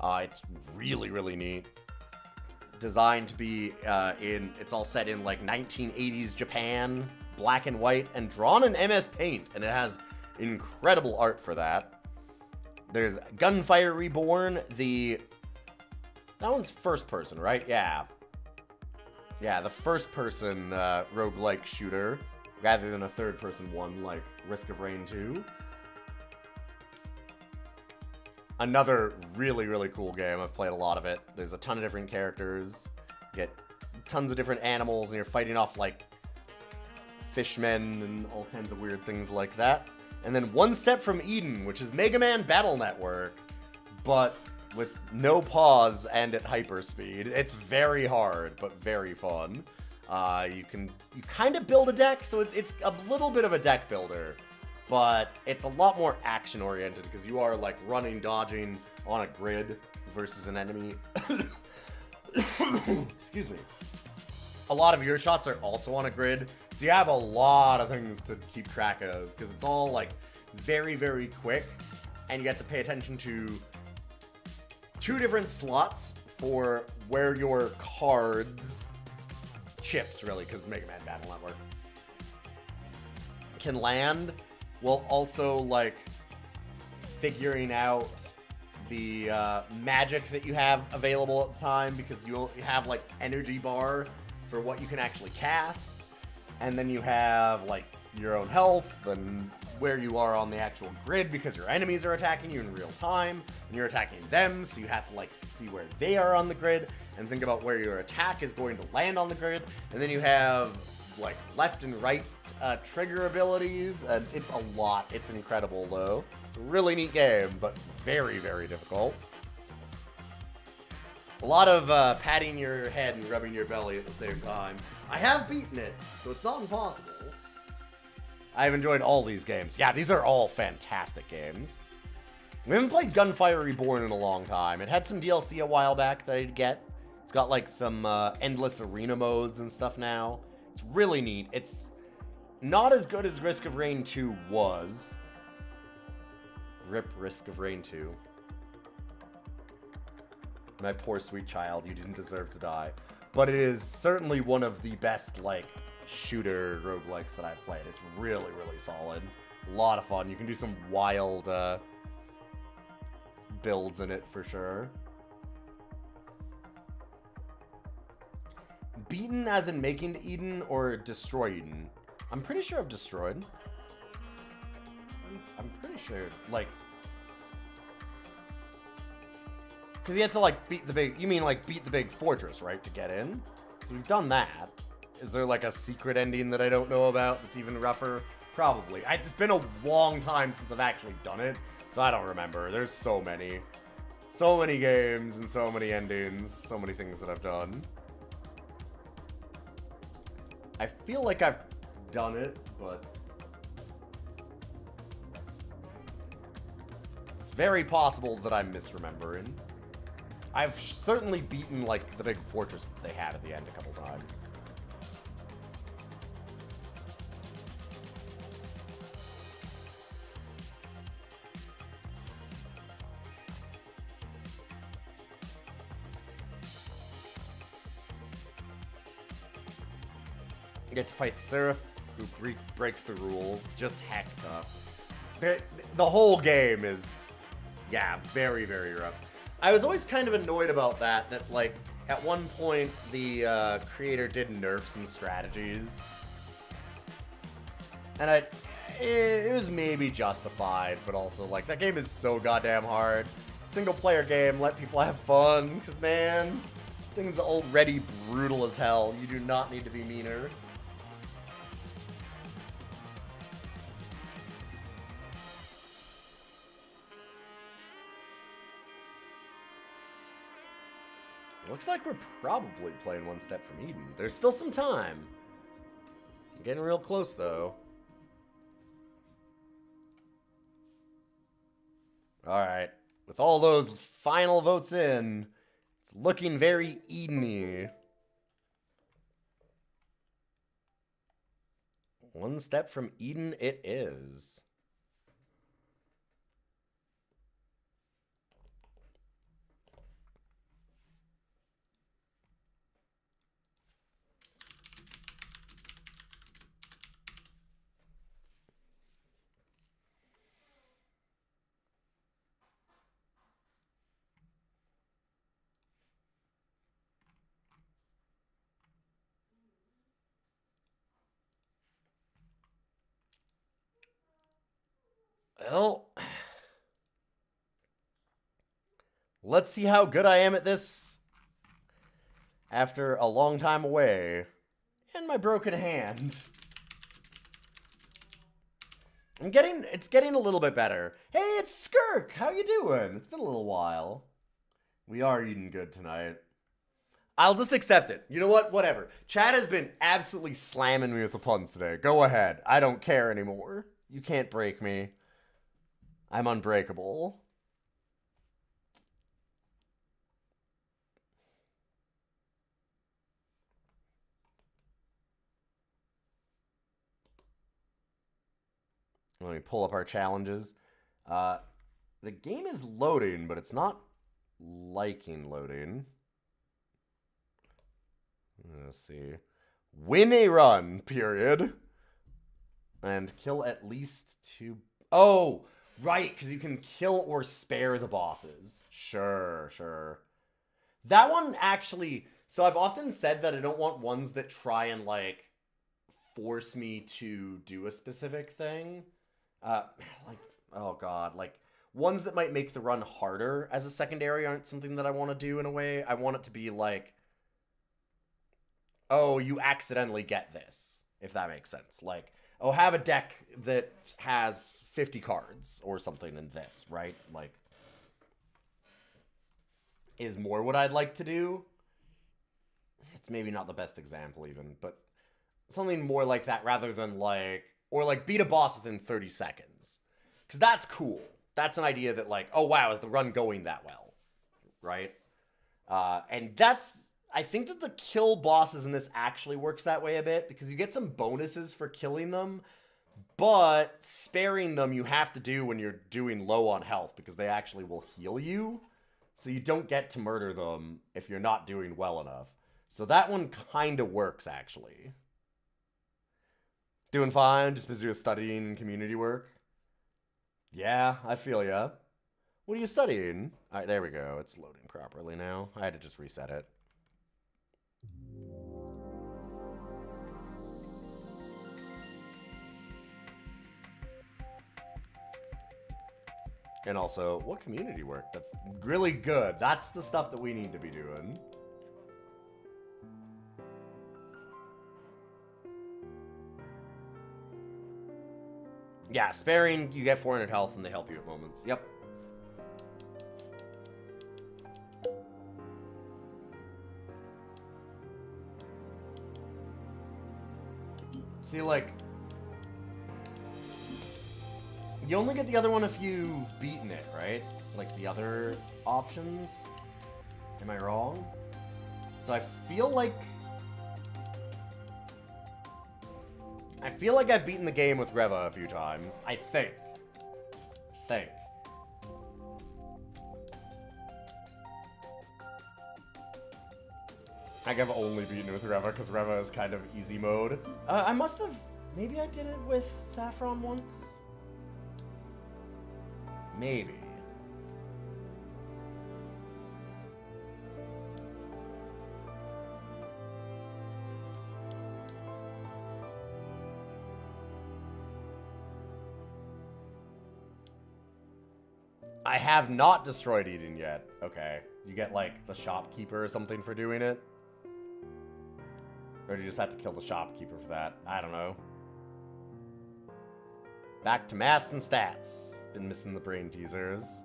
It's really, really neat. Designed to be it's all set in, like, 1980s Japan, black and white, and drawn in MS Paint, and it has incredible art for that. There's Gunfire Reborn, that one's first person, right? Yeah. Yeah, the first person roguelike shooter, rather than a third person one like Risk of Rain 2. Another really, really cool game. I've played a lot of it. There's a ton of different characters. You get tons of different animals, and you're fighting off, like, fishmen and all kinds of weird things like that. And then One Step from Eden, which is Mega Man Battle Network, but with no pause and at hyperspeed. It's very hard, but very fun. You kind of build a deck, so it's a little bit of a deck builder, but it's a lot more action-oriented because you are, like, running, dodging on a grid versus an enemy. Excuse me. A lot of your shots are also on a grid, so you have a lot of things to keep track of because it's all, like, very, very quick, and you have to pay attention to 2 different slots for where your cards, chips really, because Mega Man Battle Network, can land, while also, like, figuring out the magic that you have available at the time, because you have, like, energy bar for what you can actually cast, and then you have, like, your own health and where you are on the actual grid because your enemies are attacking you in real time and you're attacking them, so you have to, like, see where they are on the grid and think about where your attack is going to land on the grid. And then you have, like, left and right trigger abilities, and it's a lot. It's incredible, though. It's a really neat game, but very, very difficult. A lot of patting your head and rubbing your belly at the same time. I have beaten it, so it's not impossible. I've enjoyed all these games. Yeah, these are all fantastic games. We haven't played Gunfire Reborn in a long time. It had some DLC a while back that I'd get. It's got like some endless arena modes and stuff now. It's really neat. It's not as good as Risk of Rain 2 was. Rip Risk of Rain 2. My poor sweet child, you didn't deserve to die. But it is certainly one of the best, like, shooter roguelikes that I've played. It's really, really solid. A lot of fun. You can do some wild builds in it for sure. Beaten as in making to Eden or destroy Eden? I'm pretty sure I've destroyed. I'm pretty sure, like... Because you have to, like, beat the big... You mean, like, beat the big fortress, right, to get in? So we've done that. Is there, like, a secret ending that I don't know about that's even rougher? Probably. It's been a long time since I've actually done it, so I don't remember. There's so many. So many games and so many endings. So many things that I've done. I feel like I've done it, but... It's very possible that I'm misremembering. I've certainly beaten, like, the big fortress that they had at the end a couple times. You get to fight Seraph, who breaks the rules. Just heck tough. The whole game is, yeah, very, very rough. I was always kind of annoyed about that, like, at one point, the creator did nerf some strategies. And it was maybe justified, but also, like, that game is so goddamn hard. Single-player game, let people have fun, because, man, things are already brutal as hell. You do not need to be meaner. Looks like we're probably playing one step from Eden. There's still some time. I'm getting real close, though. Alright. With all those final votes in, it's looking very Eden-y. One step from Eden it is. Well, let's see how good I am at this after a long time away and my broken hand. It's getting a little bit better. Hey, it's Skirk! How you doing? It's been a little while. We are eating good tonight. I'll just accept it. You know what? Whatever. Chad has been absolutely slamming me with the puns today. Go ahead. I don't care anymore. You can't break me. I'm unbreakable. Let me pull up our challenges. The game is loading, but it's not liking loading. Let's see. Win a run, period. And kill at least 2... Oh, right, because you can kill or spare the bosses. Sure, sure. That one actually... So I've often said that I don't want ones that try and, like, force me to do a specific thing. Like, oh god, like, ones that might make the run harder as a secondary aren't something that I want to do in a way. I want it to be like, oh, you accidentally get this, if that makes sense. Like, oh, have a deck that has 50 cards or something in this, right? Like, is more what I'd like to do. It's maybe not the best example even, but something more like that rather than like, or like beat a boss within 30 seconds. Because that's cool. That's an idea that like, oh wow, is the run going that well? Right? And that's, I think that the kill bosses in this actually works that way a bit, because you get some bonuses for killing them, but sparing them you have to do when you're doing low on health, because they actually will heal you. So you don't get to murder them if you're not doing well enough. So that one kind of works, actually. Doing fine, just busy with studying and community work. Yeah, I feel ya. What are you studying? All right, there we go. It's loading properly now. I had to just reset it. And also, what community work? That's really good. That's the stuff that we need to be doing. Yeah, sparing, you get 400 health and they help you at moments. Yep. See, like, you only get the other one if you've beaten it, right? Like the other options. Am I wrong? So I feel like I've beaten the game with Reva a few times. I think. I've only beaten it with Reva because Reva is kind of easy mode. I must have... Maybe I did it with Saffron once? Maybe. I have not destroyed Eden yet. Okay. You get, like, the shopkeeper or something for doing it? Or do you just have to kill the shopkeeper for that? I don't know. Back to maths and stats. Been missing the brain teasers.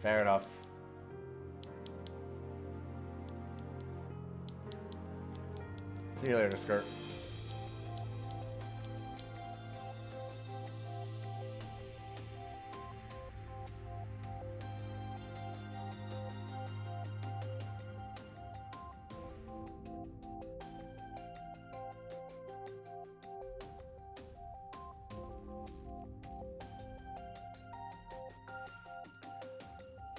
Fair enough. See you later, Skirt.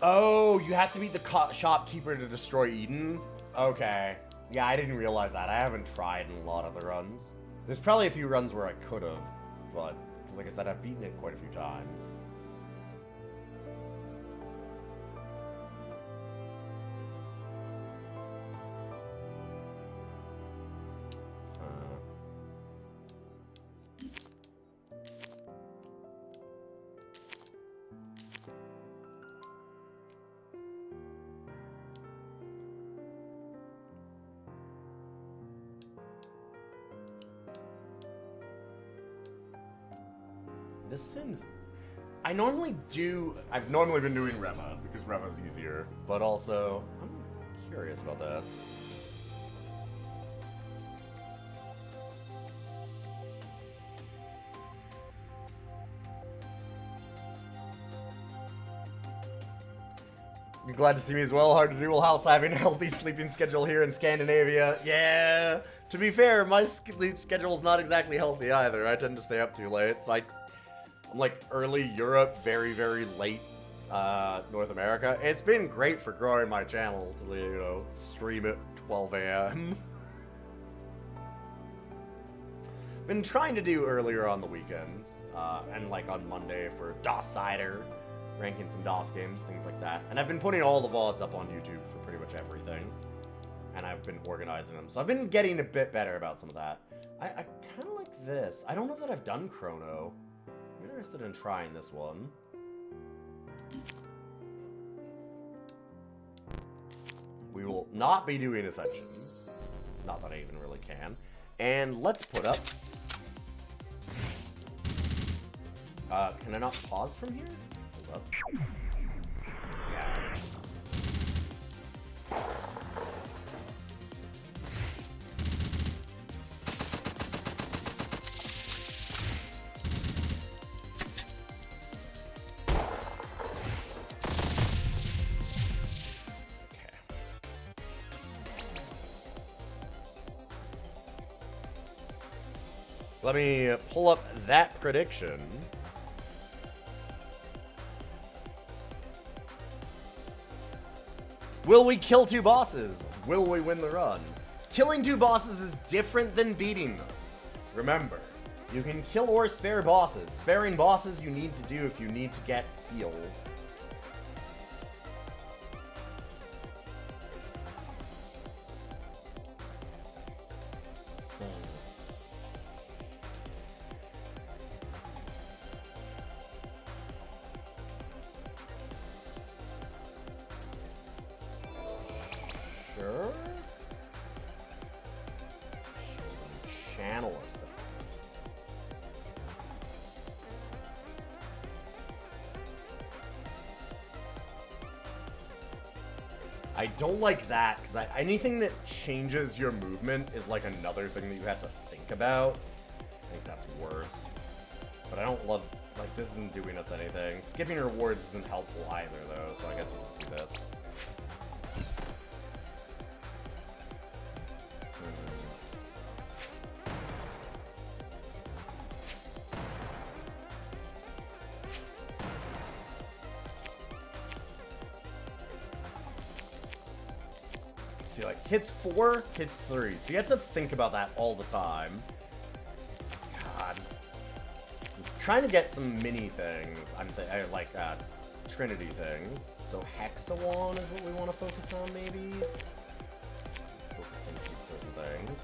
Oh, you have to beat the shopkeeper to destroy Eden? Okay. Yeah, I didn't realize that. I haven't tried in a lot of the runs. There's probably a few runs where I could have, but, because like I said, I've beaten it quite a few times. This Sims... I've normally been doing Reva, because Reva's easier, but also, I'm curious about this. You're glad to see me as well. Hard to do while having a healthy sleeping schedule here in Scandinavia. Yeah! To be fair, my sleep schedule's not exactly healthy either. I tend to stay up too late, so I'm like early Europe, very, very late North America. It's been great for growing my channel to, you know, stream at 12 a.m. Been trying to do earlier on the weekends, and like on Monday for DOS Cider, ranking some DOS games, things like that. And I've been putting all the VODs up on YouTube for pretty much everything. And I've been organizing them. So I've been getting a bit better about some of that. I kind of like this. I don't know that I've done Chrono. I'm interested in trying this one. We will not be doing Ascensions. Not that I even really can. And let's put up... can I not pause from here? Hold up. Yeah. Let me pull up that prediction. Will we kill 2 bosses? Will we win the run? Killing 2 bosses is different than beating them. Remember, you can kill or spare bosses. Sparing bosses you need to do if you need to get heals. Sure. Channel us. I don't like that, because anything that changes your movement is like another thing that you have to think about. I think that's worse. But I don't love, like, this isn't doing us anything. Skipping rewards isn't helpful either, though, so I guess we'll just do this. See, like, hits 4, hits 3. So you have to think about that all the time. God. I'm trying to get some mini things. I like Trinity things. So Hexawan is what we want to focus on, maybe? Focus on some certain things.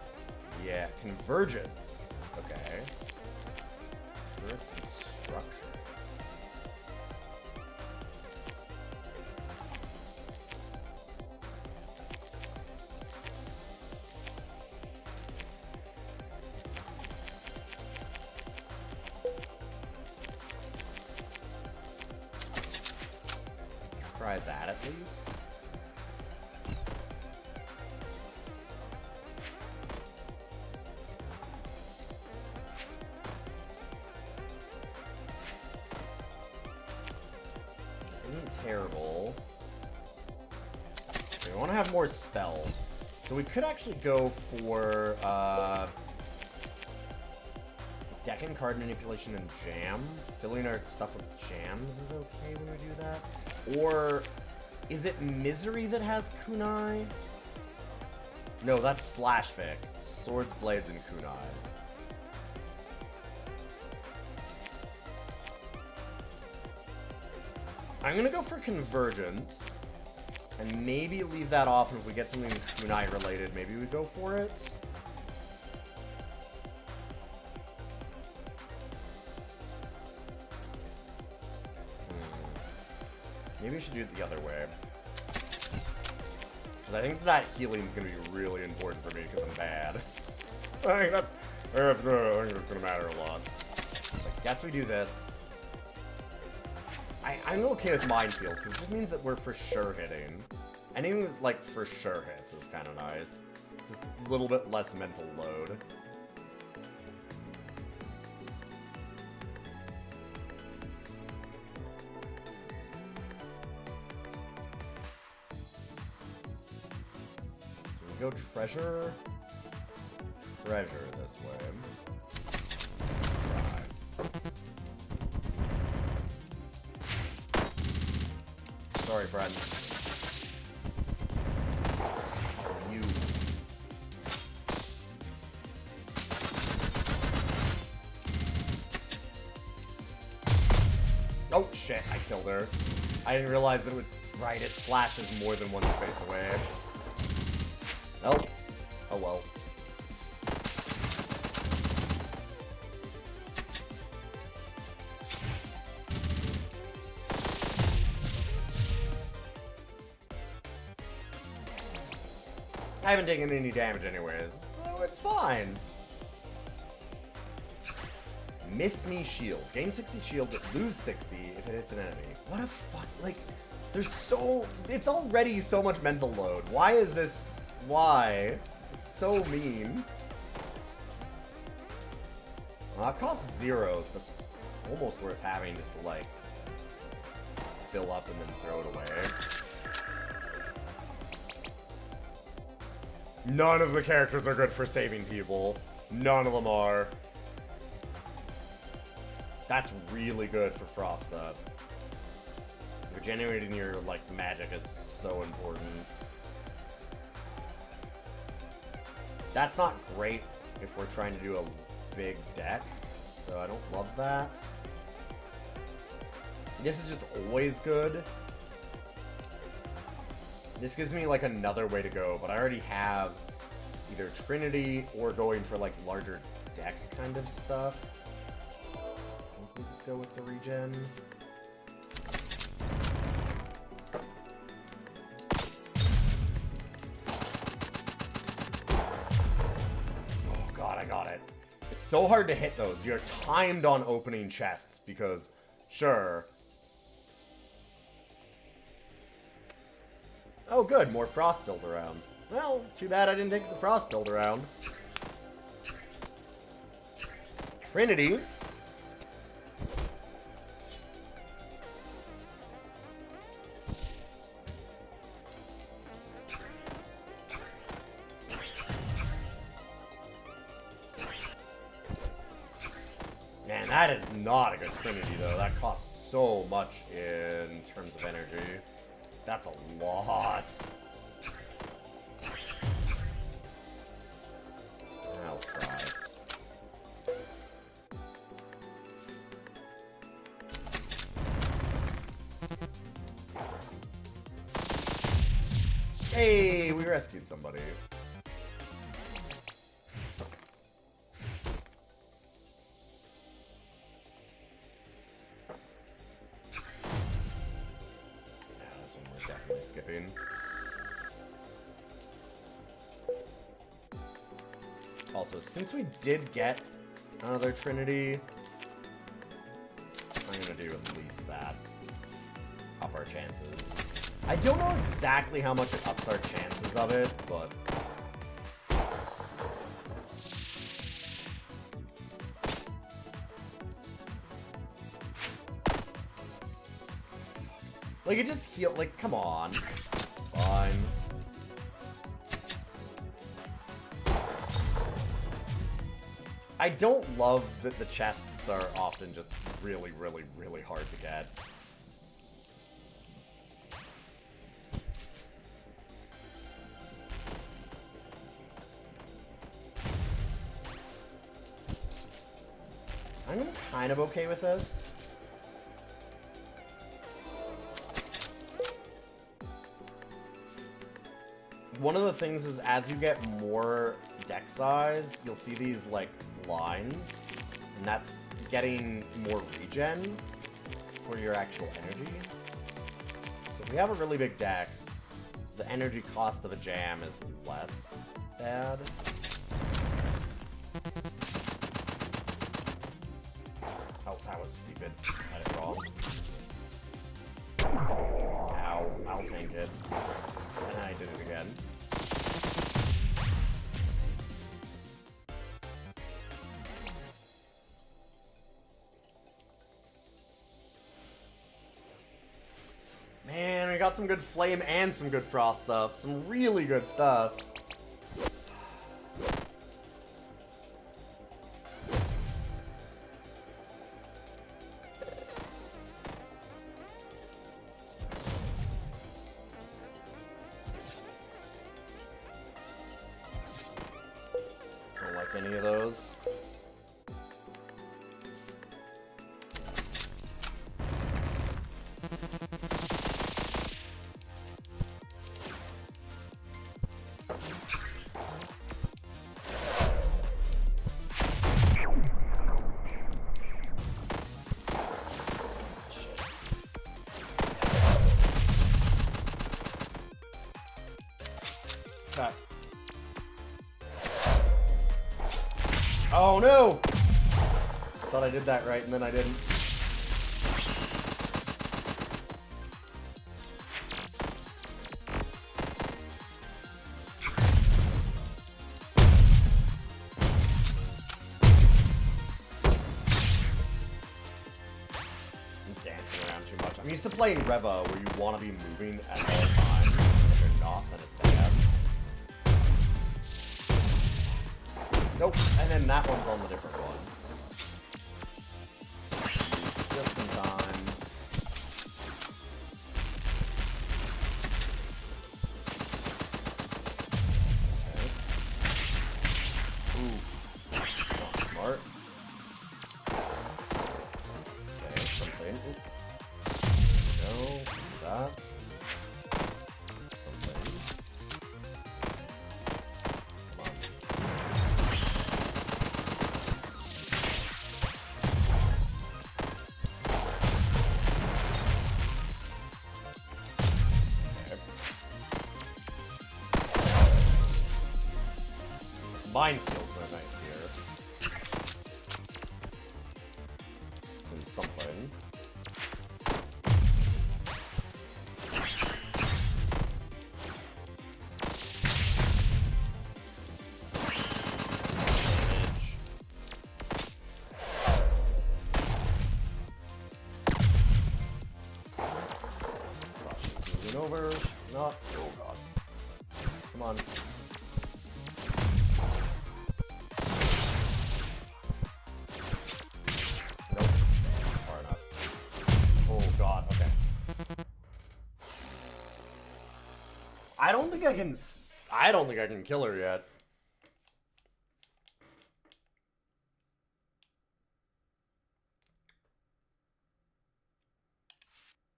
Yeah, Convergence. Okay. Turrets and structures. Try that at least. This isn't terrible. We want to have more spells. So we could actually go for deck and card manipulation and jam. Filling our stuff with jams is okay when we do that. Or is it Misery that has kunai? No, that's Slashfic. Swords, blades, and kunais. I'm gonna go for Convergence. And maybe leave that off, and if we get something kunai related, maybe we go for it. Maybe we should do it the other way. Because I think that healing is going to be really important for me because I'm bad. I think that's going to matter a lot. I guess we do this. I'm okay with Minefield because it just means that we're for sure hitting. Anything like for sure hits is kind of nice. Just a little bit less mental load. Go treasure this way. Right. Sorry, friend. You. Oh shit! I killed her. I didn't realize that it would. Right, it slashes more than one space away. Nope. Oh well. I haven't taken any damage anyways, so it's fine. Miss Me Shield. Gain 60 shield, but lose 60 if it hits an enemy. What a fuck, like, it's already so much mental load. Why is this, why? It's so mean. Well, it costs 0, so that's almost worth having just to, like, fill up and then throw it away. None of the characters are good for saving people. None of them are. That's really good for frost up. Regenerating your, like, magic is so important. That's not great if we're trying to do a big deck, so I don't love that. This is just always good. This gives me, like, another way to go, but I already have either Trinity or going for, like, larger deck kind of stuff. I think we just go with the regen. Oh god, I got it. It's so hard to hit those. You're timed on opening chests because, sure. Oh good, more Frost Builder rounds. Well, too bad I didn't take the Frost Builder round. Trinity. Man, that is not a good Trinity, though. That costs so much in terms of energy. That's a lot. I'll try. Hey, we rescued somebody. Skipping. Also, since we did get another Trinity, I'm gonna do at least that. Up our chances. I don't know exactly how much it ups our chances of it, but... like, it just heal... like, come on. Fine. I don't love that the chests are often just really, really, really hard to get. I'm kind of okay with this. One of the things is as you get more deck size, you'll see these, like, lines, and that's getting more regen for your actual energy. So if we have a really big deck, the energy cost of a jam is less bad. Oh, that was stupid. I had it wrong. Ow, I'll tank it. And I did it again. Man, we got some good flame and some good frost stuff. Some really good stuff. Don't like any of those. Oh no! Thought I did that right and then I didn't. I'm dancing around too much. I'm used to playing Reva where you want to be moving at all times. If you're not, then it's bad. Nope, and then that one's on the different one. minefields are nice here. And something. Over, not. Oh god. Come on. Nope. Far enough. Oh god. Okay. I don't think I can. I don't think I can kill her yet.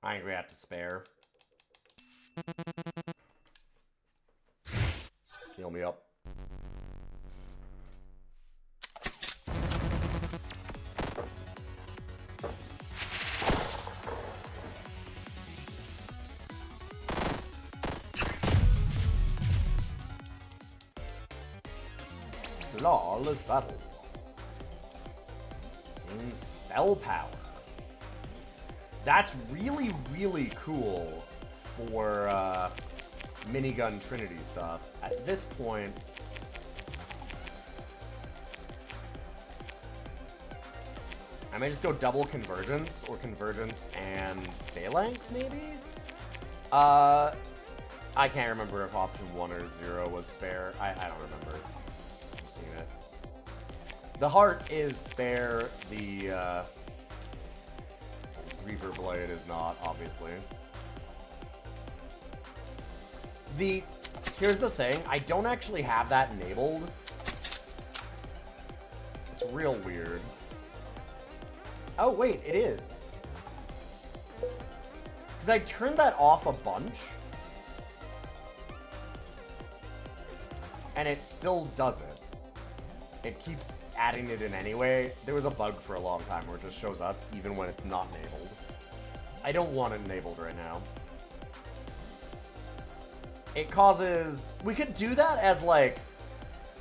I think we have to spare. Heal me up. Flawless battle. And spell power. That's really, really cool for minigun Trinity stuff. At this point, I may just go double convergence or convergence and phalanx maybe? I can't remember if option 1 or 0 was spare. I don't remember. I'm seeing it. The heart is spare, the Reaper Blade is not, obviously. Here's the thing, I don't actually have that enabled. It's real weird. Oh wait, it is. Because I turned that off a bunch. And it still does it. It keeps adding it in anyway. There was a bug for a long time where it just shows up even when it's not enabled. I don't want it enabled right now. It causes... We could do that as, like...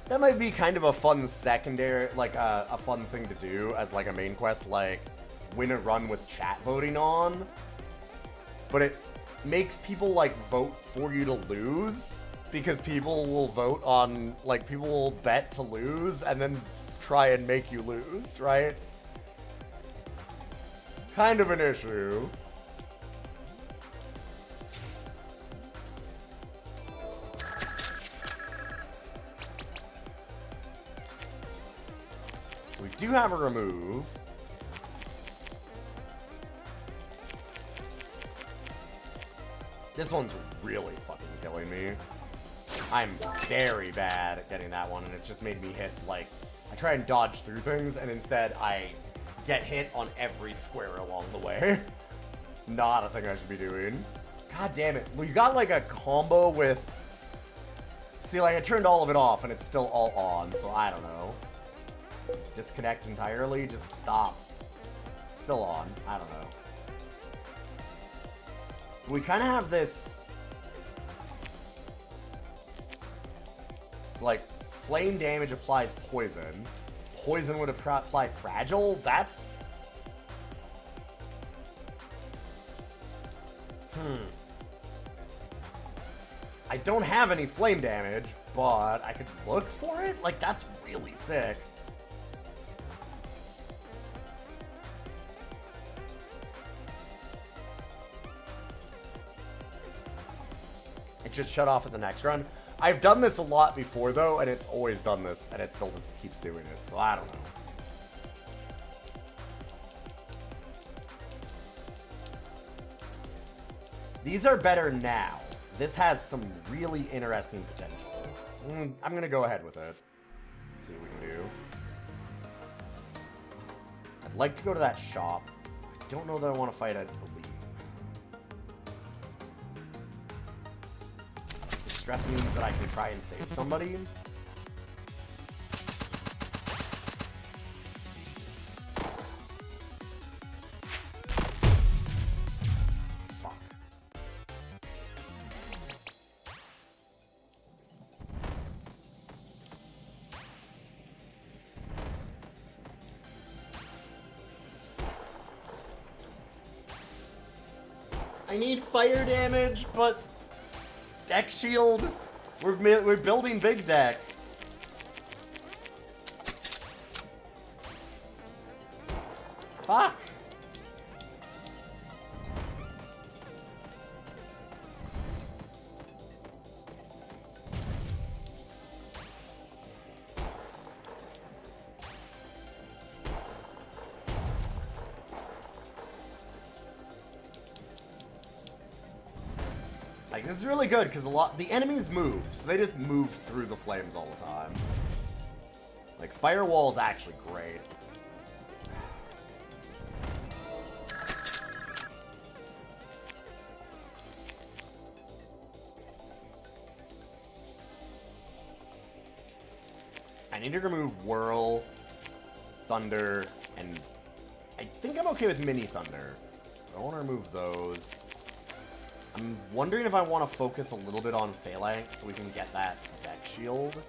That might be kind of a fun secondary... Like, a fun thing to do as, like, a main quest, like, win a run with chat voting on. But it makes people, like, vote for you to lose. Because people will vote on... Like, people will bet to lose and then try and make you lose, right? Kind of an issue. We do have a remove. This one's really fucking killing me. I'm very bad at getting that one, and it's just made me hit, like... I try and dodge through things, and instead I get hit on every square along the way. Not a thing I should be doing. God damn it. Well, you got, like, a combo with... See, like, I turned all of it off, and it's still all on, so I don't know. Disconnect entirely? Just stop. Still on. I don't know. We kind of have this... Like, flame damage applies poison. Poison would apply fragile? That's... I don't have any flame damage, but I could look for it? Like, that's really sick. It should shut off at the next run. I've done this a lot before, though, and it's always done this, and it still just keeps doing it, so I don't know. These are better now. This has some really interesting potential. I'm going to go ahead with it. See what we can do. I'd like to go to that shop. I don't know that I want to fight a elite. Stress means that I can try and save somebody. Fuck. I need fire damage, but deck shield. We're building big deck. Fuck. Like, this is really good because the enemies move, so they just move through the flames all the time. Like, firewall is actually great. I need to remove Whirl, Thunder, and I think I'm okay with Mini Thunder. I want to remove those. I'm wondering if I want to focus a little bit on Phalanx so we can get that deck shield.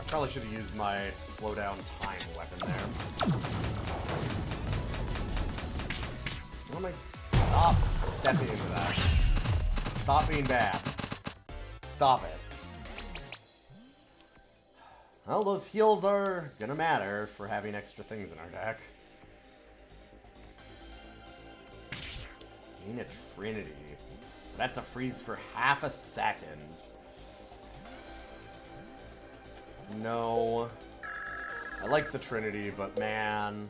Probably should have used my slowdown time weapon there. What am I? Stop stepping into that. Stop being bad. Stop it. Well, those heals are gonna matter for having extra things in our deck. Gain a Trinity. That to freeze for half a second. No. I like the Trinity, but man.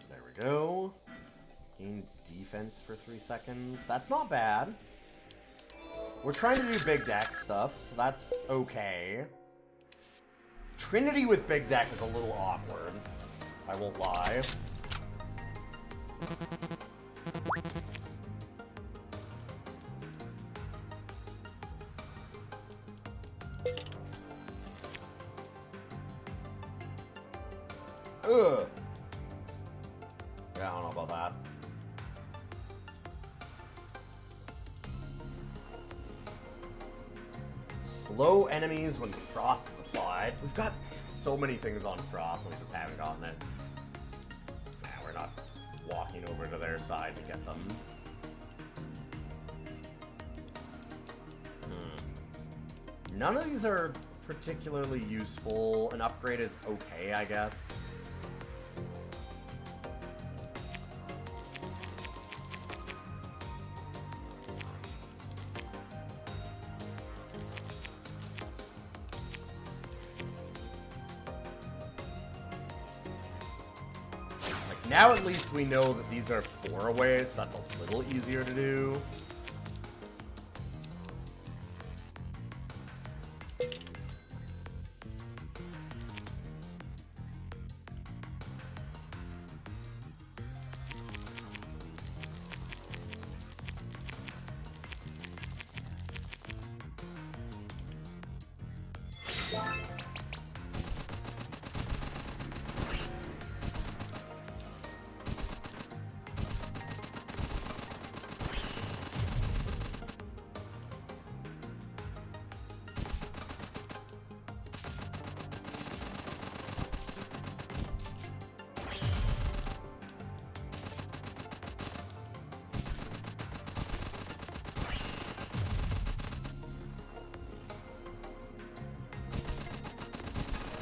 There we go. Gain defense for 3 seconds. That's not bad. We're trying to do big deck stuff, so that's okay. Trinity with big deck is a little awkward. I won't lie. Ugh. Yeah, I don't know about that. Slow enemies when frost is applied. We've got so many things on frost, and we just haven't gotten it. We're not walking over to their side to get them. None of these are particularly useful. An upgrade is okay, I guess. Now at least we know that these are 4 away, so that's a little easier to do.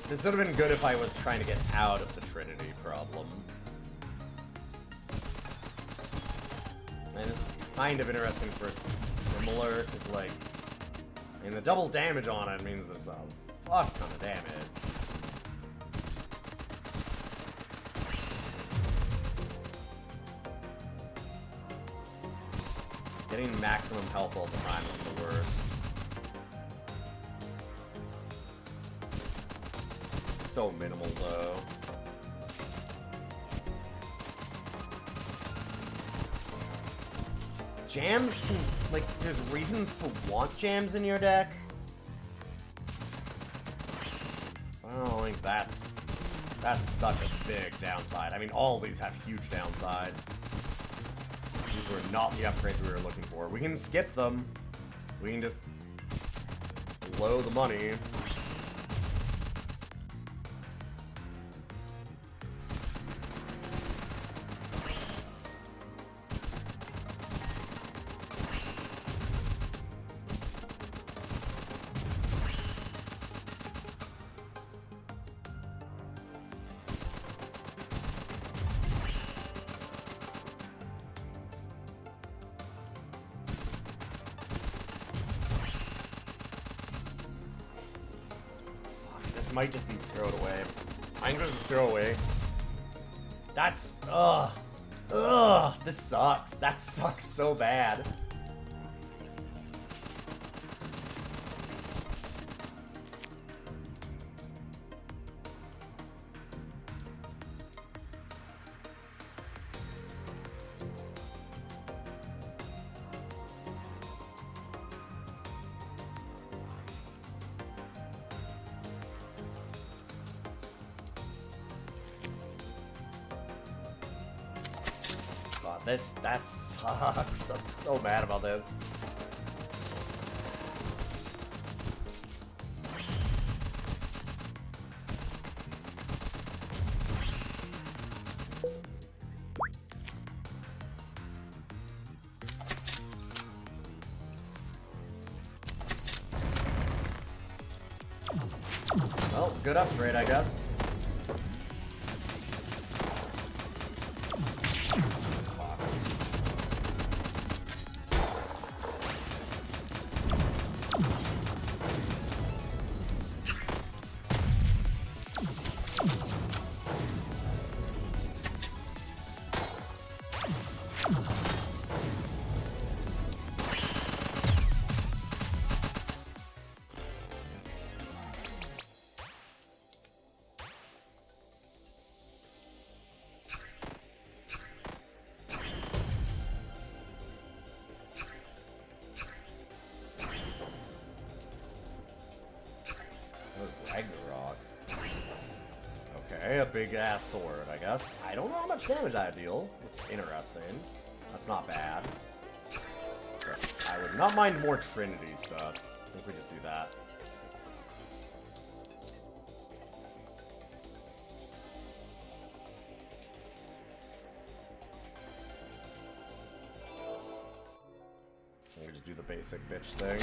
This would have been good if I was trying to get out of the Trinity problem. And it's kind of interesting for similar, because, like, I mean, the double damage on it means it's a fuck ton of damage. Getting maximum health all the time is the worst. So minimal, though. Jams can, like, there's reasons to want jams in your deck. I don't think that's such a big downside. I mean, all of these have huge downsides. These were not the upgrades we were looking for. We can skip them. We can just blow the money. Might just be throw it away. I'm gonna just throw away. That's this sucks. That sucks so bad. That sucks. I'm so mad about this. Well, good upgrade, I guess. Okay, a big ass sword, I guess. I don't know how much damage I deal. It's interesting. That's not bad. But I would not mind more Trinity stuff. I think we just do that. We just do the basic bitch thing.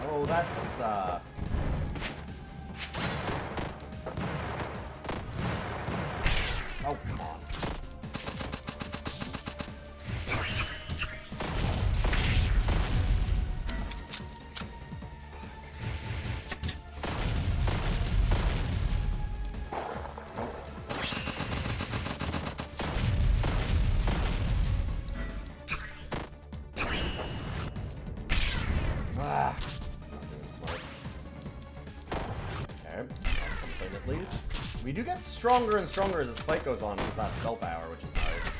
Oh, that's, oh, come on. Ah. At least. We do get stronger and stronger as this fight goes on with that spell power, which is nice.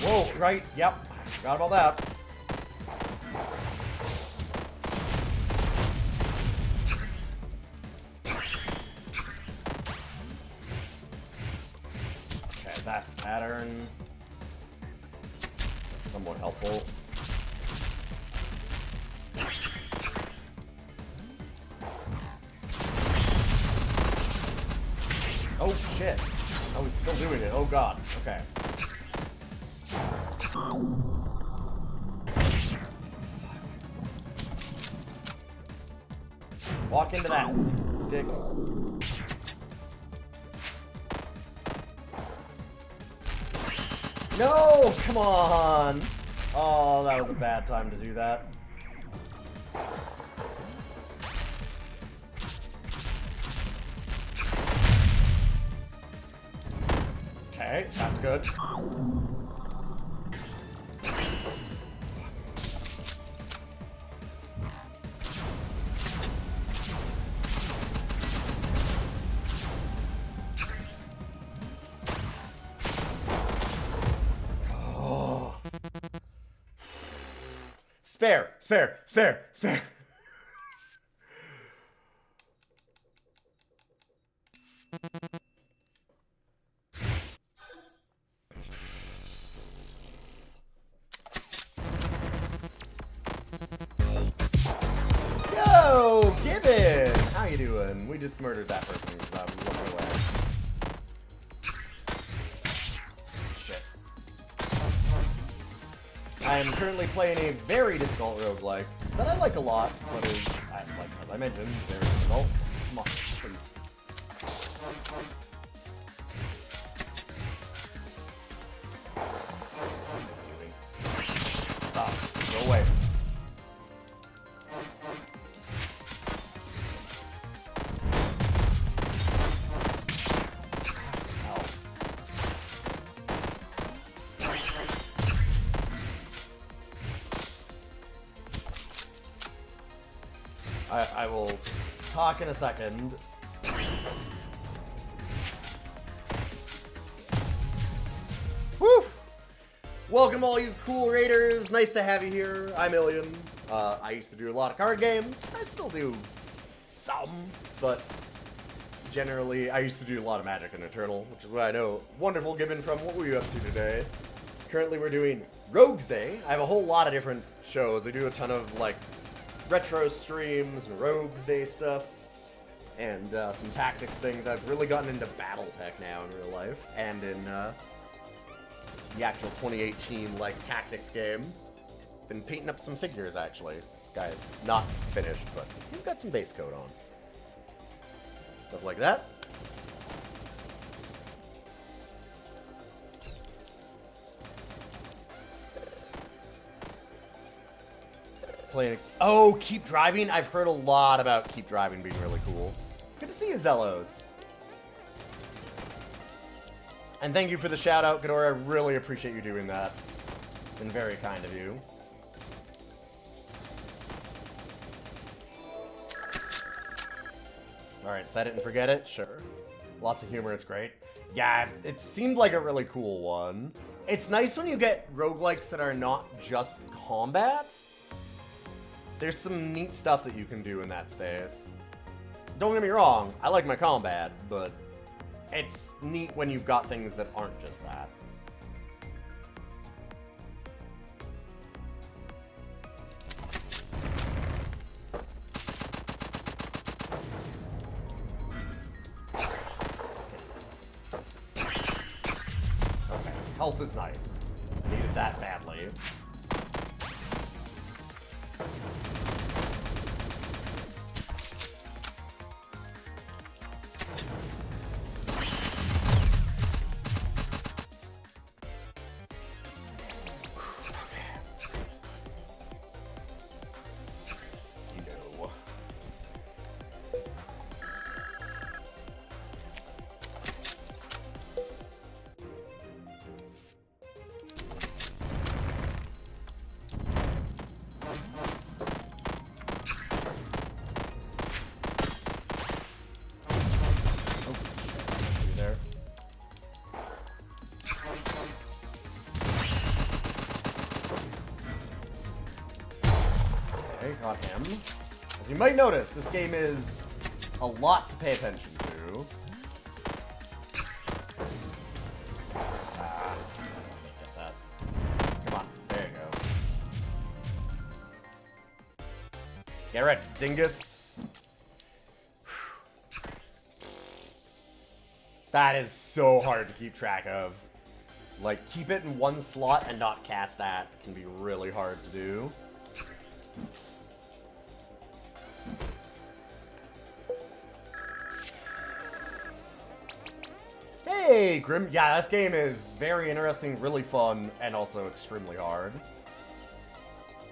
Whoa, right, yep. Forgot about that. Okay, that's pattern. That's somewhat helpful. Oh shit. Oh, he's still doing it. Oh god. Okay. Walk into that, dick. No! Come on! Oh, that was a bad time to do that. Okay, that's good. Spare, spare, spare, spare. Yo, Gibbon! How you doing? We just murdered that person. Walking away. Shit. I am currently playing a very difficult roguelike that I like a lot, but is, like as I mentioned, very difficult. Come on, please. Stop. Go away. I will talk in a second. Woo! Welcome all you cool raiders. Nice to have you here. I'm Ilian. I used to do a lot of card games. I still do some, but generally I used to do a lot of Magic and Eternal, which is what I know. Wonderful Gibbon from what were you up to today? Currently we're doing Roguesday. I have a whole lot of different shows. I do a ton of like retro streams and Roguesday stuff, and some tactics things. I've really gotten into BattleTech now in real life, and in the actual 2018 like tactics game. Been painting up some figures actually. This guy is not finished, but he's got some base coat on. Stuff like that. Playing. Oh, Keep Driving. I've heard a lot about Keep Driving being really cool. Good to see you, Zellos. And thank you for the shout out, Ghidorah. I really appreciate you doing that. It's been very kind of you. Alright, set it and forget it? Sure. Lots of humor, it's great. Yeah, it seemed like a really cool one. It's nice when you get roguelikes that are not just combat. There's some neat stuff that you can do in that space. Don't get me wrong, I like my combat, but it's neat when you've got things that aren't just that. Okay, health is nice. I needed that badly. Got him. As you might notice, this game is a lot to pay attention to. Get that. Come on, there you go. Get ready, dingus. That is so hard to keep track of. Like, keep it in one slot and not cast that can be really hard to do. Hey, Grim. Yeah, this game is very interesting, really fun, and also extremely hard.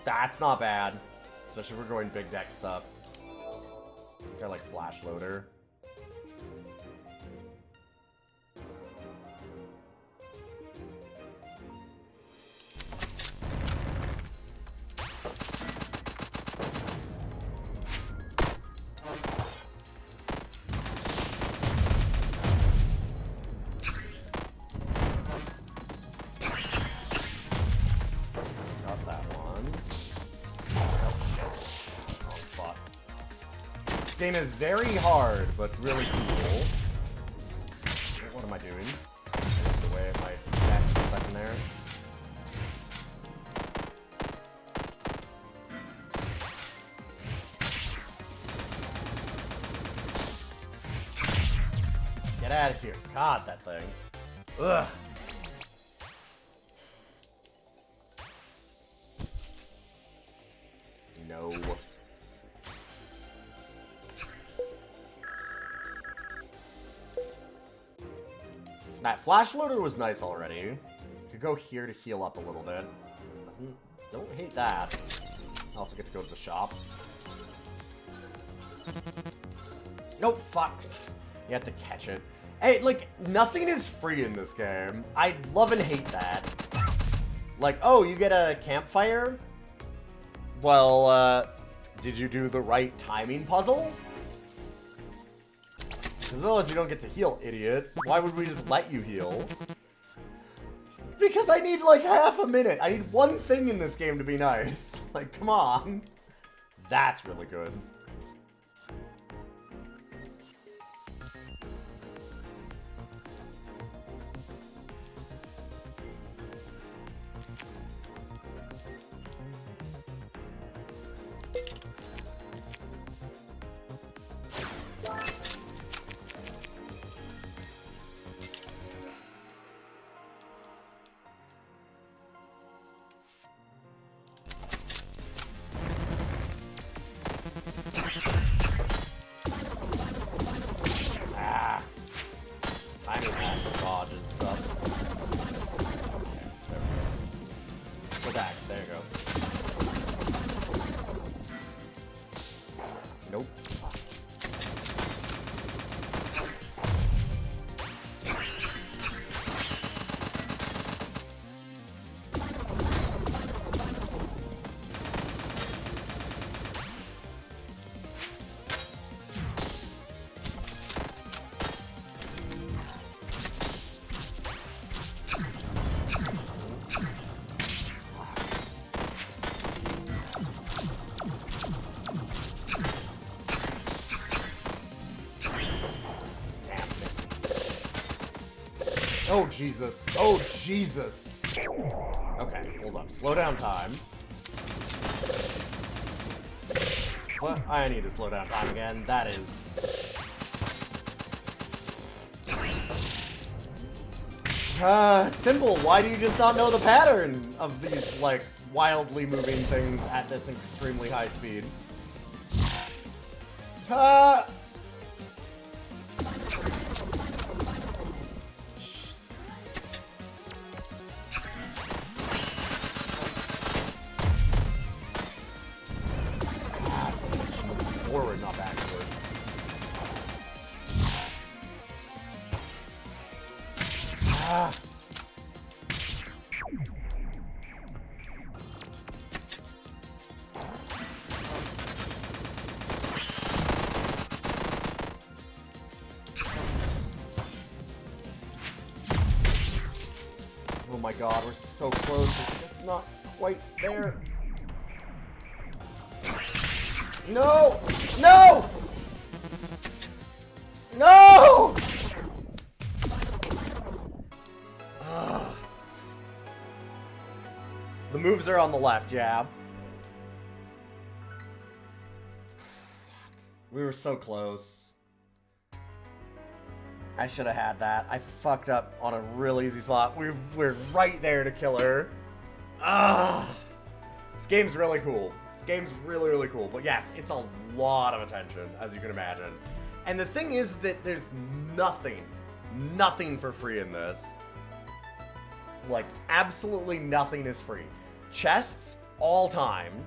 That's not bad. Especially if we're going big deck stuff. Got like Flash Loader. Got that one. Wrong spot. This game is very hard, but really cool. What am I doing? The way my deck for a second there. Get out of here. God, that thing. Ugh. No. That Flash Loader was nice already. Could go here to heal up a little bit. Don't hate that. I also get to go to the shop. Nope, fuck. You have to catch it. Hey, like, nothing is free in this game. I love and hate that. Like, oh, you get a campfire? Well, did you do the right timing puzzle? Because otherwise you don't get to heal, idiot. Why would we just let you heal? Because I need like half a minute. I need one thing in this game to be nice. Like, come on. That's really good. Oh, Jesus. Oh, Jesus. Okay, hold up. Slow down time. What? I need to slow down time again. That is... simple. Why do you just not know the pattern of these, like, wildly moving things at this extremely high speed? Forward, not backward. Ah. Oh my god, we're so close. It's just not quite there. No! No! No! Ugh. The moves are on the left, yeah. We were so close. I should have had that. I fucked up on a real easy spot. We're right there to kill her. Ah! This game's really cool. Game's really, really cool. But yes, it's a lot of attention, as you can imagine. And the thing is that there's nothing nothing for free in this. Like, absolutely nothing is free. Chests, all timed.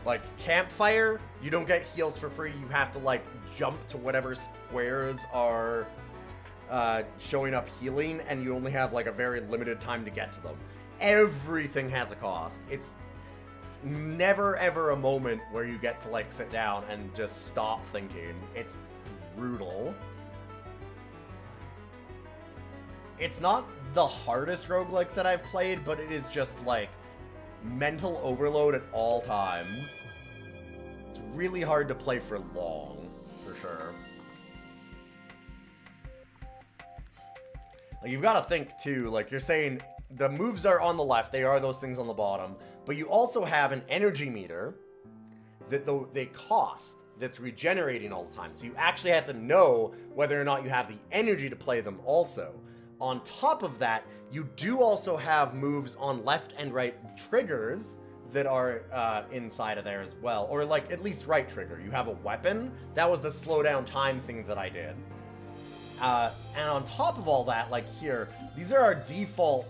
Like, campfire, you don't get heals for free. You have to, like, jump to whatever squares are showing up healing, and you only have, like, a very limited time to get to them. Everything has a cost. It's never, ever a moment where you get to, like, sit down and just stop thinking. It's brutal. It's not the hardest roguelike that I've played, but it is just, like, mental overload at all times. It's really hard to play for long, for sure. Like, you've got to think, too, like, you're saying the moves are on the left, they are those things on the bottom, but you also have an energy meter that they cost, that's regenerating all the time. So you actually have to know whether or not you have the energy to play them also. On top of that, you do also have moves on left and right triggers that are inside of there as well. Or, like, at least right trigger. You have a weapon. That was the slow down time thing that I did. And on top of all that, like here, these are our default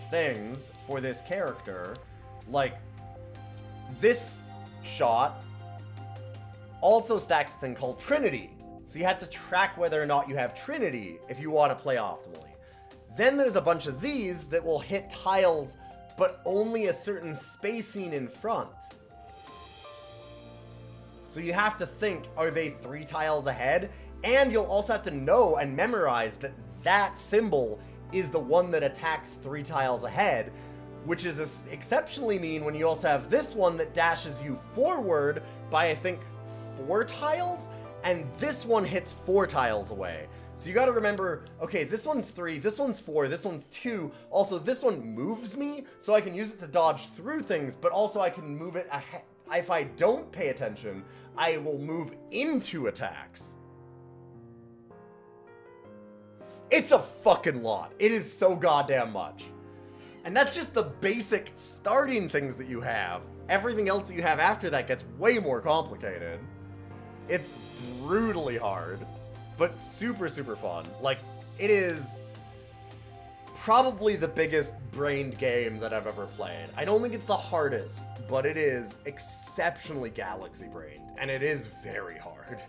things for this character. Like, this shot also stacks a thing called Trinity. So you have to track whether or not you have Trinity if you want to play optimally. Then there's a bunch of these that will hit tiles, but only a certain spacing in front. So you have to think, are they 3 tiles ahead? And you'll also have to know and memorize that that symbol is the one that attacks 3 tiles ahead, which is exceptionally mean when you also have this one that dashes you forward by, I think, 4 tiles, and this one hits 4 tiles away. So you gotta remember, okay, this one's 3, this one's 4, this one's 2. Also, this one moves me, so I can use it to dodge through things, but also I can move it ahead. If I don't pay attention, I will move into attacks. It's a fucking lot. It is so goddamn much. And that's just the basic starting things that you have. Everything else that you have after that gets way more complicated. It's brutally hard, but super, super fun. Like, it is probably the biggest brained game that I've ever played. I don't think it's the hardest, but it is exceptionally galaxy brained, and it is very hard.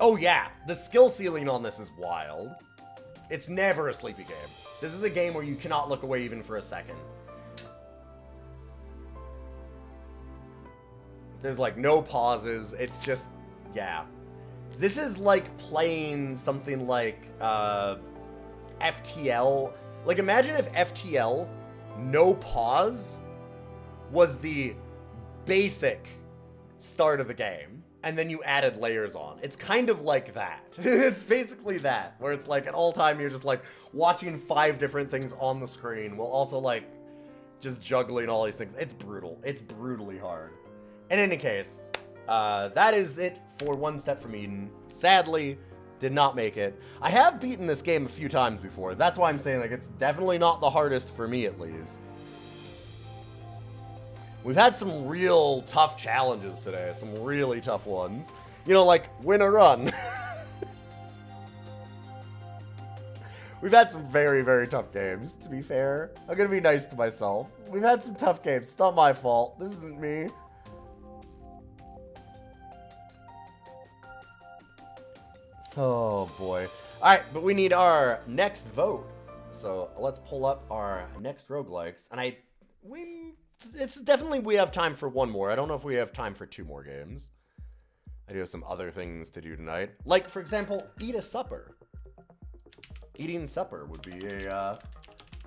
Oh yeah, the skill ceiling on this is wild. It's never a sleepy game. This is a game where you cannot look away even for a second. There's like no pauses. It's just, yeah. This is like playing something like FTL. Like, imagine if FTL, no pause, was the basic start of the game, and then you added layers on. It's kind of like that. It's basically that, where it's like at all time you're just like watching 5 different things on the screen while also like just juggling all these things. It's brutal. It's brutally hard. In any case, that is it for One Step from Eden. Sadly, did not make it. I have beaten this game a few times before. That's why I'm saying, like, it's definitely not the hardest for me, at least. We've had some real tough challenges today. Some really tough ones. You know, like, win or run. We've had some very, very tough games, to be fair. I'm gonna be nice to myself. We've had some tough games. It's not my fault. This isn't me. Oh, boy. All right, but we need our next vote. So let's pull up our next roguelikes. And it's definitely, we have time for one more. I don't know if we have time for 2 more games. I do have some other things to do tonight. Like, for example, eat a supper. Eating supper would be a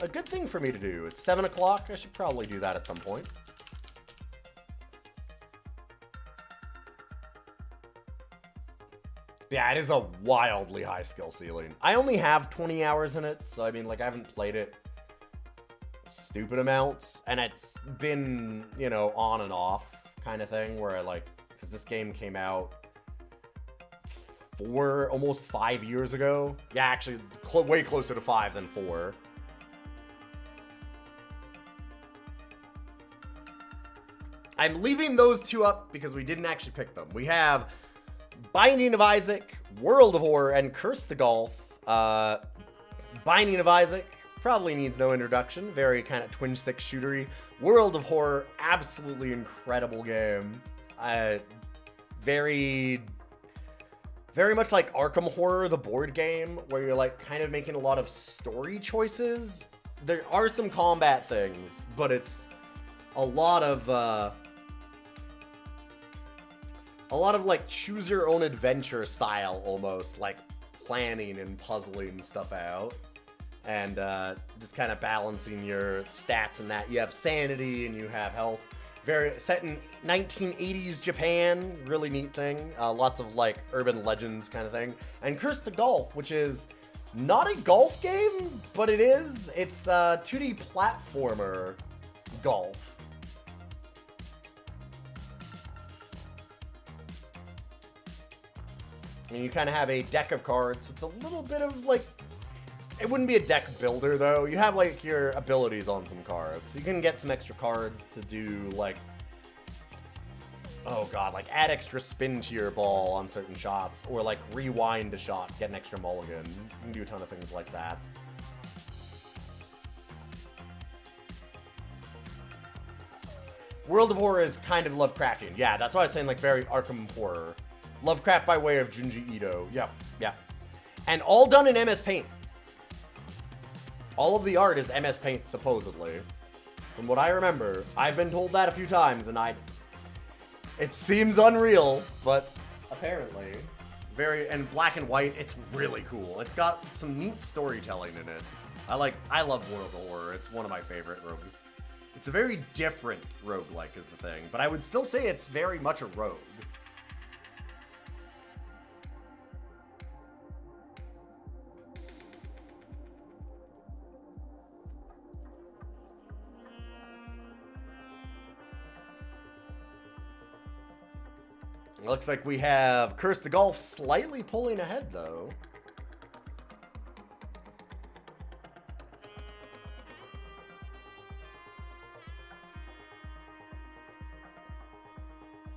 good thing for me to do. It's 7 o'clock. I should probably do that at some point. Yeah, it is a wildly high skill ceiling. I only have 20 hours in it, so I mean, like, I haven't played it stupid amounts, and it's been, you know, on and off kind of thing, where I, like, because this game came out almost 5 years ago. Yeah, actually, way closer to 5 than 4. I'm leaving those two up because we didn't actually pick them. We have Binding of Isaac, World of Horror, and Curse the Golf. Binding of Isaac probably needs no introduction. Very kind of twin stick shootery. World of Horror, absolutely incredible game. Very much like Arkham Horror, the board game, where you're like kind of making a lot of story choices. There are some combat things, but it's a lot of like choose your own adventure style, almost like planning and puzzling stuff out, and just kind of balancing your stats and that. You have sanity and you have health. Very set in 1980s Japan, really neat thing. Lots of like urban legends kind of thing. And Curse the Golf, which is not a golf game, but it is. It's a 2D platformer golf. And you kind of have a deck of cards. It's a little bit of like, it wouldn't be a deck builder though. You have like your abilities on some cards. You can get some extra cards to do like, oh god, like add extra spin to your ball on certain shots, or like rewind a shot, get an extra mulligan. You can do a ton of things like that. World of Horror is kind of Lovecraftian. Yeah, that's why I was saying like very Arkham Horror. Lovecraft by way of Junji Ito. Yep, yeah. And all done in MS Paint. All of the art is MS Paint, supposedly. From what I remember. I've been told that a few times, and it seems unreal, but apparently. And black and white, it's really cool. It's got some neat storytelling in it. I love World of Horror. It's one of my favorite rogues. It's a very different roguelike is the thing, but I would still say it's very much a rogue. It looks like we have Curse the Golf slightly pulling ahead, though.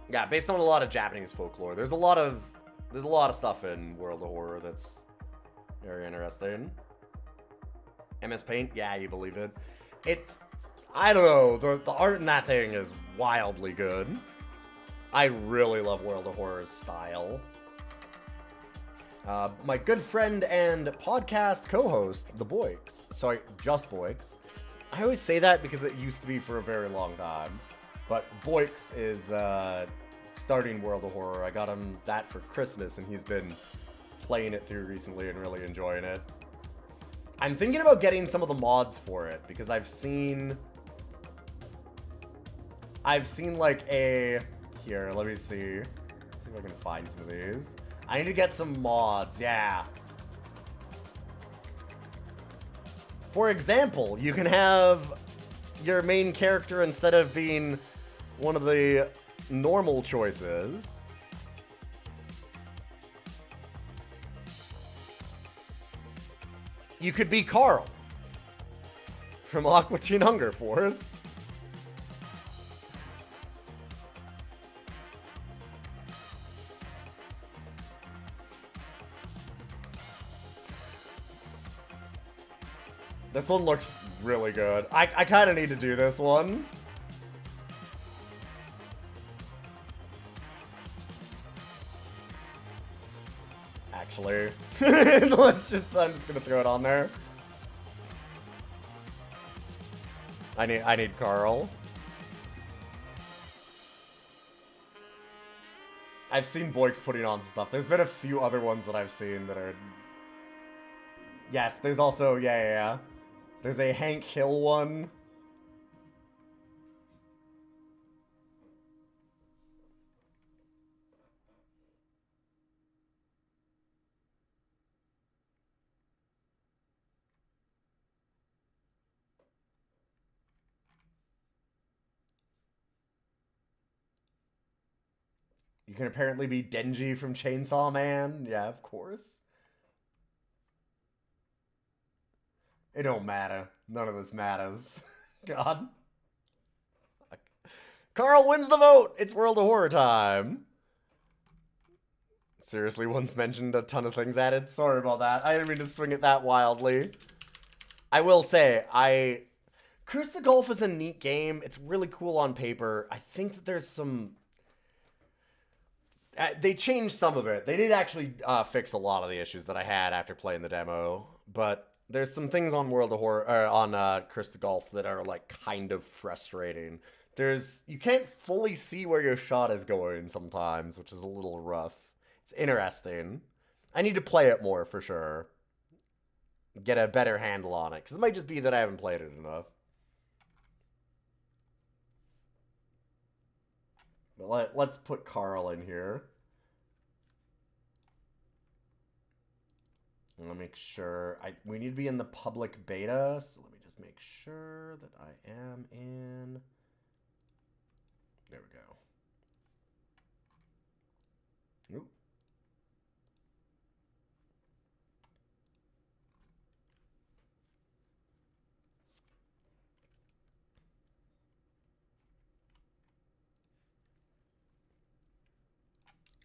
Yeah, based on a lot of Japanese folklore. There's a lot of stuff in World of Horror that's very interesting. MS Paint, yeah, you believe it. It's, I don't know, the art in that thing is wildly good. I really love World of Horror's style. My good friend and podcast co-host, The Boix. Sorry, Just Boix. I always say that because it used to be for a very long time. But Boix is starting World of Horror. I got him that for Christmas, and he's been playing it through recently and really enjoying it. I'm thinking about getting some of the mods for it, because I've seen like a... Here, let me see. See if I can find some of these. I need to get some mods, yeah. For example, you can have your main character, instead of being one of the normal choices, you could be Carl from Aqua Teen Hunger Force. This one looks really good. I kind of need to do this one. Actually, I'm just gonna throw it on there. I need Carl. I've seen Boix putting on some stuff. There's been a few other ones that I've seen that are... Yes, there's also... Yeah. There's a Hank Hill one. You can apparently be Denji from Chainsaw Man. Yeah, of course. It don't matter. None of this matters. God. Carl wins the vote! It's World of Horror time! Seriously, once mentioned, a ton of things added. Sorry about that. I didn't mean to swing it that wildly. I will say, Curse the Golf is a neat game. It's really cool on paper. I think that there's some... they changed some of it. They did actually fix a lot of the issues that I had after playing the demo. But there's some things on World of Horror, or on Curse the Golf that are like kind of frustrating. You can't fully see where your shot is going sometimes, which is a little rough. It's interesting. I need to play it more for sure. Get a better handle on it, because it might just be that I haven't played it enough. But let's put Carl in here. I'm gonna make sure we need to be in the public beta, so let me just make sure that I am in. There we go. Oop.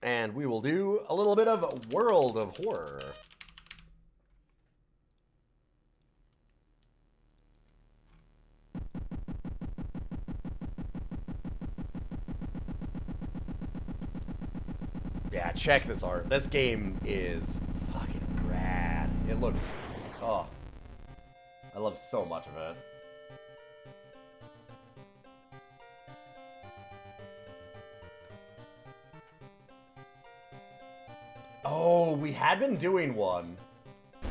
And we will do a little bit of World of Horror. Yeah, check this art. This game is fucking rad. It looks... Oh. I love so much of it. Oh, we had been doing one. I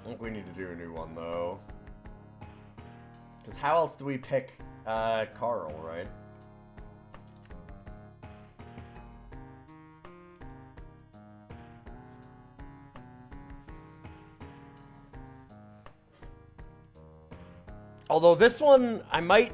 think we need to do a new one, though. Because how else do we pick Carl, right? Although this one, I might...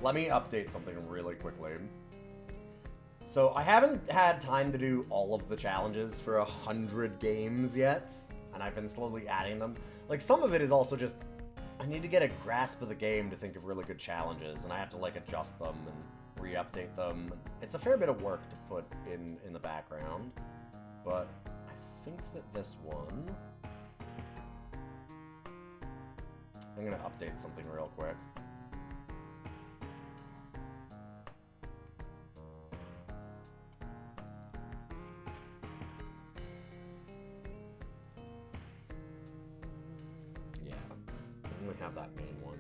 Let me update something really quickly. So I haven't had time to do all of the challenges for 100 games yet, and I've been slowly adding them. Like, some of it is also just, I need to get a grasp of the game to think of really good challenges, and I have to, like, adjust them and re-update them. It's a fair bit of work to put in the background, but I think that this one... I'm gonna update something real quick. Have that main one.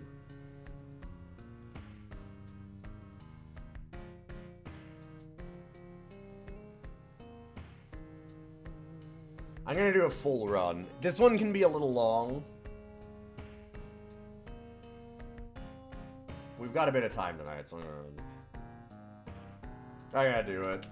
I'm gonna do a full run. This one can be a little long. We've got a bit of time tonight, so I gotta do it.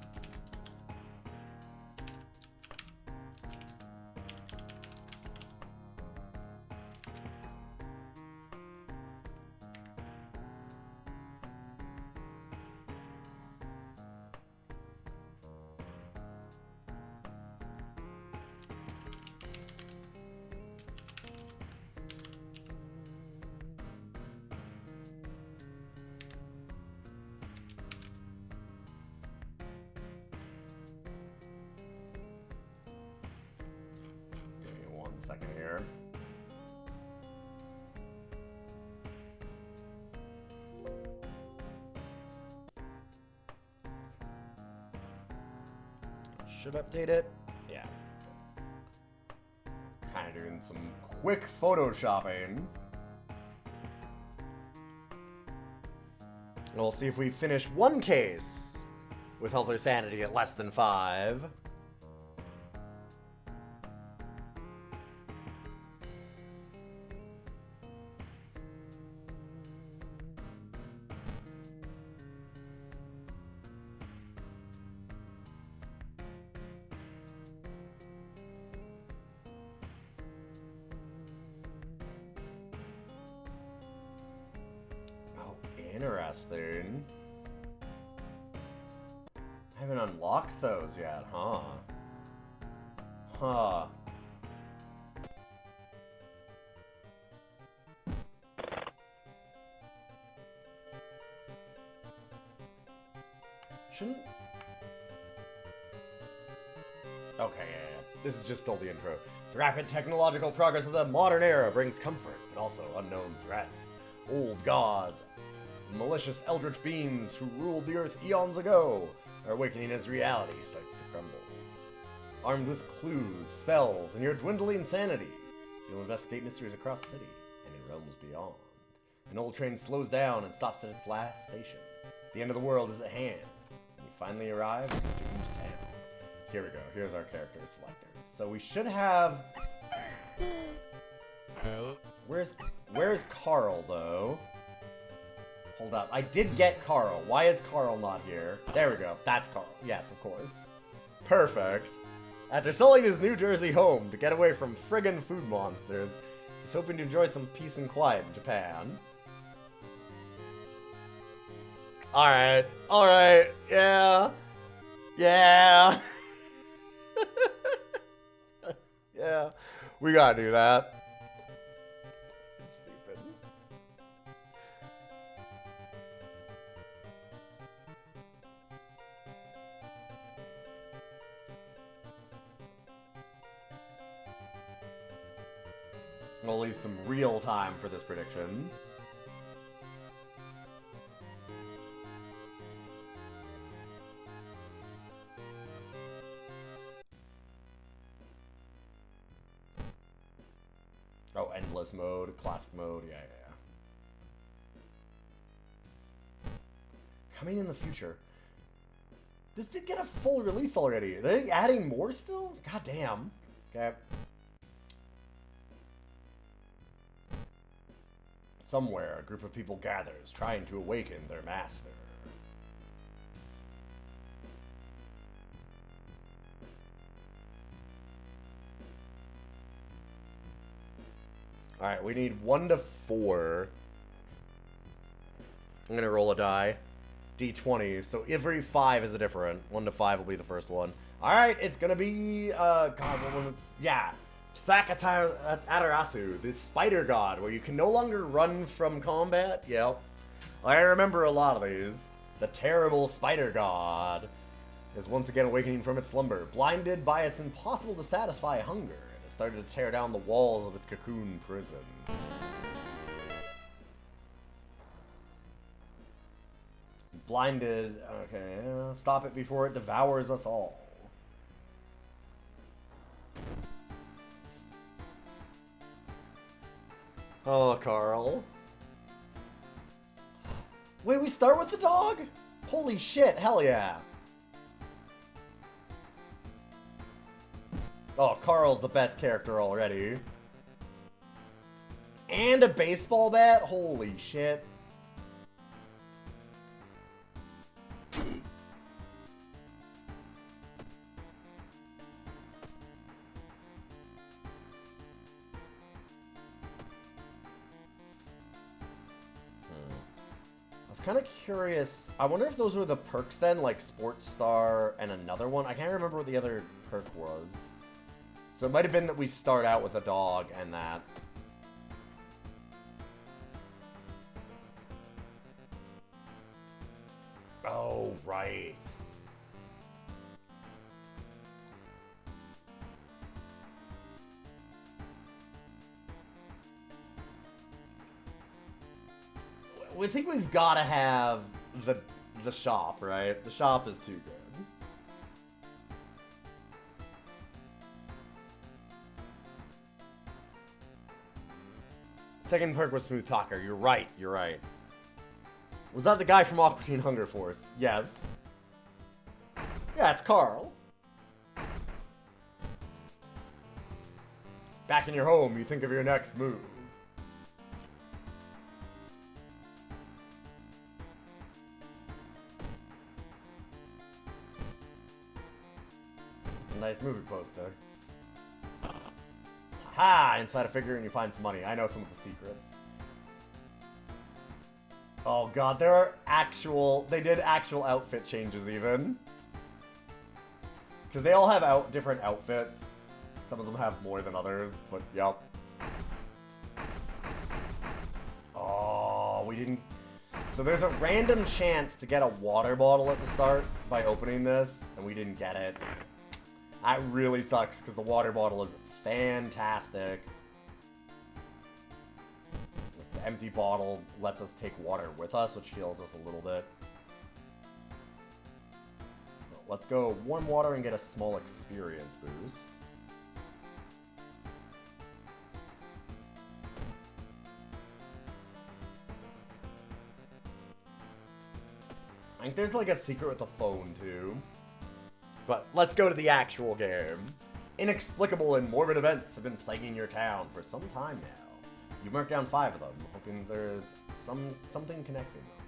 Second here. Should update it. Yeah. Kind of doing some quick photoshopping. And we'll see if we finish one case with health or sanity at less than 5. Interesting. haven't unlocked those yet, huh? Huh. Shouldn't... Okay, yeah. This is just still the intro. The rapid technological progress of the modern era brings comfort, but also unknown threats. Old gods, malicious eldritch beings who ruled the earth eons ago, are awakening as reality starts to crumble. Armed with clues, spells, and your dwindling sanity, you'll investigate mysteries across the city and in realms beyond. An old train slows down and stops at its last station. The end of the world is at hand, and you finally arrive in doomed town. Here we go. Here's our character selectors. So we should have... Where's Carl, though? Hold up. I did get Carl. Why is Carl not here? There we go. That's Carl. Yes, of course. Perfect. After selling his New Jersey home to get away from friggin' food monsters, he's hoping to enjoy some peace and quiet in Japan. Alright. Alright. Yeah. Yeah. Yeah. We gotta do that. It's stupid. We'll leave some real time for this prediction. Oh, endless mode, classic mode, yeah. Coming in the future. This did get a full release already. Are they adding more still? God damn. Okay. Somewhere, a group of people gathers, trying to awaken their master. Alright, we need 1 to 4. I'm gonna roll a die. D20, so every 5 is a different. 1 to 5 will be the first one. Alright, it's gonna be, God, what was it? Yeah. Atarasu, the spider god, where you can no longer run from combat. Yep. I remember a lot of these. The terrible spider god is once again awakening from its slumber, blinded by its impossible to satisfy hunger. It has started to tear down the walls of its cocoon prison. Blinded. Okay, stop it before it devours us all. Oh, Carl. Wait, we start with the dog? Holy shit, hell yeah. Oh, Carl's the best character already. And a baseball bat? Holy shit. Kind of curious. I wonder if those were the perks then, like Sports Star and another one. I can't remember what the other perk was. So it might have been that we start out with a dog and that. Oh, right. We think we've got to have the shop, right? The shop is too good. Second perk was Smooth Talker. You're right. You're right. Was that the guy from Aqua Teen Hunger Force? Yes. Yeah, it's Carl. Back in your home, you think of your next move. Nice movie poster. Ha! Inside a figure and you find some money. I know some of the secrets. Oh god, there are actual... They did actual outfit changes even. Because they all have different outfits. Some of them have more than others, but yep. Oh, we didn't... So there's a random chance to get a water bottle at the start by opening this, and we didn't get it. That really sucks, because the water bottle is fantastic. The empty bottle lets us take water with us, which heals us a little bit. Let's go warm water and get a small experience boost. I think there's like a secret with the phone too. But let's go to the actual game. Inexplicable and morbid events have been plaguing your town for some time now. You marked down 5 of them, hoping there's something connecting them.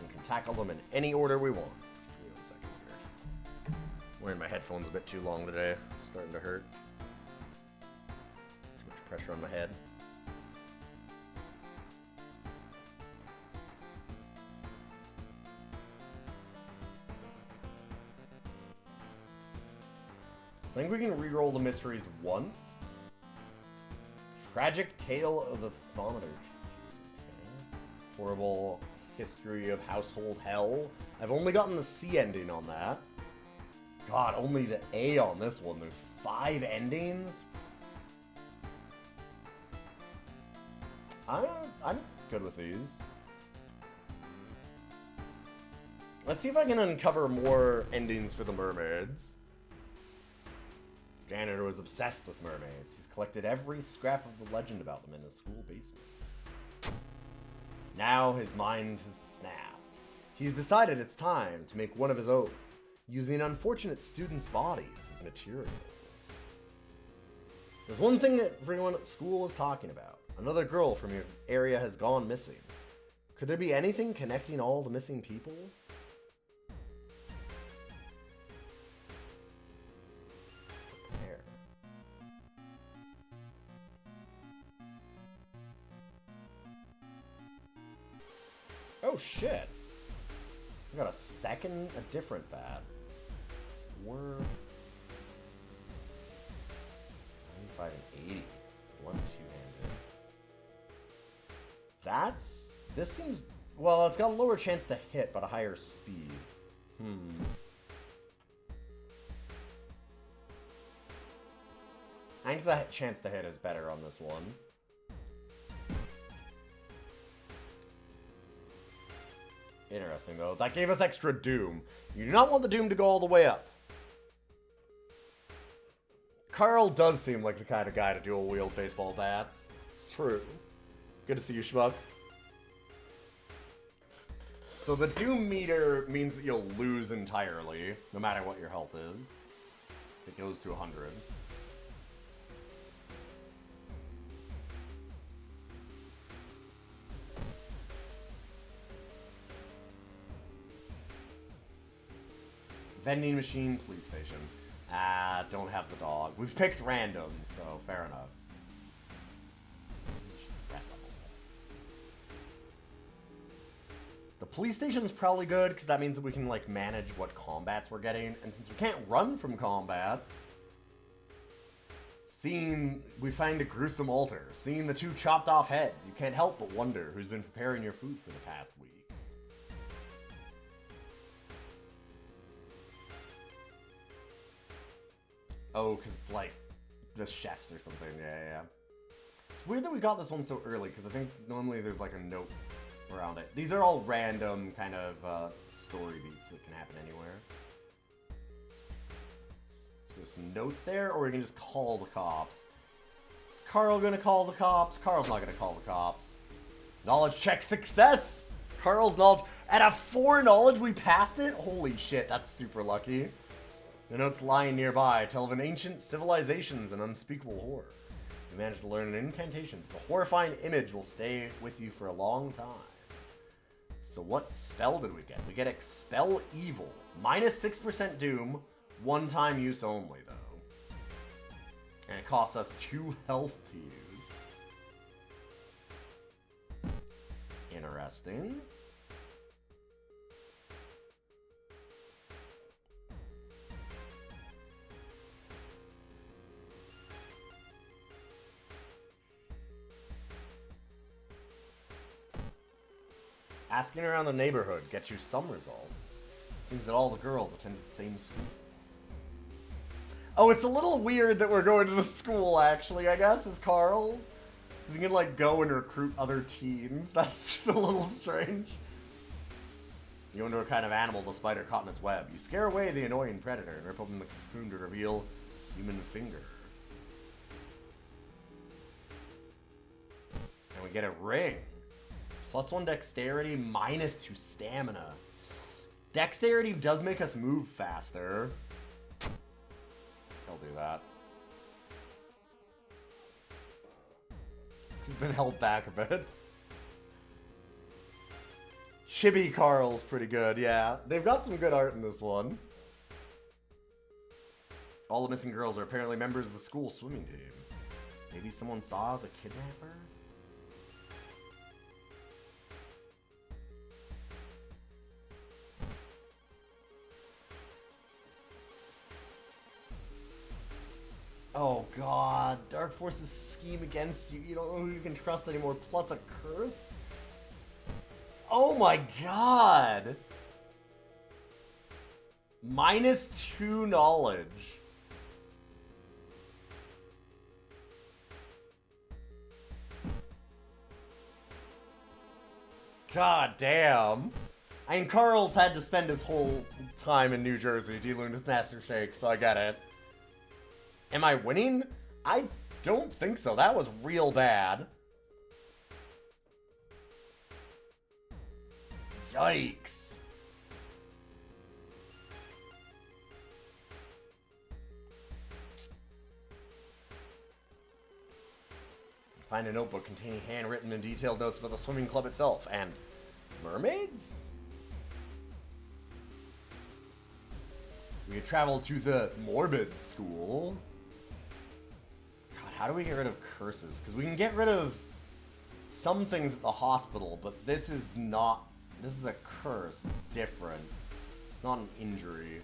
We can tackle them in any order we want. Give me 1 second here. Wearing my headphones a bit too long today. It's starting to hurt. Too much pressure on my head. So I think we can re-roll the mysteries once. Tragic Tale of the Thermometer. Okay. Horrible History of Household Hell. I've only gotten the C ending on that. God, only the A on this one. There's 5 endings? I'm good with these. Let's see if I can uncover more endings for the mermaids. Janitor was obsessed with mermaids. He's collected every scrap of the legend about them in his school basement. Now his mind has snapped. He's decided it's time to make one of his own, using unfortunate students' bodies as materials. There's one thing that everyone at school is talking about. Another girl from your area has gone missing. Could there be anything connecting all the missing people? Oh shit! I got a different bat. 4, 95 and 80. 1 2-handed. This seems, well, it's got a lower chance to hit, but a higher speed. I think the chance to hit is better on this one. Interesting, though. That gave us extra doom. You do not want the doom to go all the way up. Carl does seem like the kind of guy to dual-wield baseball bats. It's true. Good to see you, Schmuck. So the doom meter means that you'll lose entirely, no matter what your health is. It goes to 100. Vending machine, police station. Don't have the dog. We've picked random, so fair enough. The police station's probably good, because that means that we can, like, manage what combats we're getting. And since we can't run from combat, we find a gruesome altar. Seeing the 2 chopped off heads, you can't help but wonder who's been preparing your food for the past week. Oh, because it's like the chefs or something. Yeah. It's weird that we got this one so early, because I think normally there's like a note around it. These are all random kind of story beats that can happen anywhere. So there's some notes there, or we can just call the cops. Is Carl gonna call the cops? Carl's not gonna call the cops. Knowledge check success! Carl's knowledge. At a 4 knowledge, we passed it? Holy shit, that's super lucky. The notes lying nearby tell of an ancient civilizations and unspeakable horror. You managed to learn an incantation. The horrifying image will stay with you for a long time. So what spell did we get? We get Expel Evil. Minus 6% Doom. 1-time use only, though. And it costs us 2 health to use. Interesting. Asking around the neighborhood gets you some result. Seems that all the girls attend the same school. Oh, it's a little weird that we're going to the school, actually, I guess, is Carl. Because he can, like, go and recruit other teens. That's just a little strange. You go into a kind of animal the spider caught in its web. You scare away the annoying predator and rip open the cocoon to reveal human finger. And we get a ring. +1 dexterity, -2 stamina. Dexterity does make us move faster. I'll do that. He's been held back a bit. Chibi Carl's pretty good, yeah. They've got some good art in this one. All the missing girls are apparently members of the school swimming team. Maybe someone saw the kidnapper? Oh god, Dark Forces scheme against you. You don't know who you can trust anymore, plus a curse? Oh my god! -2 knowledge. God damn. I mean, Carl's had to spend his whole time in New Jersey dealing with Master Shake, so I get it. Am I winning? I don't think so. That was real bad. Yikes. Find a notebook containing handwritten and detailed notes about the swimming club itself and mermaids? We could travel to the morbid school. God, how do we get rid of curses? Because we can get rid of some things at the hospital, but this is not... This is a curse. Different. It's not an injury.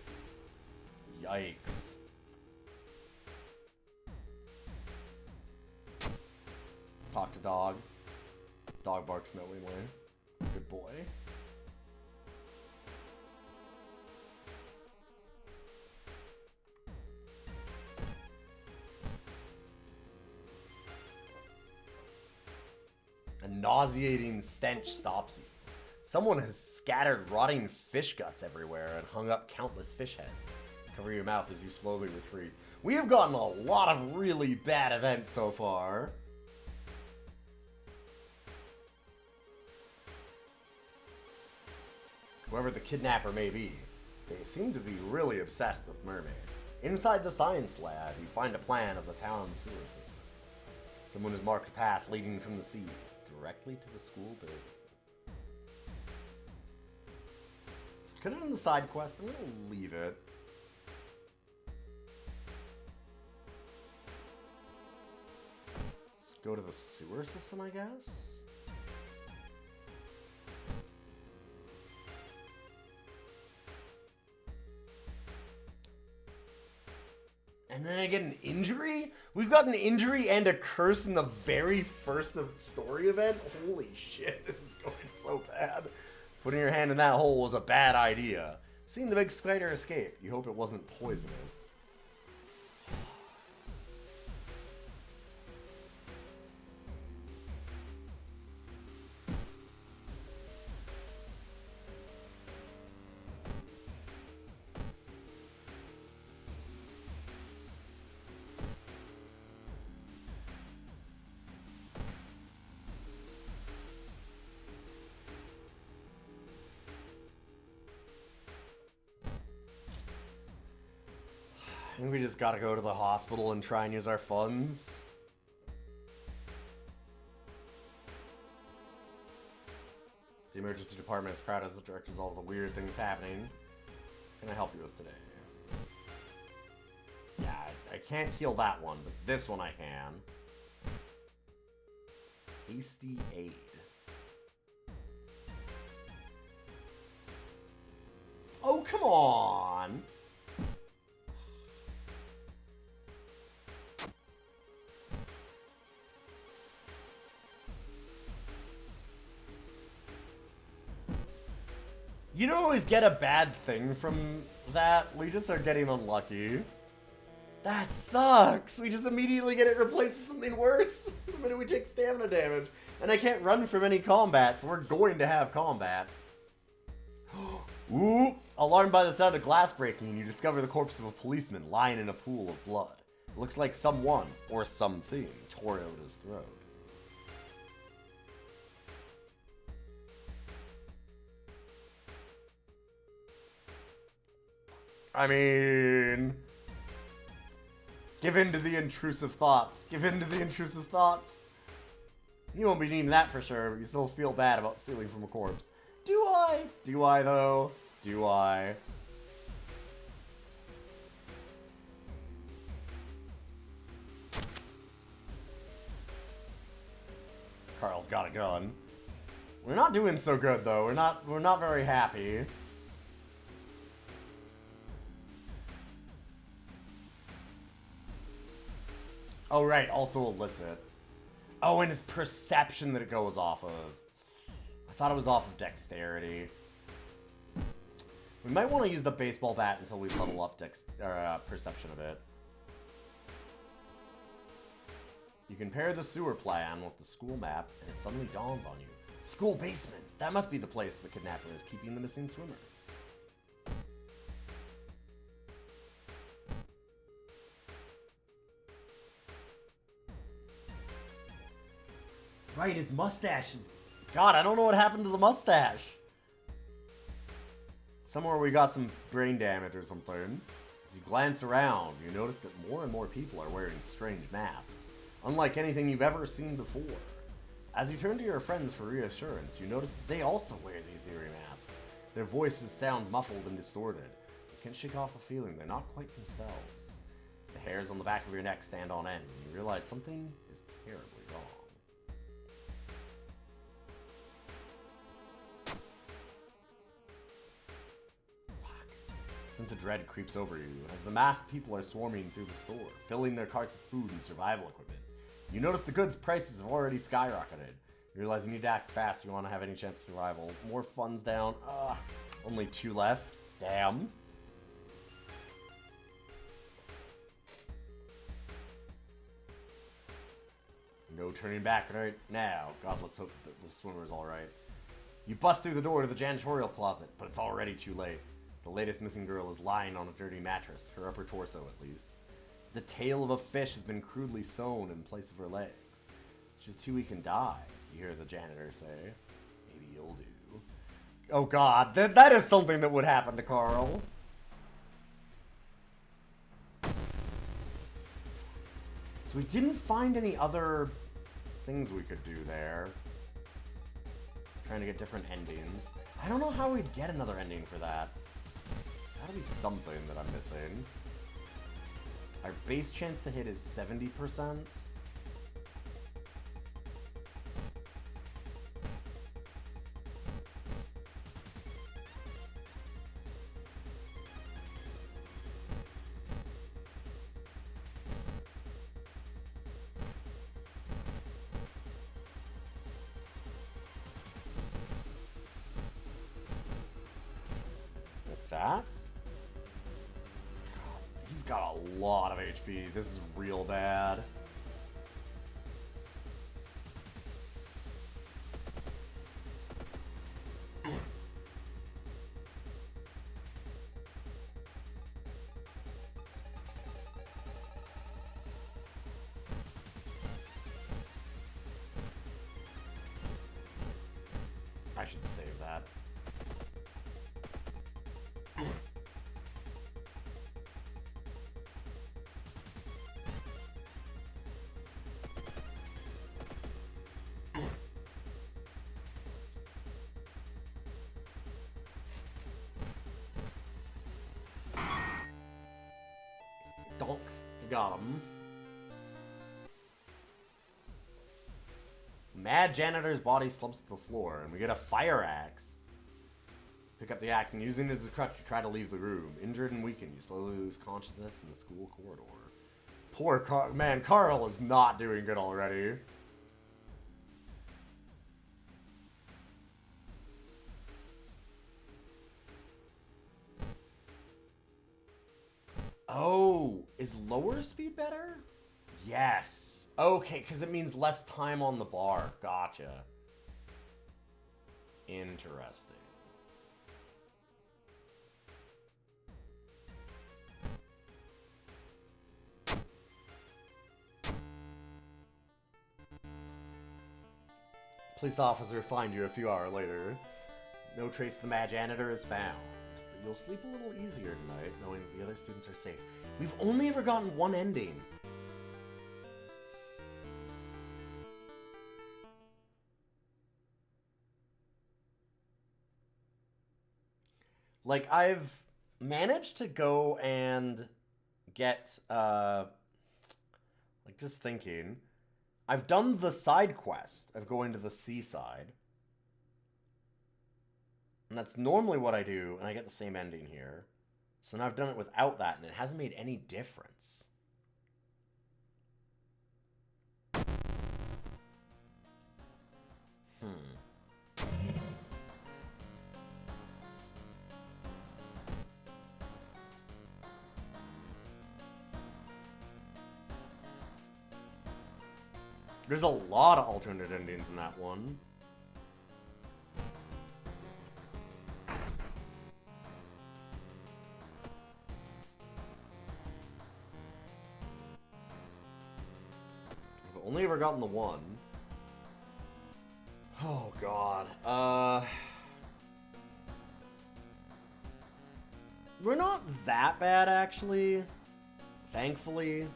Yikes. Talk to dog. Dog barks knowingly. Good boy. A nauseating stench stops you. Someone has scattered rotting fish guts everywhere and hung up countless fish heads. Cover your mouth as you slowly retreat. We have gotten a lot of really bad events so far. Whoever the kidnapper may be, they seem to be really obsessed with mermaids. Inside the science lab, you find a plan of the town's sewer system. Someone has marked a path leading from the sea directly to the school building. Could have done the side quest. I'm gonna leave it. Let's go to the sewer system, I guess. And then I get an injury? We've got an injury and a curse in the very first story event? Holy shit, this is going so bad. Putting your hand in that hole was a bad idea. Seeing the big spider escape, you hope it wasn't poisonous. I think we just gotta go to the hospital and try and use our funds. The emergency department is crowded as it directors all the weird things happening. What can I help you with today? Yeah, I can't heal that one, but this one I can. Hasty aid. Oh, come on! You don't always get a bad thing from that. We just are getting unlucky. That sucks. We just immediately get it replaced with something worse the minute we take stamina damage. And I can't run from any combat, so we're going to have combat. Ooh! Alarmed by the sound of glass breaking, you discover the corpse of a policeman lying in a pool of blood. It looks like someone, or something, tore out his throat. I mean... give in to the intrusive thoughts. Give in to the intrusive thoughts. You won't be needing that for sure, but you still feel bad about stealing from a corpse. Do I? Do I, though? Do I? Carl's got a gun. We're not doing so good, though. We're not very happy. Oh, right. Also illicit. Oh, and it's perception that it goes off of. I thought it was off of dexterity. We might want to use the baseball bat until we level up perception a bit. You can pair the sewer plan with the school map, and it suddenly dawns on you. School basement! That must be the place the kidnapper is keeping the missing swimmers. Right, his mustache is... God, I don't know what happened to the mustache. Somewhere we got some brain damage or something. As you glance around, you notice that more and more people are wearing strange masks, unlike anything you've ever seen before. As you turn to your friends for reassurance, you notice that they also wear these eerie masks. Their voices sound muffled and distorted. You can't shake off the feeling they're not quite themselves. The hairs on the back of your neck stand on end, and you realize something is terribly wrong. Sense of dread creeps over you as the masked people are swarming through the store, filling their carts with food and survival equipment. You notice the goods prices have already skyrocketed. You realize you need to act fast if you want to have any chance of survival. More funds down. Only 2 left. Damn. No turning back right now. God, let's hope that the swimmer's alright. You bust through the door to the janitorial closet, but it's already too late. The latest missing girl is lying on a dirty mattress, her upper torso at least. The tail of a fish has been crudely sewn in place of her legs. She's too weak and die, you hear the janitor say. Maybe you'll do. Oh god, that is something that would happen to Carl. So we didn't find any other things we could do there. Trying to get different endings. I don't know how we'd get another ending for that. Gotta be something that I'm missing. Our base chance to hit is 70%. What's that? He's got a lot of HP. This is real bad. I should save that. Donk. Got him. Mad janitor's body slumps to the floor, and we get a fire axe. Pick up the axe and using it as a crutch to try to leave the room. Injured and weakened, you slowly lose consciousness in the school corridor. Poor Carl. Man, Carl is not doing good already. Oh, is lower speed better? Yes. Okay, because it means less time on the bar. Gotcha. Interesting. Police officer find you a few hours later. No trace of the mad janitor is found. But you'll sleep a little easier tonight, knowing that the other students are safe. We've only ever gotten one ending. Like, I've managed to go and get, like, just thinking. I've done the side quest of going to the seaside. And that's normally what I do, and I get the same ending here. So now I've done it without that, and it hasn't made any difference. There's a lot of alternate endings in that one. I've only ever gotten the one. Oh god. We're not that bad, actually. Thankfully.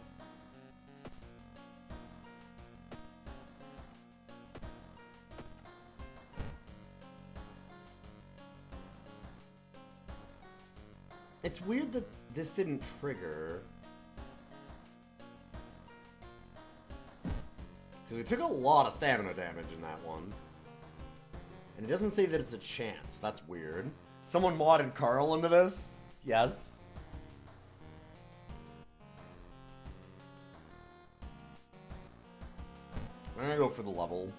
It's weird that this didn't trigger. Because we took a lot of stamina damage in that one. And it doesn't say that it's a chance. That's weird. Someone modded Carl into this? Yes. I'm gonna go for the level.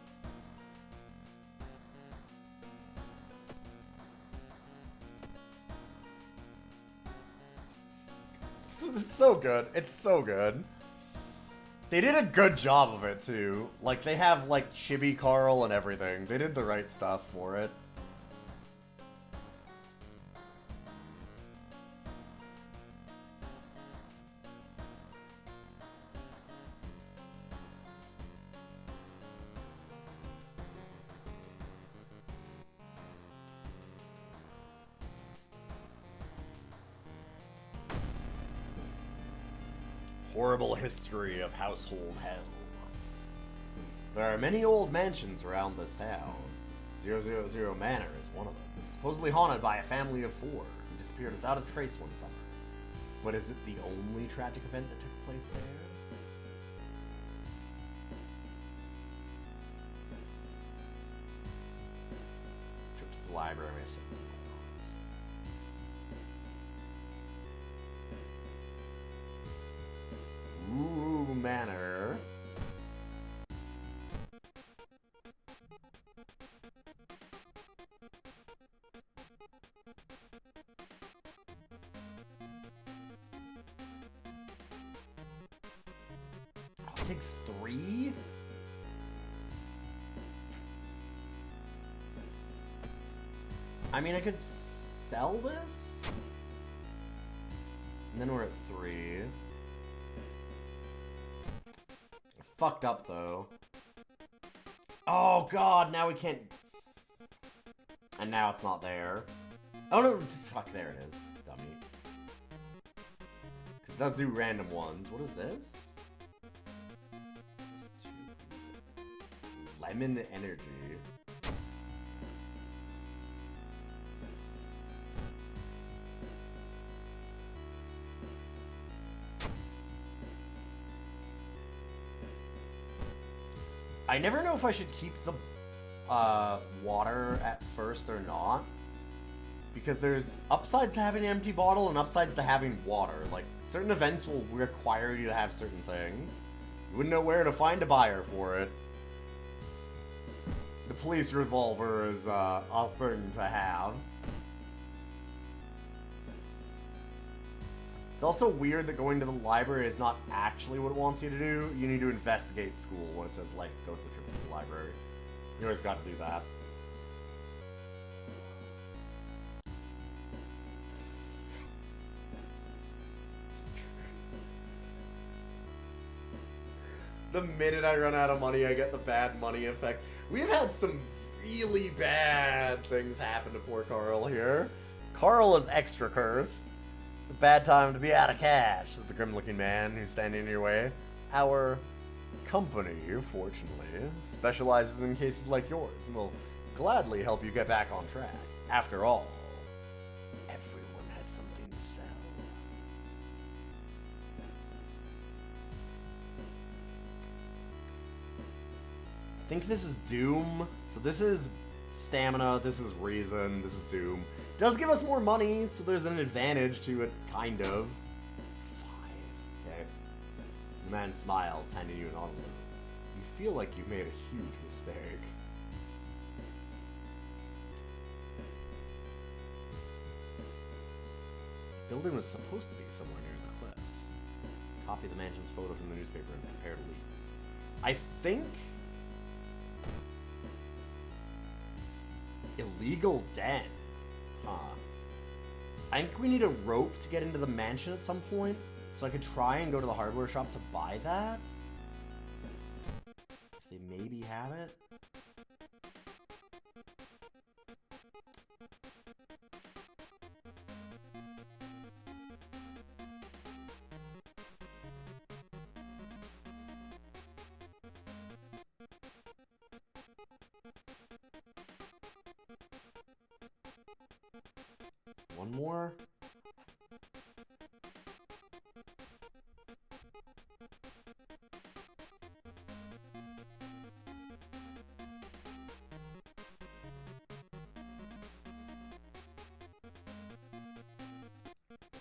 It's so good. It's so good. They did a good job of it, too. Like, they have, like, Chibi Carl and everything. They did the right stuff for it. Horrible history of household hell. There are many old mansions around this town. 000 Manor is one of them. Supposedly haunted by a family of 4 who disappeared without a trace one summer. But is it the only tragic event that took place there? Trip to the library. Ooh, Manor. Oh, it takes 3? I mean, I could sell this? And then we're at 3. Fucked up, though. Oh, God, now we can't... And now it's not there. Oh, no, fuck, there it is. Dummy. Because it does do random ones. What is this? Lemon energy. I never know if I should keep the water at first or not. Because there's upsides to having an empty bottle and upsides to having water. Like, certain events will require you to have certain things. You wouldn't know where to find a buyer for it. The police revolver is a thing to have. It's also weird that going to the library is not actually what it wants you to do. You need to investigate school when it says, like, go to the trip to the library. You always got to do that. The minute I run out of money, I get the bad money effect. We've had some really bad things happen to poor Carl here. Carl is extra cursed. It's a bad time to be out of cash, says the grim-looking man who's standing in your way. Our company, fortunately, specializes in cases like yours and will gladly help you get back on track. After all, everyone has something to sell. I think this is Doom. So this is stamina, this is reason, this is Doom. It does give us more money, so there's an advantage to it, kind of. 5. Okay. The man smiles, handing you an envelope. You feel like you made a huge mistake. The building was supposed to be somewhere near the cliffs. Copy the mansion's photo from the newspaper and prepare to leave. I think... Illegal den. Huh. I think we need a rope to get into the mansion at some point, so I could try and go to the hardware shop to buy that. If they maybe have it. One more.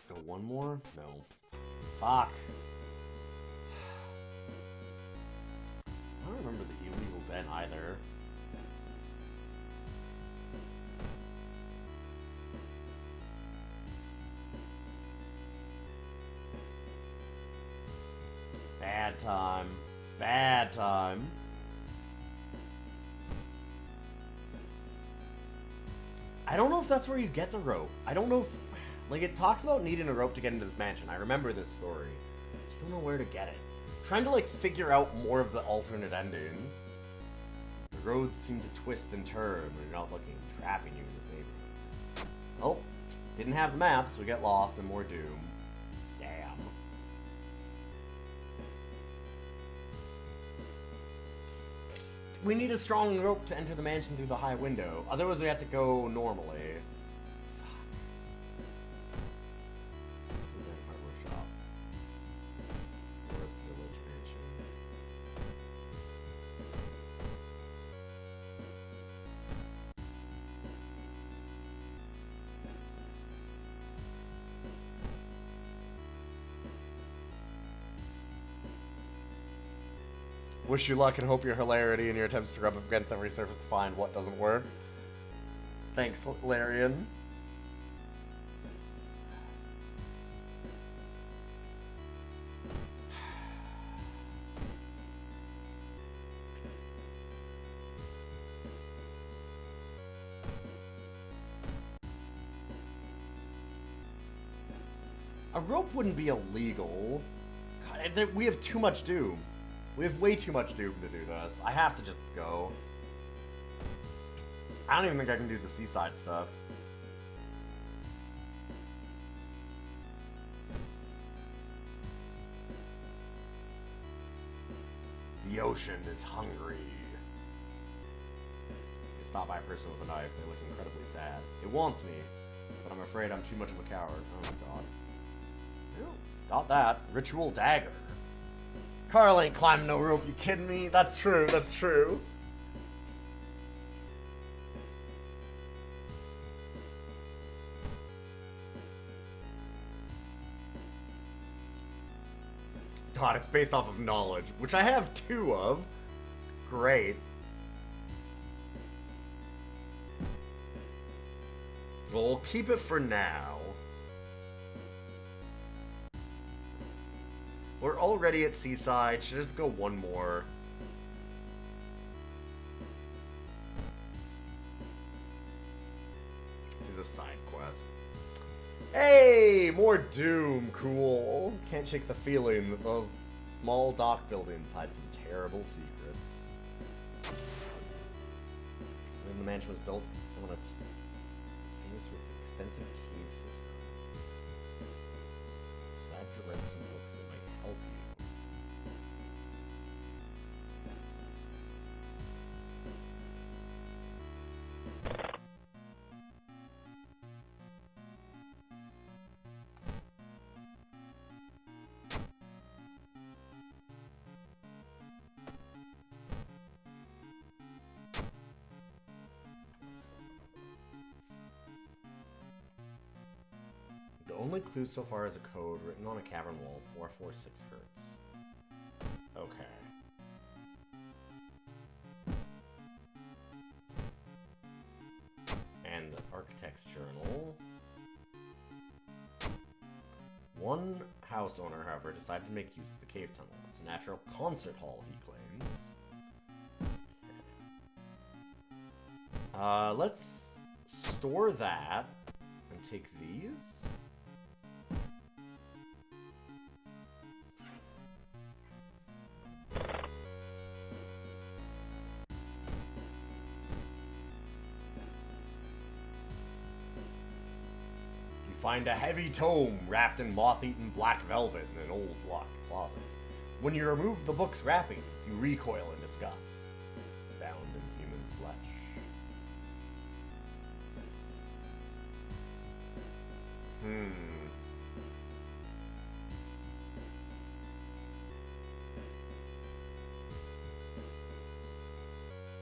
Go one more? No. Fuck. I don't remember the illegal den either. Bad time. Bad time. I don't know if that's where you get the rope. I don't know if... Like, it talks about needing a rope to get into this mansion. I remember this story. I just don't know where to get it. I'm trying to, like, figure out more of the alternate endings. The roads seem to twist and turn when you're not looking, trapping you in this neighborhood. Oh, didn't have the map, so we get lost and more doom. Damn. We need a strong rope to enter the mansion through the high window. Otherwise, we have to go normally. Hardware shop. Forest Village Mansion. Wish you luck and hope your hilarity in your attempts to rub up against every surface to find what doesn't work. Thanks, Larian. A rope wouldn't be illegal. God, we have too much doom. We have way too much doom to do this. I have to just go. I don't even think I can do the seaside stuff. The ocean is hungry. It's not by a person with a knife. They look incredibly sad. It wants me, but I'm afraid I'm too much of a coward. Oh my god. Ew, got that. Ritual dagger. Carl ain't climbing no rope, you kidding me? That's true, that's true. God, it's based off of knowledge, which I have 2 of. Great. Well, we'll keep it for now. We're already at Seaside. Should just go one more. Do the side quest. Hey! More Doom. Cool. Can't shake the feeling that those small dock buildings hide some terrible secrets. When the mansion was built, it's famous for its extensive cave system. Decide to read some books that might help you. The only clue so far is a code written on a cavern wall, 446 hertz. Okay. And the Architect's Journal. One house owner, however, decided to make use of the cave tunnel. It's a natural concert hall, he claims. Let's store that and take these. Find a heavy tome wrapped in moth-eaten black velvet in an old locked closet. When you remove the book's wrappings, you recoil in disgust. It's bound in human flesh.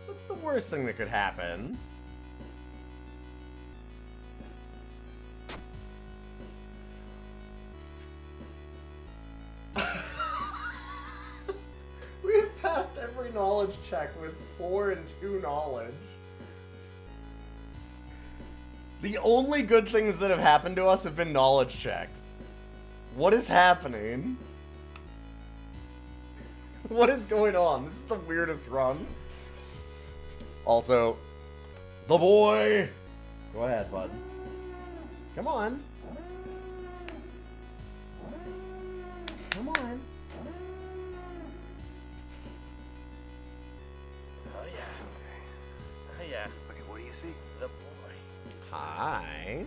What's the worst thing that could happen? We've passed every knowledge check with 4 and 2 knowledge. The only good things that have happened to us have been knowledge checks. What is happening? What is going on? This is the weirdest run. Also, the boy! Go ahead, bud. Come on. Come on. Oh yeah. Oh yeah. Okay, what do you see? The boy. Hi.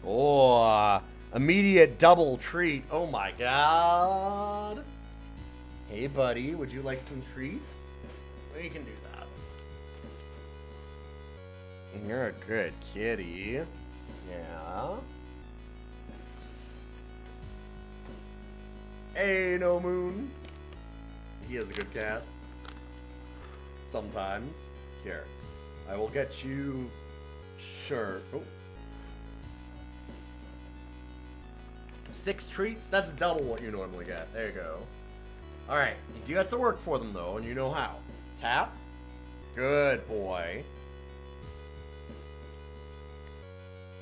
Oh, immediate double treat. Oh my god. Hey, buddy, would you like some treats? We can do that. You're a good kitty. Yeah. Hey, no moon. He is a good cat. Sometimes. Here. I will get you... Sure. Oh. 6 treats? That's double what you normally get. There you go. Alright. You do have to work for them, though, and you know how. Tap. Good boy.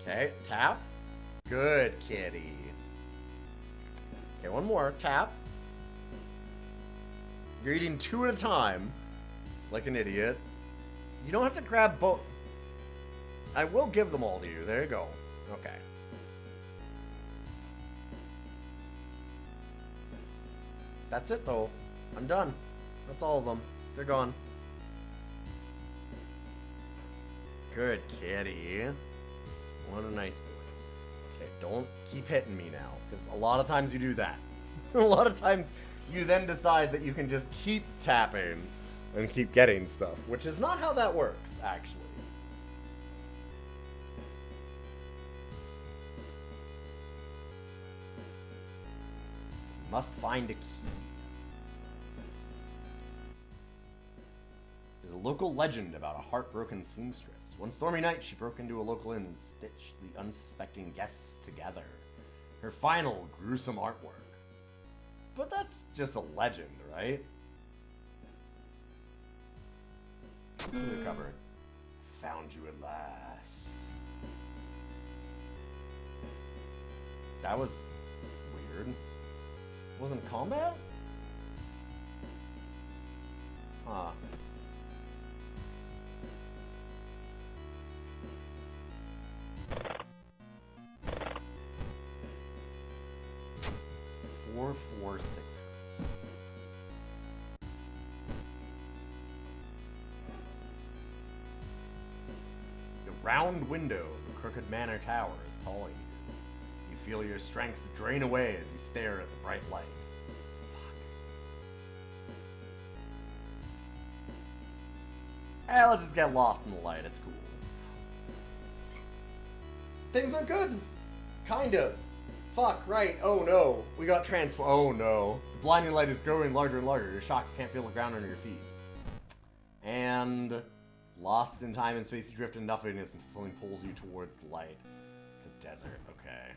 Okay. Tap. Good kitty. Okay, one more. Tap. You're eating 2 at a time. Like an idiot. You don't have to grab both. I will give them all to you. There you go. Okay. That's it, though. I'm done. That's all of them. They're gone. Good kitty. What a nice boy. Okay, don't keep hitting me now, because a lot of times you do that. A lot of times you then decide that you can just keep tapping and keep getting stuff, which is not how that works, actually. Must find a key. There's a local legend about a heartbroken seamstress. One stormy night, she broke into a local inn and stitched the unsuspecting guests together. Her final gruesome artwork. But that's just a legend, right? Through the cupboard. Found you at last. That was weird. Wasn't combat? Huh. Four, 6 hertz. The round window of the Crooked Manor Tower is calling you. You feel your strength drain away as you stare at the bright lights. Let's just get lost in the light. It's cool. Things went good. Kind of. Fuck, right. Oh no. We got transport. Oh no. The blinding light is growing larger and larger. You're shocked you can't feel the ground under your feet. And lost in time and space, you drift in nothingness until something pulls you towards the light. The desert. Okay.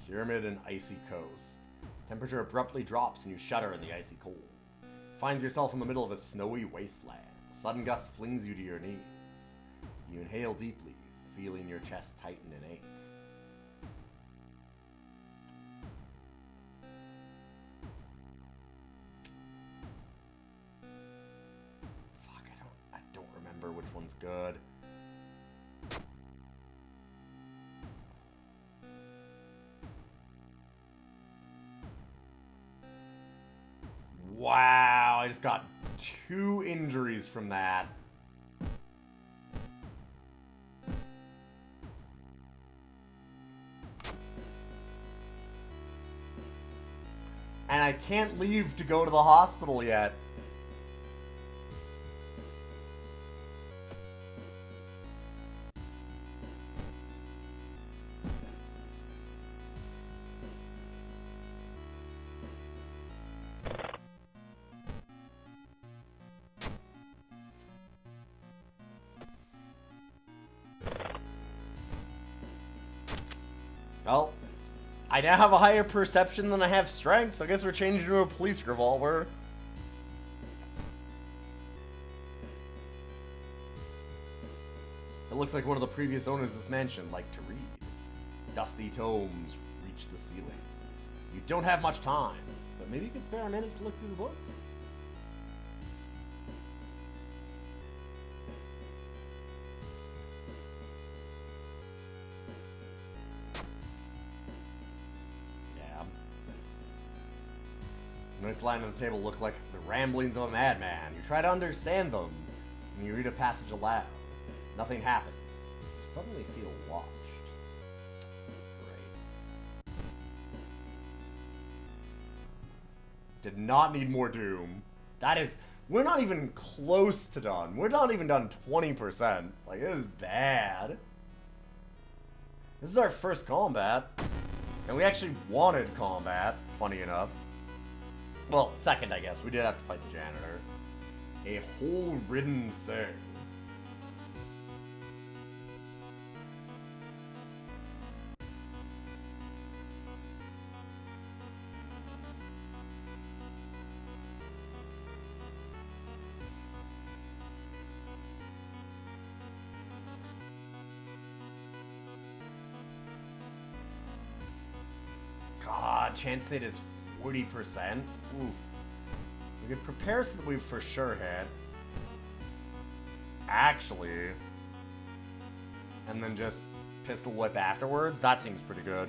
Pyramid and icy coast. Temperature abruptly drops and you shudder in the icy cold. Find yourself in the middle of a snowy wasteland. A sudden gust flings you to your knees. You inhale deeply, feeling your chest tighten and ache. Fuck, I don't remember which one's good. Wow, I just got 2 injuries from that. And I can't leave to go to the hospital yet. Well, I now have a higher perception than I have strength, so I guess we're changing to a police revolver. It looks like one of the previous owners of this mansion liked to read. Dusty tomes reach the ceiling. You don't have much time, but maybe you could spare a minute to look through the books. The notes lying on the table look like the ramblings of a madman. You try to understand them, and you read a passage aloud. Nothing happens. You suddenly feel watched. Great. Did not need more Doom. That is... We're not even close to done. We're not even done 20%. Like, this is bad. This is our first combat. And we actually wanted combat, funny enough. Well, second, I guess. We did have to fight the janitor. A hole-ridden thing. God, chance state is 40%? Oof. We could prepare so that we for sure hit. Actually. And then just pistol whip afterwards? That seems pretty good.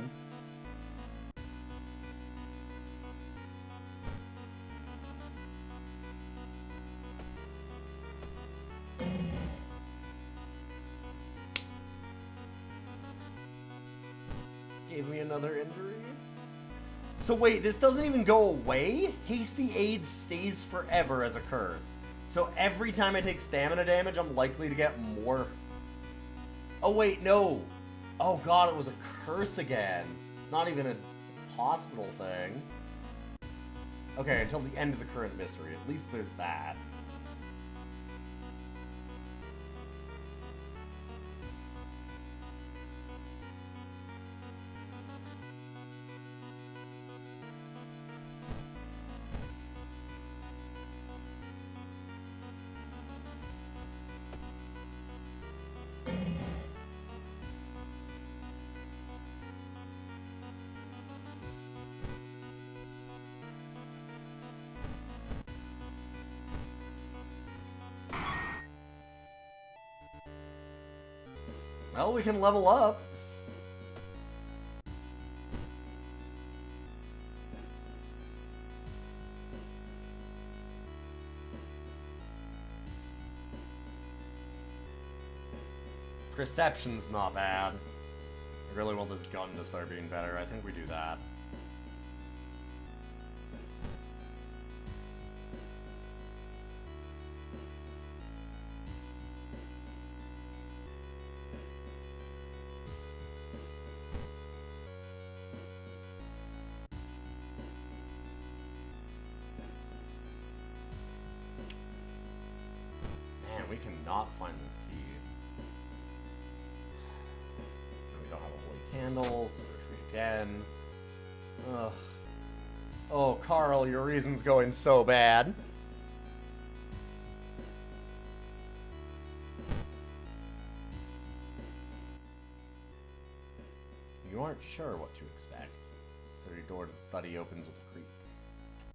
Gave me another injury. So wait, this doesn't even go away? Hasty Aid stays forever as a curse. So every time I take stamina damage, I'm likely to get more... Oh wait, no. Oh god, it was a curse again. It's not even a hospital thing. Okay, until the end of the current mystery. At least there's that. Well, we can level up. Perception's not bad. I really want this gun to start being better. I think we do that. Man, we cannot find this key. We don't have a holy candle, so retreat again. Ugh. Oh, Carl, your reason's going so bad. You aren't sure what to expect. The sturdy door to the study opens with a creak.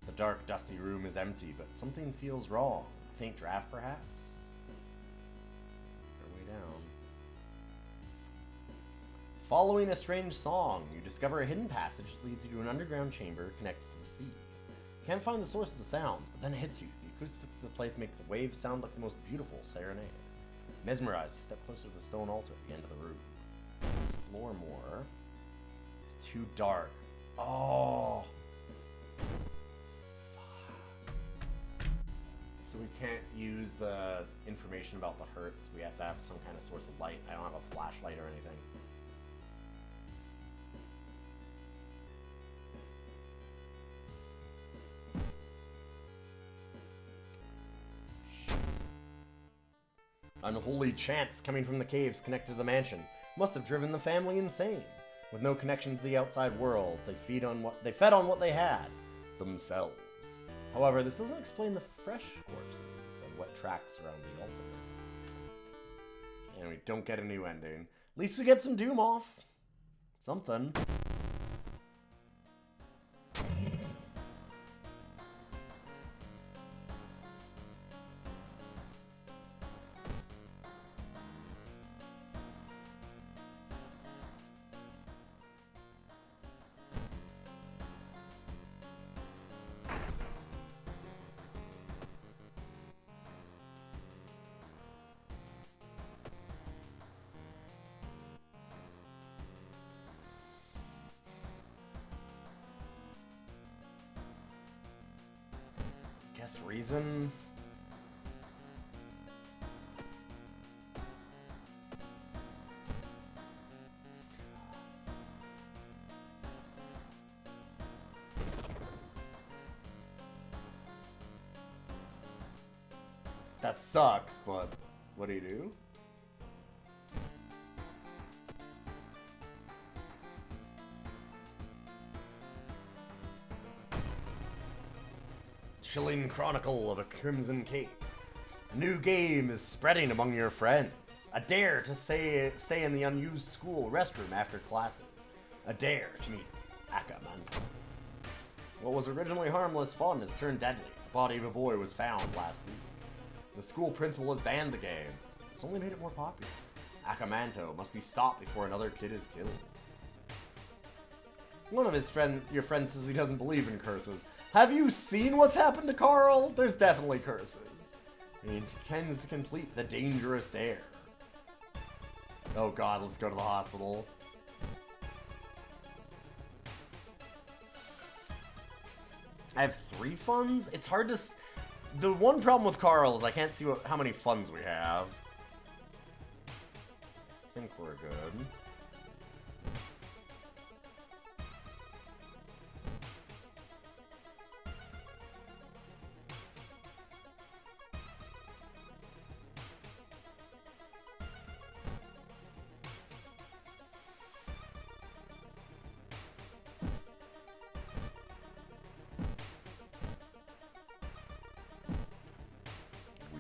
The dark, dusty room is empty, but something feels wrong. A faint draft, perhaps? Our way down. Following a strange song, you discover a hidden passage that leads you to an underground chamber connected to the sea. You can't find the source of the sound, but then it hits you. The acoustics of the place make the waves sound like the most beautiful serenade. Mesmerized, you step closer to the stone altar at the end of the room. Explore more. It's too dark. Oh. So we can't use the information about the hertz. We have to have some kind of source of light. I don't have a flashlight or anything. Unholy chants coming from the caves connected to the mansion must have driven the family insane. With no connection to the outside world, they fed on what they had, themselves. However, this doesn't explain the fresh corpses and what tracks around the altar. And we don't get a new ending. At least we get some Doom off. Something. Guess reason? That sucks, but what do you do? Chilling Chronicle of a Crimson Cape. A new game is spreading among your friends. A dare to stay in the unused school restroom after classes. A dare to meet Akaman. What was originally harmless fun has turned deadly. The body of a boy was found last week. The school principal has banned the game. It's only made it more popular. Akamanto must be stopped before another kid is killed. One of your friends says he doesn't believe in curses. Have you seen what's happened to Carl? There's definitely curses. He intends to complete the dangerous dare. Oh god, let's go to the hospital. I have 3 funds? It's hard to... The one problem with Carl is I can't see how many funds we have. I think we're good.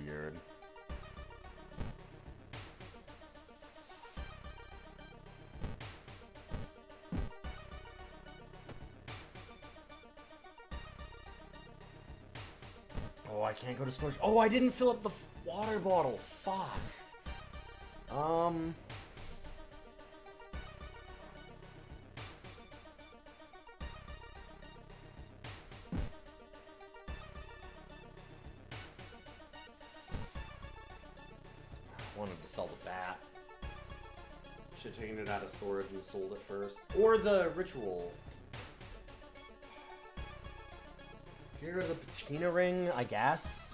Weird. Oh, I can't go to storage. Oh, I didn't fill up the water bottle. Fuck. Wanted to sell the bat. Should have taken it out of storage and sold it first. Or the ritual. Get rid of the patina ring, I guess.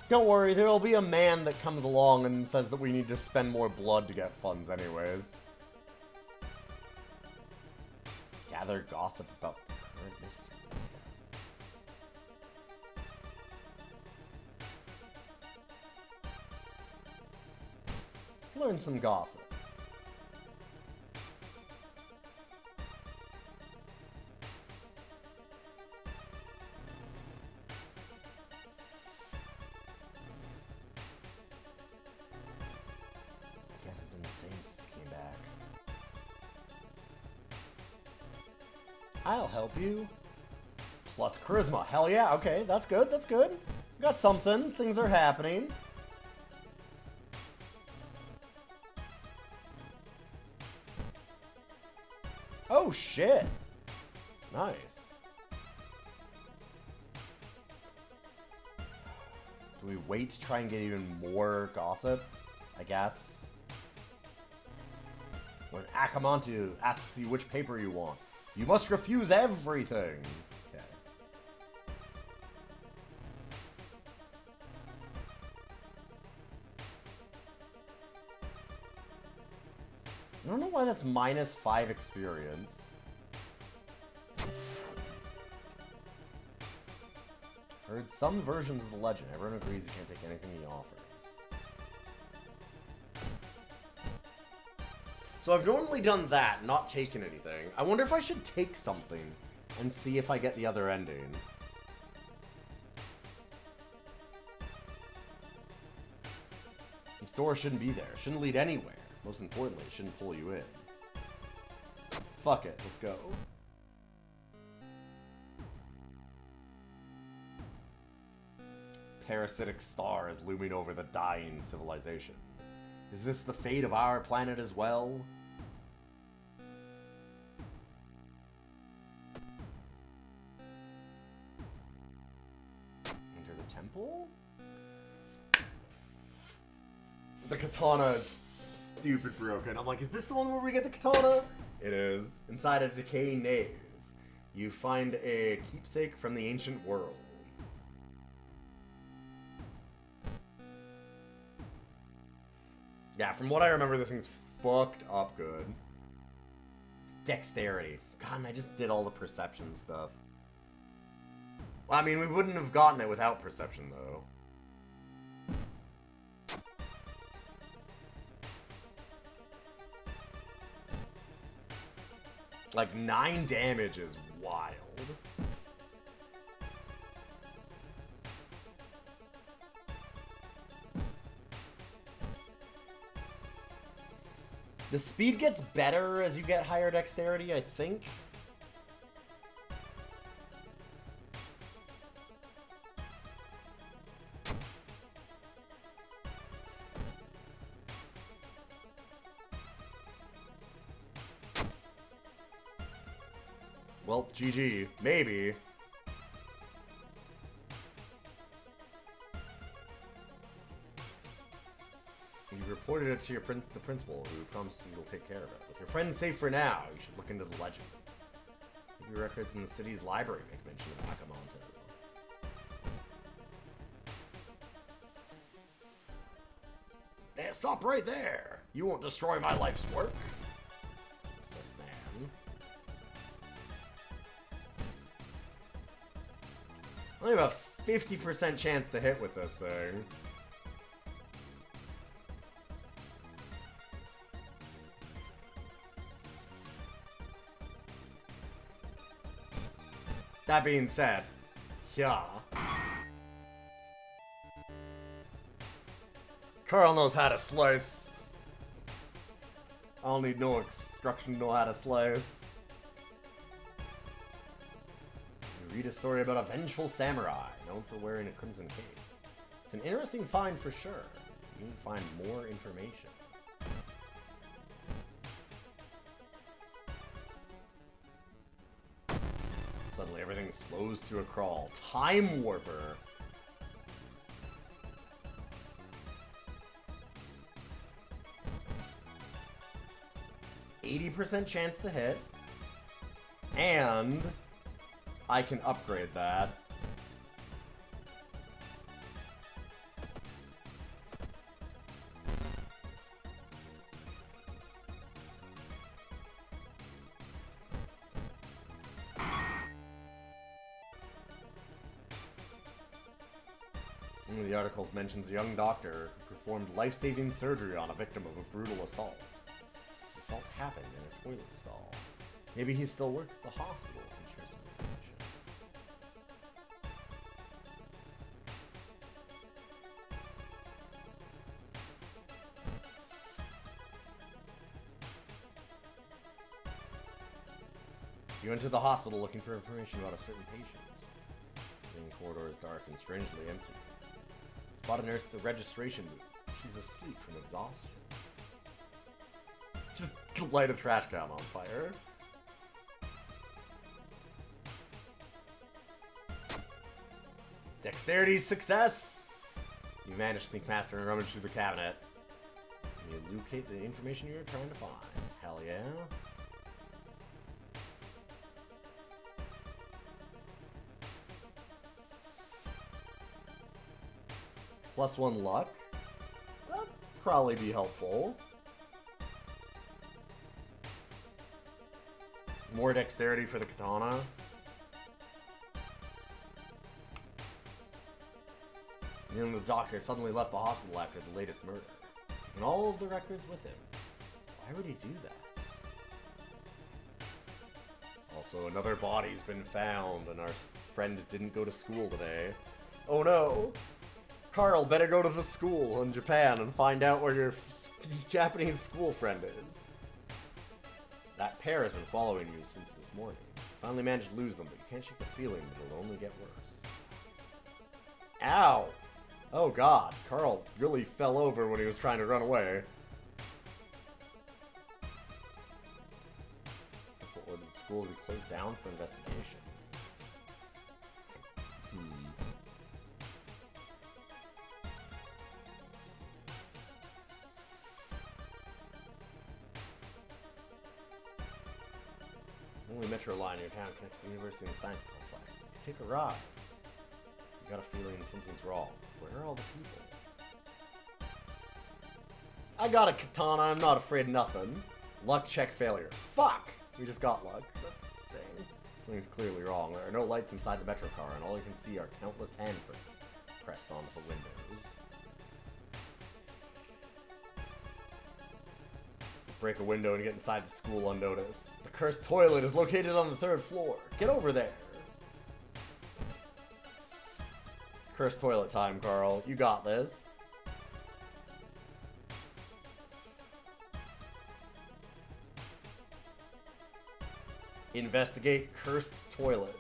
Don't worry, there'll be a man that comes along and says that we need to spend more blood to get funds anyways. Gather gossip about the current mystery. Let's learn some gossip. I'll help you. Plus charisma. Hell yeah, okay, that's good, that's good. We got something, things are happening. Oh shit. Nice. Do we wait to try and get even more gossip? I guess. When Akamantu asks you which paper you want, you must refuse everything. Okay. I don't know why that's -5 experience. Heard some versions of the legend. Everyone agrees you can't take anything he offers. So I've normally done that, not taken anything. I wonder if I should take something and see if I get the other ending. This door shouldn't be there. It shouldn't lead anywhere. Most importantly, it shouldn't pull you in. Fuck it, let's go. Parasitic star is looming over the dying civilization. Is this the fate of our planet as well? Enter the temple? The katana is stupid broken. I'm like, is this the one where we get the katana? It is. Inside a decaying nave, you find a keepsake from the ancient world. Yeah, from what I remember, this thing's fucked up good. It's dexterity. God, and I just did all the perception stuff. Well, I mean, we wouldn't have gotten it without perception, though. Like, 9 damage is wild. The speed gets better as you get higher dexterity, I think. Well, GG. Maybe. You reported it to the principal, who promises he'll take care of it. With your friends safe for now, you should look into the legend. Maybe records in the city's library make mention of Akamanto. Hey, stop right there! You won't destroy my life's work! Says man. Only have a 50% chance to hit with this thing. That being said, yeah. Carl knows how to slice. I don't need no instruction to know how to slice. Read a story about a vengeful samurai known for wearing a crimson cape. It's an interesting find for sure. You need to find more information. Suddenly everything slows to a crawl. Time Warper. %80 chance to hit. And I can upgrade that. One of the articles mentions a young doctor who performed life-saving surgery on a victim of a brutal assault. The assault happened in a toilet stall. Maybe he still works at the hospital and shares some information. You enter the hospital looking for information about a certain patient. The main corridor is dark and strangely empty. Spot a nurse at the registration booth. She's asleep from exhaustion. Just light a trash can on fire. Dexterity success! You manage to sneak past her and rummage through the cabinet. And you locate the information you're trying to find. Hell yeah. +1 luck. That'd probably be helpful. More dexterity for the katana. And then the doctor suddenly left the hospital after the latest murder, taking all of the records with him. Why would he do that? Also, another body's been found, and our friend didn't go to school today. Oh no! Carl, better go to the school in Japan and find out where your Japanese school friend is. That pair has been following you since this morning. Finally managed to lose them, but you can't shake the feeling that it'll only get worse. Ow! Oh god, Carl really fell over when he was trying to run away. Ordered the school to be closed down for investigation. The only metro line in your town connects the university and the science complex. Take a ride. You got a feeling something's wrong. Where are all the people? I got a katana, I'm not afraid of nothing. Luck check failure. Fuck! We just got luck. Dang. Something's clearly wrong. There are no lights inside the metro car, and all you can see are countless handprints pressed onto the windows. Break a window and get inside the school unnoticed. The cursed toilet is located on the 3rd floor. Get over there. Cursed toilet time, Carl. You got this. Investigate cursed toilet.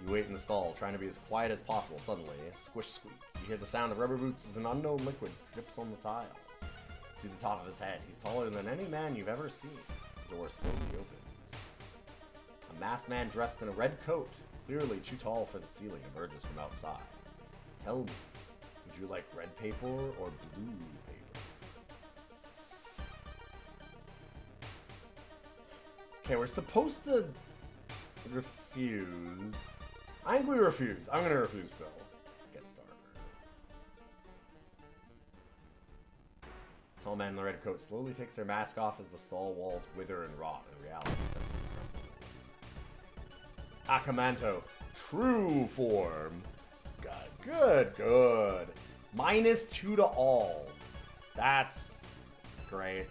You wait in the stall, trying to be as quiet as possible. Suddenly, squish squeak. You hear the sound of rubber boots as an unknown liquid drips on the tiles. See the top of his head. He's taller than any man you've ever seen. The door slowly opens. A masked man dressed in a red coat, clearly too tall for the ceiling, emerges from outside. Tell me, would you like red paper or blue paper? Okay, we're supposed to refuse. I think we refuse. I'm gonna refuse still. Get started. Tall man in the red coat slowly takes their mask off as the stall walls wither and rot in reality. Akamanto, true form. Good, good. -2 to all. That's great.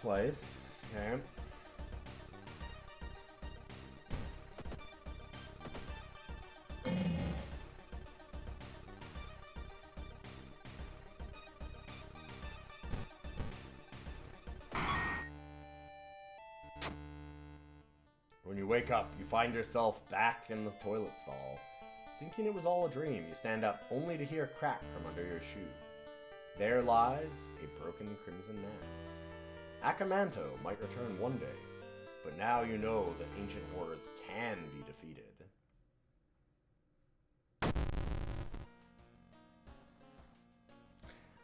twice. Okay. When you wake up, you find yourself back in the toilet stall. Thinking it was all a dream, you stand up only to hear a crack from under your shoe. There lies a broken crimson mask. Akamanto might return one day, but now you know that ancient horrors can be defeated.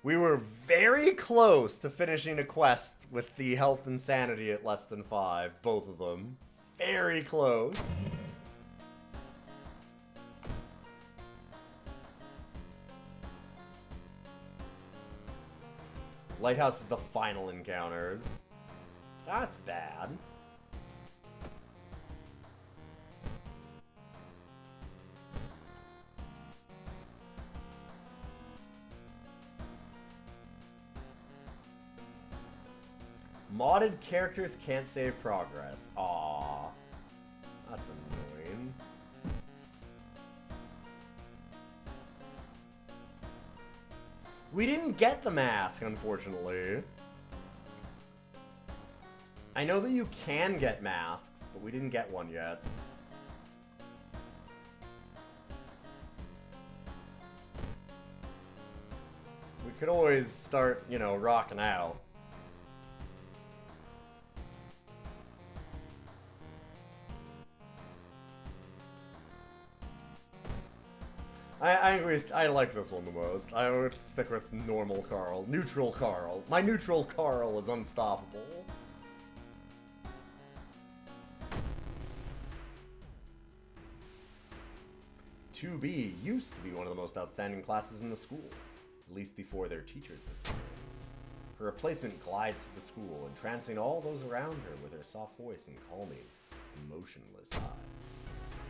We were very close to finishing a quest with the health and sanity at less than 5, both of them. Very close. Lighthouse is the final encounters. That's bad. Modded characters can't save progress. Aww. That's annoying. We didn't get the mask, unfortunately. I know that you can get masks, but we didn't get one yet. We could always start, you know, rocking out. I agree. I like this one the most. I would stick with normal Carl. Neutral Carl. My neutral Carl is unstoppable. Two B used to be one of the most outstanding classes in the school, at least before their teacher's disappearance. Her replacement glides through the school, entrancing all those around her with her soft voice and calming, emotionless eyes.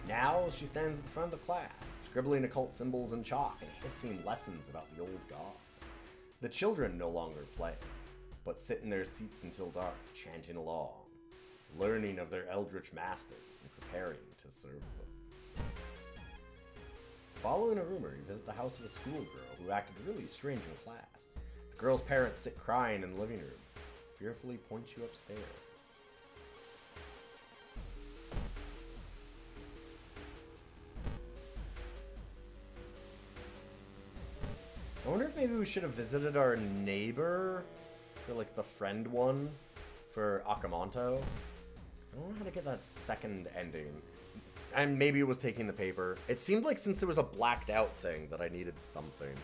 Now she stands at the front of the class, scribbling occult symbols in chalk and hissing lessons about the old gods. The children no longer play, but sit in their seats until dark, chanting along, learning of their eldritch masters and preparing to serve them. Following a rumor, you visit the house of a schoolgirl who acted really strange in class. The girl's parents sit crying in the living room, fearfully point you upstairs. I wonder if maybe we should have visited our neighbor for, like, the friend one for Akamanto. Because I don't know how to get that second ending. And maybe it was taking the paper. It seemed like since there was a blacked out thing that I needed something.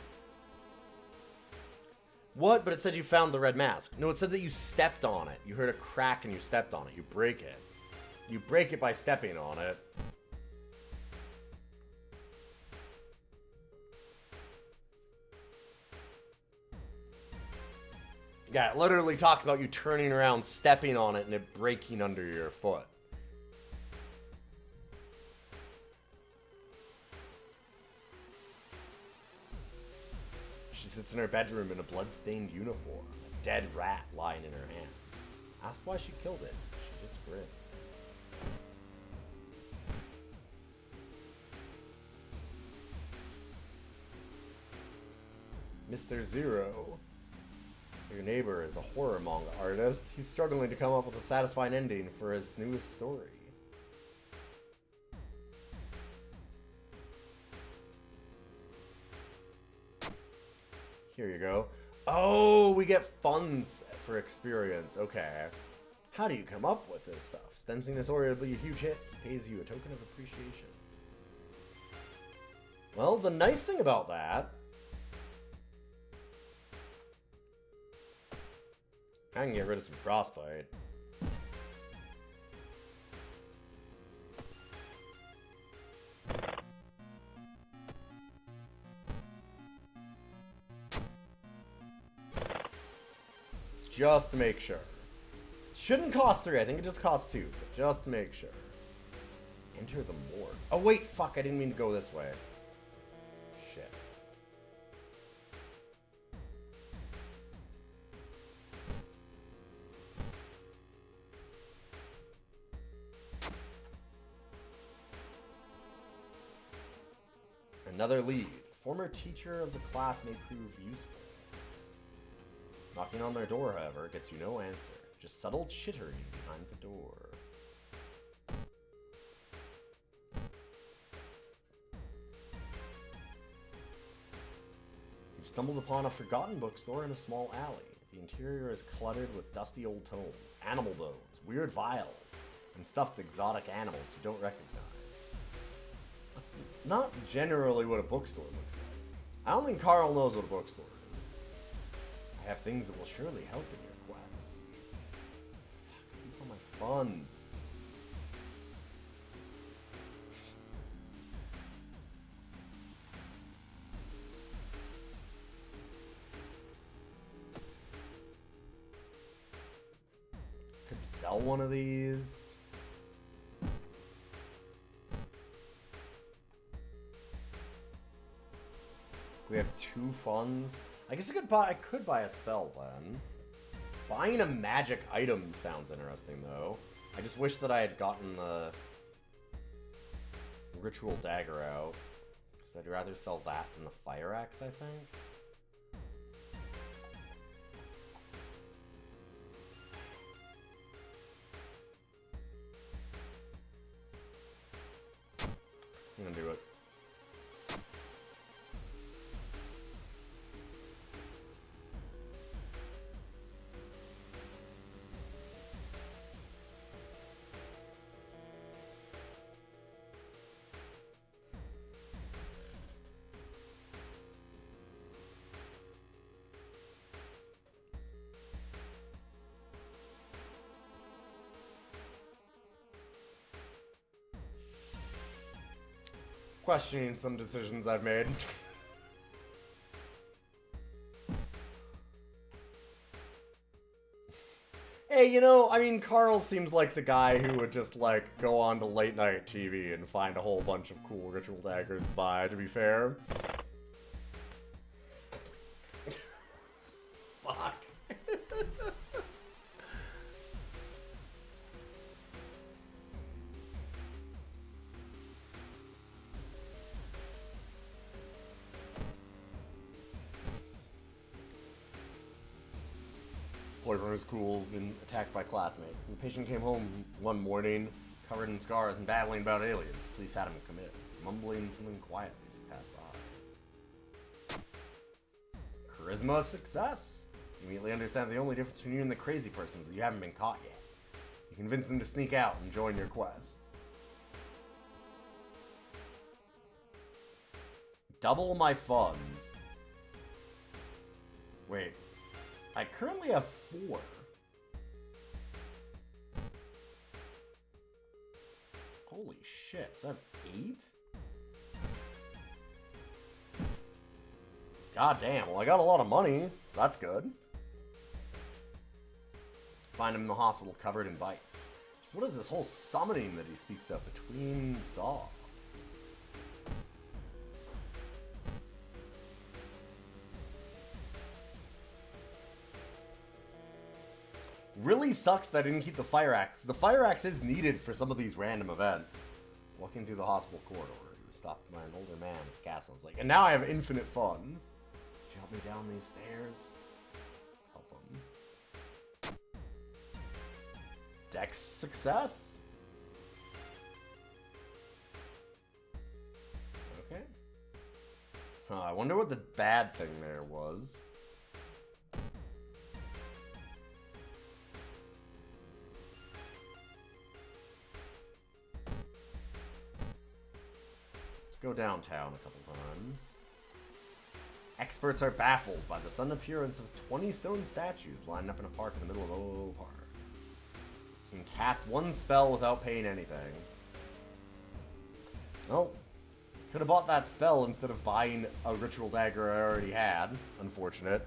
What? But it said you found the red mask. No, it said that you stepped on it. You heard a crack and you stepped on it. You break it. You break it by stepping on it. Yeah, it literally talks about you turning around, stepping on it, and it breaking under your foot. She sits in her bedroom in a blood-stained uniform, a dead rat lying in her hands. Asked why she killed it. She just grins. Mr. Zero. Your neighbor is a horror manga artist. He's struggling to come up with a satisfying ending for his newest story. Here you go. Oh, we get funds for experience. Okay. How do you come up with this stuff? Stencing this story will be a huge hit. Pays you a token of appreciation. Well, the nice thing about that, I can get rid of some frostbite. Just to make sure. Shouldn't cost 3, I think it just costs 2, but just to make sure. Enter the morgue. Oh wait, fuck, I didn't mean to go this way. Shit. Another lead. Former teacher of the class may prove useful. Knocking on their door, however, gets you no answer. Just subtle chittering behind the door. You've stumbled upon a forgotten bookstore in a small alley. The interior is cluttered with dusty old tomes, animal bones, weird vials, and stuffed exotic animals you don't recognize. That's not generally what a bookstore looks like. I don't think Carl knows what a bookstore is. I have things that will surely help in your quest. These are my funds. Could sell one of these. We have 2 funds. I guess I could buy a spell then. Buying a magic item sounds interesting though. I just wish that I had gotten the ritual dagger out. Because I'd rather sell that than the fire axe, I think. I'm gonna do it. Questioning some decisions I've made. Hey, you know, I mean, Carl seems like the guy who would just, like, go on to late night TV and find a whole bunch of cool ritual daggers to buy, to be fair. Fuck. Boyfriend was cool, been attacked by classmates, and the patient came home one morning, covered in scars and babbling about aliens. Police had him commit, mumbling something quietly as he passed by. Charisma success. You immediately understand the only difference between you and the crazy person is that you haven't been caught yet. You convince them to sneak out and join your quest. Double my funds. Wait. I currently have 4. Holy shit, so I have 8? God damn, well I got a lot of money, so that's good. Find him in the hospital covered in bites. So what is this whole summoning that he speaks of between Zobs? Really sucks that I didn't keep the fire axe. The fire axe is needed for some of these random events. Walking through the hospital corridor, he was stopped by an older man with gas on his leg. And now I have infinite funds. Could you help me down these stairs? Help him. Dex success. Okay. I wonder what the bad thing there was. Go downtown a couple times. Experts are baffled by the sudden appearance of 20 stone statues lined up in a park in the middle of Old Park. You can cast one spell without paying anything. Well, could have bought that spell instead of buying a ritual dagger I already had. Unfortunate.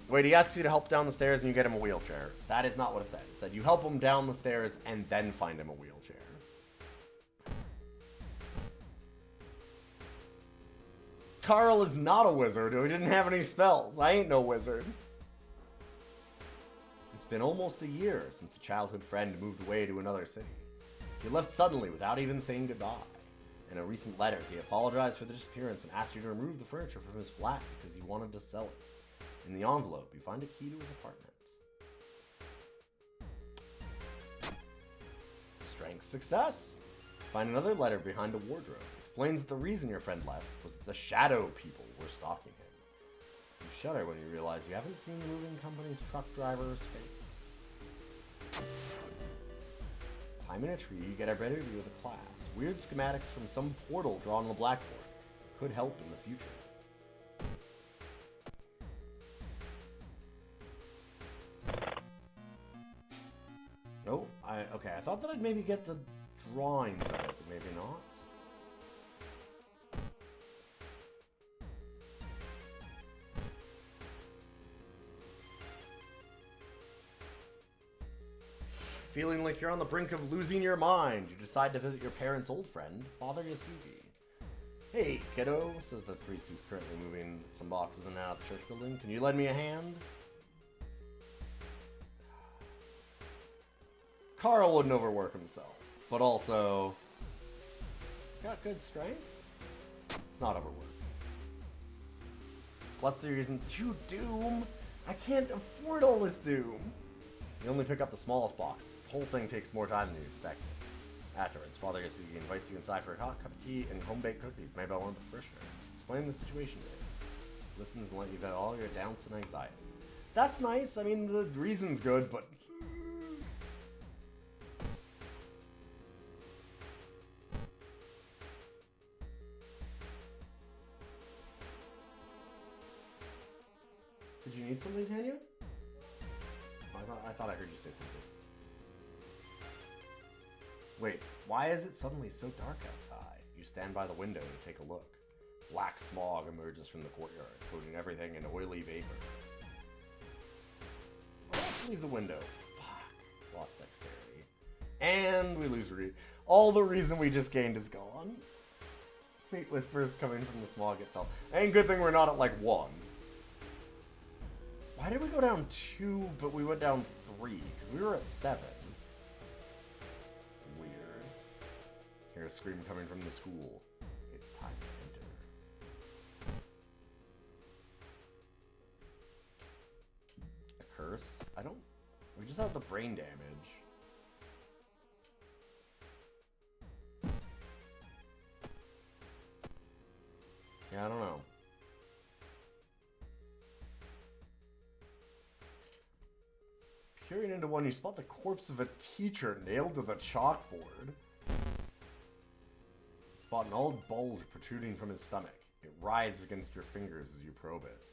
Wait, he asks you to help down the stairs and you get him a wheelchair. That is not what it said. It said you help him down the stairs and then find him a wheelchair. Carl is not a wizard, or he didn't have any spells. I ain't no wizard. It's been almost a year since a childhood friend moved away to another city. He left suddenly without even saying goodbye. In a recent letter, he apologized for the disappearance and asked you to remove the furniture from his flat because he wanted to sell it. In the envelope, you find a key to his apartment. Strength success! Find another letter behind a wardrobe. Explains that the reason your friend left was that the shadow people were stalking him. You shudder when you realize you haven't seen the moving company's truck driver's face. Time in a tree, you get a better view of the class. Weird schematics from some portal drawn on the blackboard could help in the future. Nope. Okay, I thought that I'd maybe get the drawings of it, but maybe not. Feeling like you're on the brink of losing your mind, you decide to visit your parents' old friend, Father Yasugi. Hey, kiddo, says the priest who's currently moving some boxes in and out of the church building. Can you lend me a hand? Carl wouldn't overwork himself, but also got good strength. It's not overwork. Plus the reason to Doom. I can't afford all this Doom. You only pick up the smallest box. The whole thing takes more time than you expected. Afterwards, Father Yasugi invites you inside for a hot cup of tea and home-baked cookies made by one of the parishioners. Explain the situation to him. Listens and let you vent all your doubts and anxiety. That's nice. I mean, the reason's good, but... Did you need something, Tanya? I thought I heard you say something. Wait, why is it suddenly so dark outside? You stand by the window to take a look. Black smog emerges from the courtyard, coating everything in oily vapor. Well, let's leave the window. Fuck. Lost dexterity. And we lose all the reason we just gained is gone. Fate whispers coming from the smog itself. And good thing we're not at like 1. Why did we go down 2, but we went down 3? Because we were at 7. Weird. Hear a scream coming from the school. It's time to enter. A curse? We just have the brain damage. Yeah, I don't know. Peering into one, you spot the corpse of a teacher nailed to the chalkboard. Spot an old bulge protruding from his stomach. It writhes against your fingers as you probe it.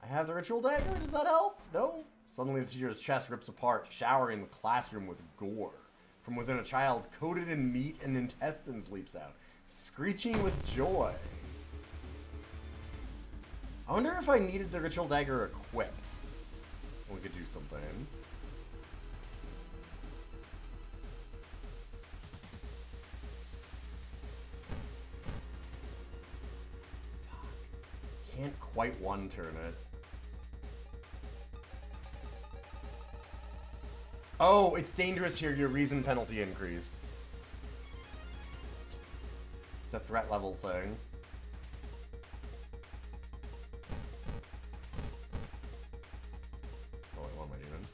I have the ritual dagger, does that help? No? Suddenly the teacher's chest rips apart, showering the classroom with gore. From within, a child coated in meat and intestines leaps out, screeching with joy. I wonder if I needed the ritual dagger equipped. We could do something. Can't quite one-turn it. Oh, it's dangerous here. Your reason penalty increased. It's a threat level thing. Oh, wait, what am I doing?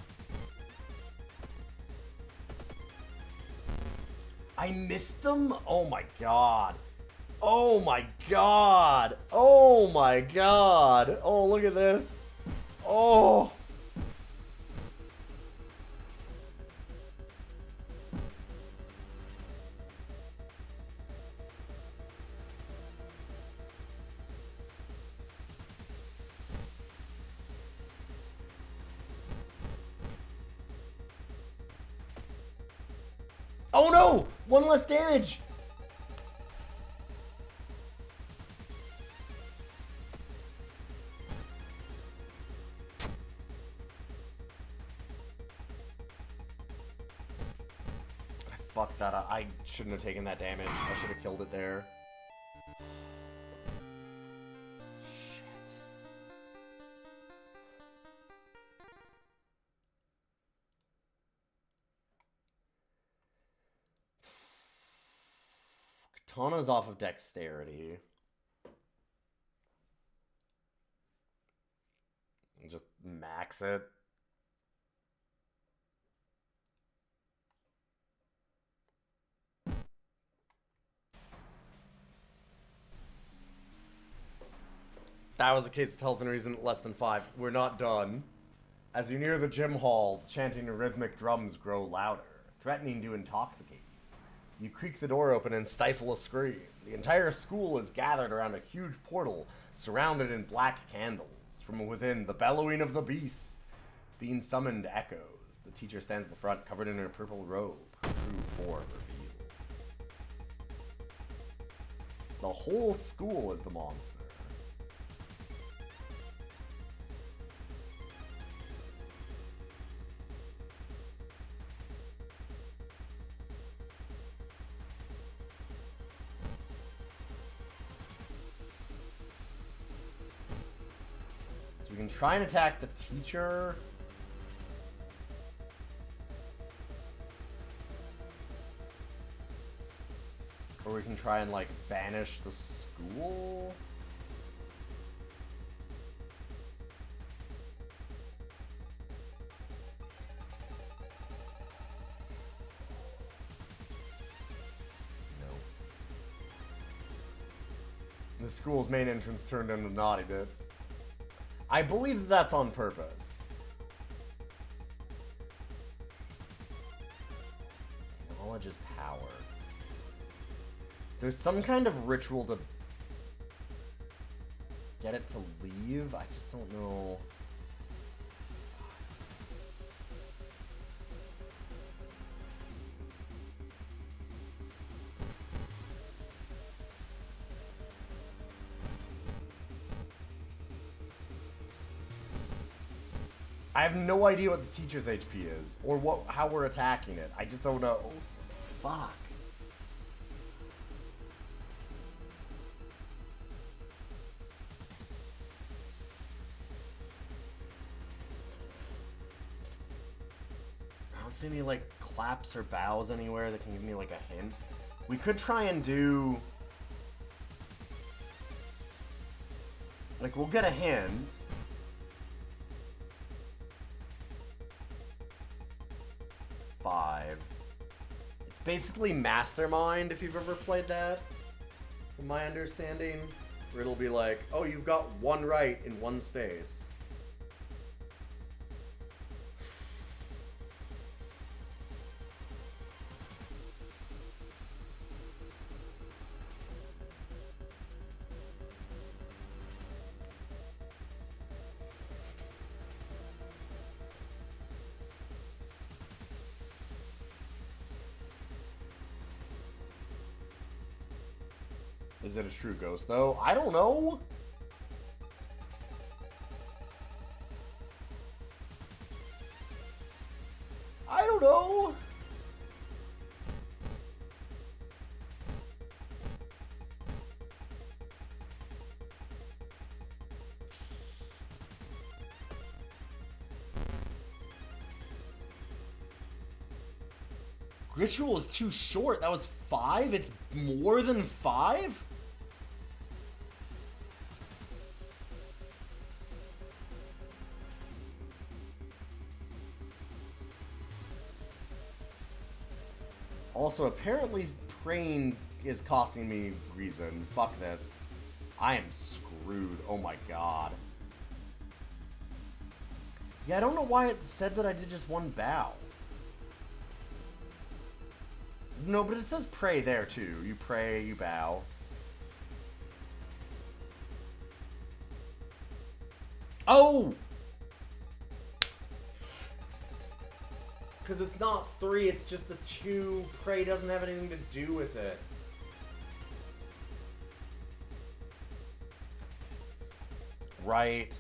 I missed them? Oh my god. Oh my god! Oh my god! Oh, look at this! Oh! Oh no! 1 less damage! Fuck that up. I shouldn't have taken that damage. I should have killed it there. Shit. Tana's off of dexterity. Just max it. That was a case of health and reason less than 5. We're not done. As you near the gym hall, chanting rhythmic drums grow louder, threatening to intoxicate you. You creak the door open and stifle a scream. The entire school is gathered around a huge portal, surrounded in black candles. From within, the bellowing of the beast being summoned echoes. The teacher stands at the front, covered in her purple robe, her true form revealed. The whole school is the monster. We can try and attack the teacher. Or we can try and, like, banish the school. No. The school's main entrance turned into naughty bits. I believe that's on purpose. Knowledge is power. There's some kind of ritual to get it to leave. I just don't know. I have no idea what the teacher's HP is, or how we're attacking it. I just don't know. Fuck. I don't see any, like, claps or bows anywhere that can give me, like, a hint. We could try and do... like, we'll get a hint. It's basically Mastermind, if you've ever played that, from my understanding, where it'll be like, oh, you've got one right in one space. Is it a true ghost, though? I don't know. I don't know. Ritual is too short. That was 5? It's more than 5? Also, apparently praying is costing me reason. Fuck this. I am screwed. Oh my god. Yeah, I don't know why it said that I did just one bow. No, but it says pray there too. You pray, you bow. Oh! Because it's not 3, it's just the 2. Pray doesn't have anything to do with it. Right.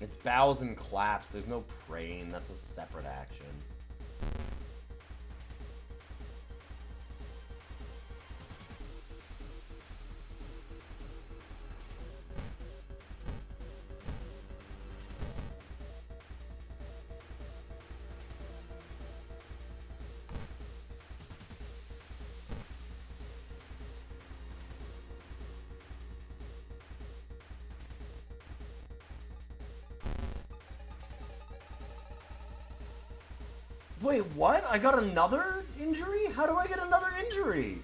It's bows and claps. There's no praying. That's a separate action. Wait, what? I got another injury? How do I get another injury?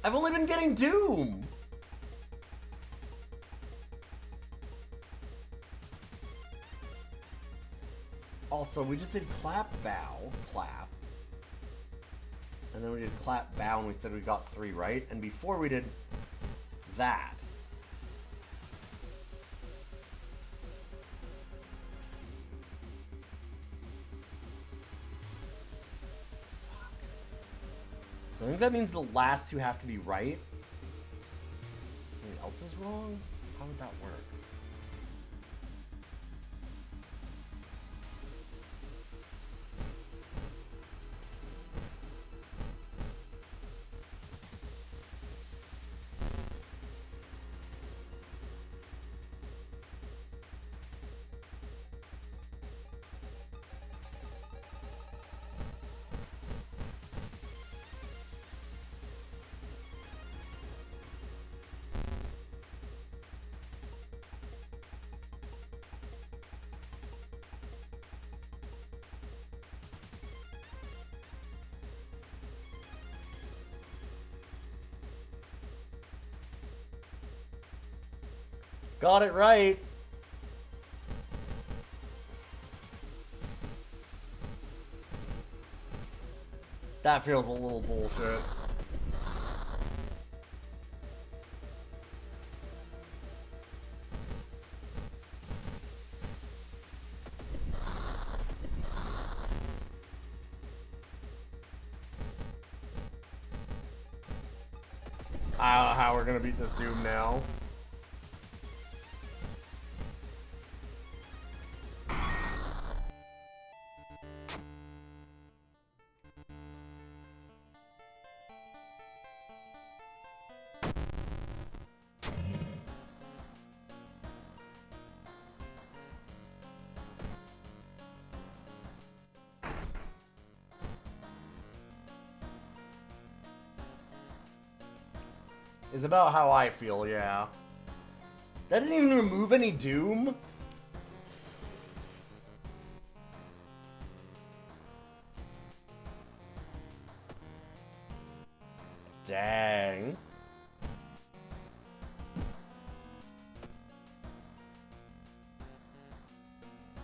I've only been getting Doom. Also, we just did clap, bow, clap. And then we did clap, bow, and we said we got 3 right. And before we did that. So I think that means the last 2 have to be right. Something else is wrong? How would that work? Got it right. That feels a little bullshit. I don't know how we're gonna beat this Doom now. Is about how I feel, yeah. That didn't even remove any Doom? Dang.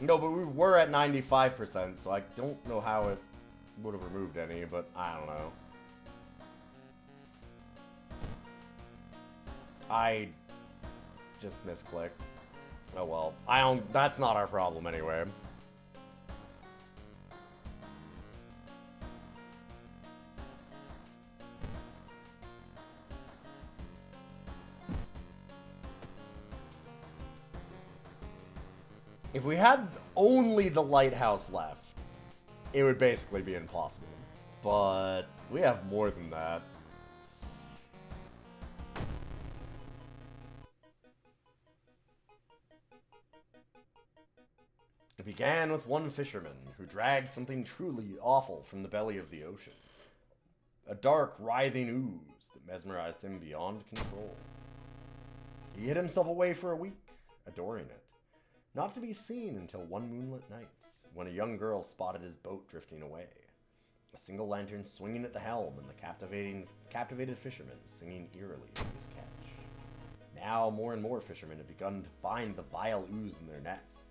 No, but we were at 95%, so I don't know how it would have removed any, but I don't know. I just misclicked. Oh well. That's not our problem anyway. If we had only the lighthouse left, it would basically be impossible. But we have more than that. It began with one fisherman who dragged something truly awful from the belly of the ocean. A dark, writhing ooze that mesmerized him beyond control. He hid himself away for a week, adoring it, not to be seen until one moonlit night, when a young girl spotted his boat drifting away. A single lantern swinging at the helm and the captivated fisherman singing eerily to his catch. Now more and more fishermen have begun to find the vile ooze in their nets,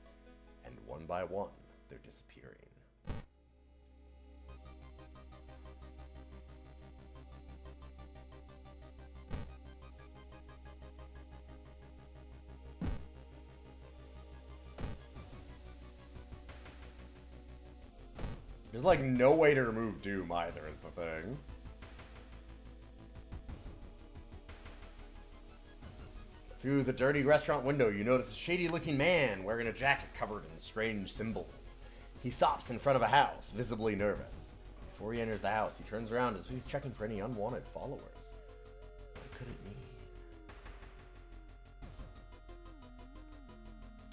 and one by one, they're disappearing. There's like no way to remove Doom either, is the thing. Through the dirty restaurant window, you notice a shady-looking man wearing a jacket covered in strange symbols. He stops in front of a house, visibly nervous. Before he enters the house, he turns around as if he's checking for any unwanted followers. What could it mean?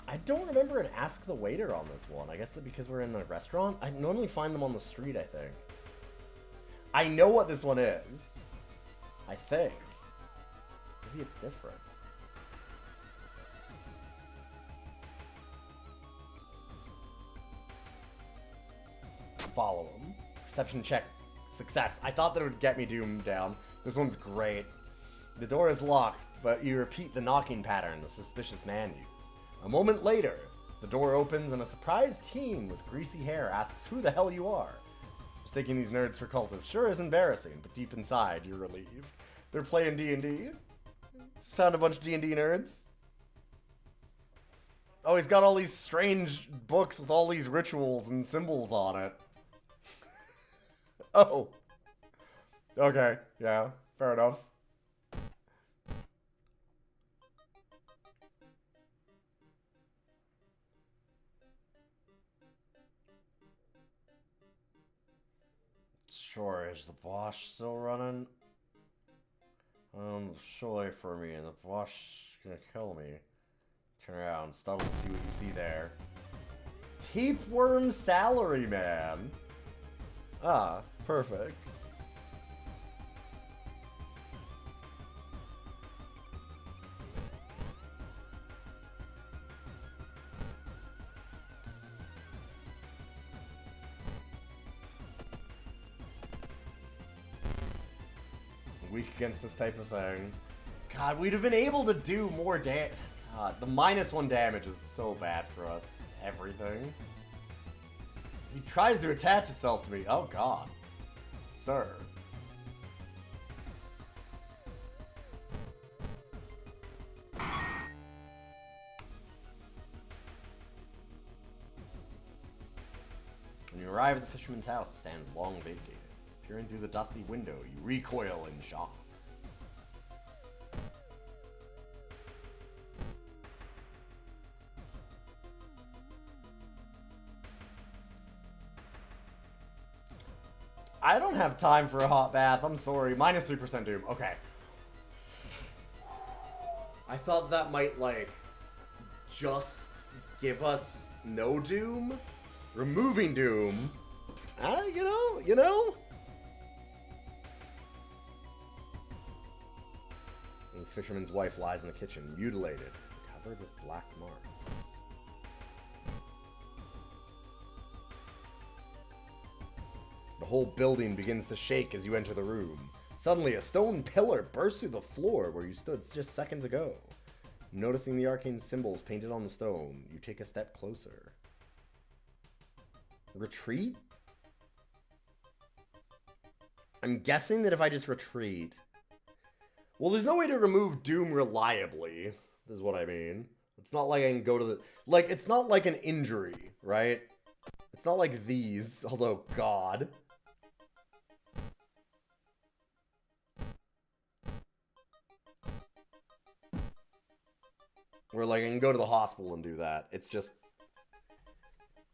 I don't remember an Ask the Waiter on this one. I guess that because we're in a restaurant? I normally find them on the street, I think. I know what this one is. I think. Maybe it's different. follow him. Perception check. Success. I thought that it would get me Doom down. This one's great. The door is locked, but you repeat the knocking pattern the suspicious man used. A moment later, the door opens and a surprised teen with greasy hair asks who the hell you are. Mistaking these nerds for cultists sure is embarrassing, but deep inside, you're relieved. They're playing D&D. Just found a bunch of D&D nerds. Oh, he's got all these strange books with all these rituals and symbols on it. Oh. Okay, yeah, fair enough. Sure, is the boss still running? Surely for me, and the boss is gonna kill me. Turn around, startled to see what you see there. Tapeworm Salaryman. Ah, perfect. Weak against this type of thing. God, we'd have been able to do more damage. God, the -1 damage is so bad for us. Everything. He tries to attach itself to me. Oh god. Sir. When you arrive at the fisherman's house, it stands long vacated. Peering through the dusty window, you recoil in shock. I don't have time for a hot bath. I'm sorry. -3% Doom. Okay. I thought that might, like, just give us no Doom. Removing Doom. You know? The fisherman's wife lies in the kitchen, mutilated, covered with black marks. The whole building begins to shake as you enter the room. Suddenly, a stone pillar bursts through the floor where you stood just seconds ago. Noticing the arcane symbols painted on the stone, you take a step closer. Retreat? I'm guessing that if I just retreat... Well, there's no way to remove Doom reliably, is what I mean. It's not like I can go to the... Like, it's not like an injury, right? It's not like these, although, God. Where, like, I can go to the hospital and do that. It's just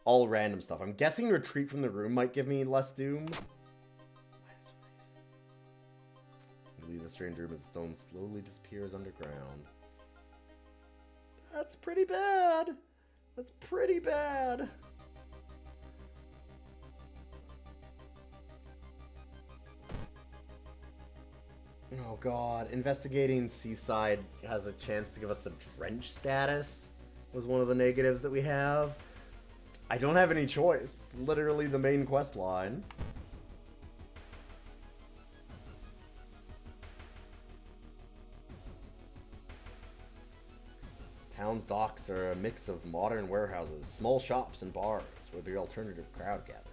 all random stuff. I'm guessing retreat from the room might give me less Doom. You leave the strange room as the stone slowly disappears underground. That's pretty bad. That's pretty bad. Oh god, investigating Seaside has a chance to give us the drench status, was one of the negatives that we have. I don't have any choice. It's literally the main quest line. Town's docks are a mix of modern warehouses, small shops, and bars where the alternative crowd gathers.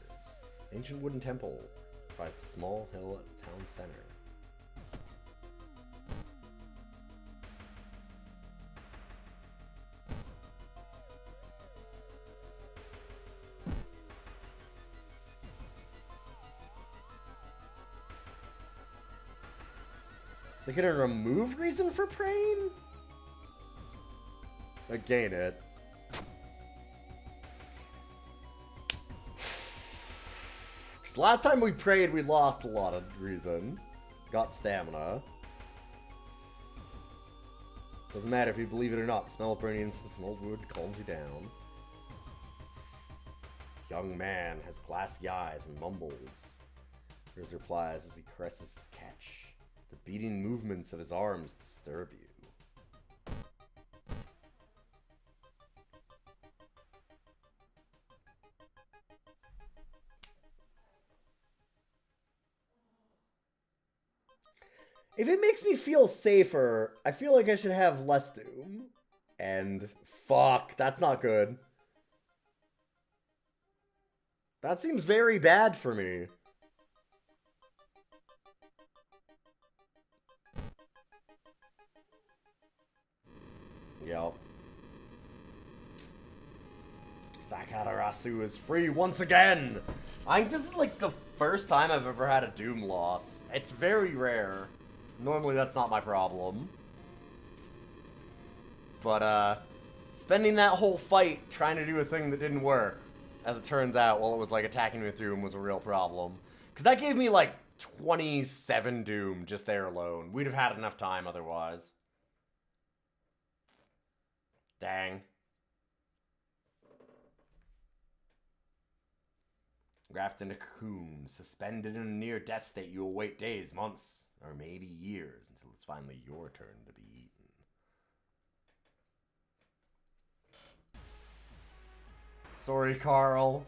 Ancient wooden temple provides the small hill at the town center. Is it gonna remove reason for praying? Gain it. Because last time we prayed, we lost a lot of reason. Got stamina. Doesn't matter if you believe it or not. The smell of burning incense and old wood calms you down. Young man has glassy eyes and mumbles. Here's replies as he caresses his catch. The beating movements of his arms disturb you. If it makes me feel safer, I feel like I should have less Doom. And fuck, that's not good. That seems very bad for me. Yep. Takarasu is free once again! I think this is like the first time I've ever had a Doom loss. It's very rare. Normally that's not my problem. But, spending that whole fight trying to do a thing that didn't work, as it turns out, while it was like attacking me with Doom, was a real problem. Because that gave me like 27 Doom just there alone. We'd have had enough time otherwise. Dang. Wrapped in a cocoon, suspended in a near-death state, you will wait days, months, or maybe years until it's finally your turn to be eaten. Sorry, Carl.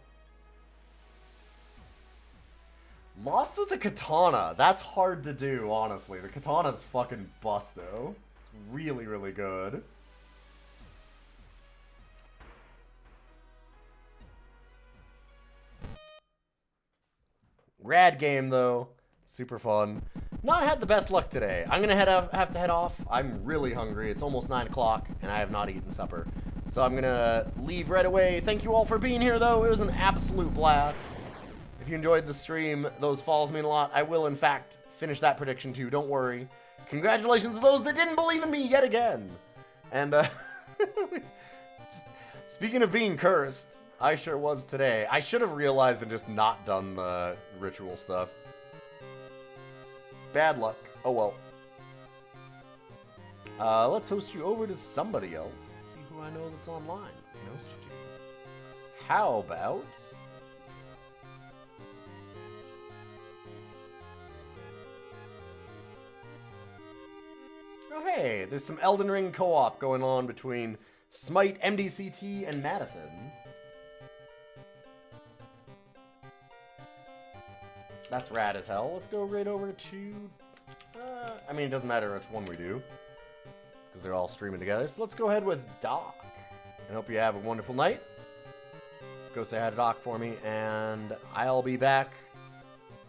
Lost with a katana. That's hard to do, honestly. The katana's fucking bust, though. It's really, really good. Rad game, though. Super fun. Not had the best luck today. I'm gonna have to head off. I'm really hungry. It's almost 9 o'clock, and I have not eaten supper. So I'm gonna leave right away. Thank you all for being here, though. It was an absolute blast. If you enjoyed the stream, those falls mean a lot. I will, in fact, finish that prediction, too. Don't worry. Congratulations to those that didn't believe in me yet again. And, speaking of being cursed, I sure was today. I should have realized and just not done the ritual stuff. Bad luck. Oh well. Let's host you over to somebody else. See who I know that's online. How about... Oh hey, there's some Elden Ring co-op going on between Smite, MDCT, and Madison. That's rad as hell. Let's go right over to... I mean, it doesn't matter which one we do, because they're all streaming together. So let's go ahead with Doc. I hope you have a wonderful night. Go say hi to Doc for me, and I'll be back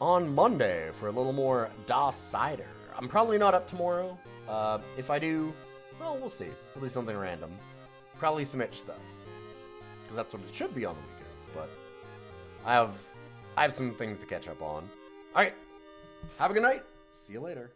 on Monday for a little more DOS Cider. I'm probably not up tomorrow. If I do, well, we'll see. It'll be something random. Probably some itch stuff, because that's what it should be on the weekends, but I have some things to catch up on. Alright, have a good night. See you later.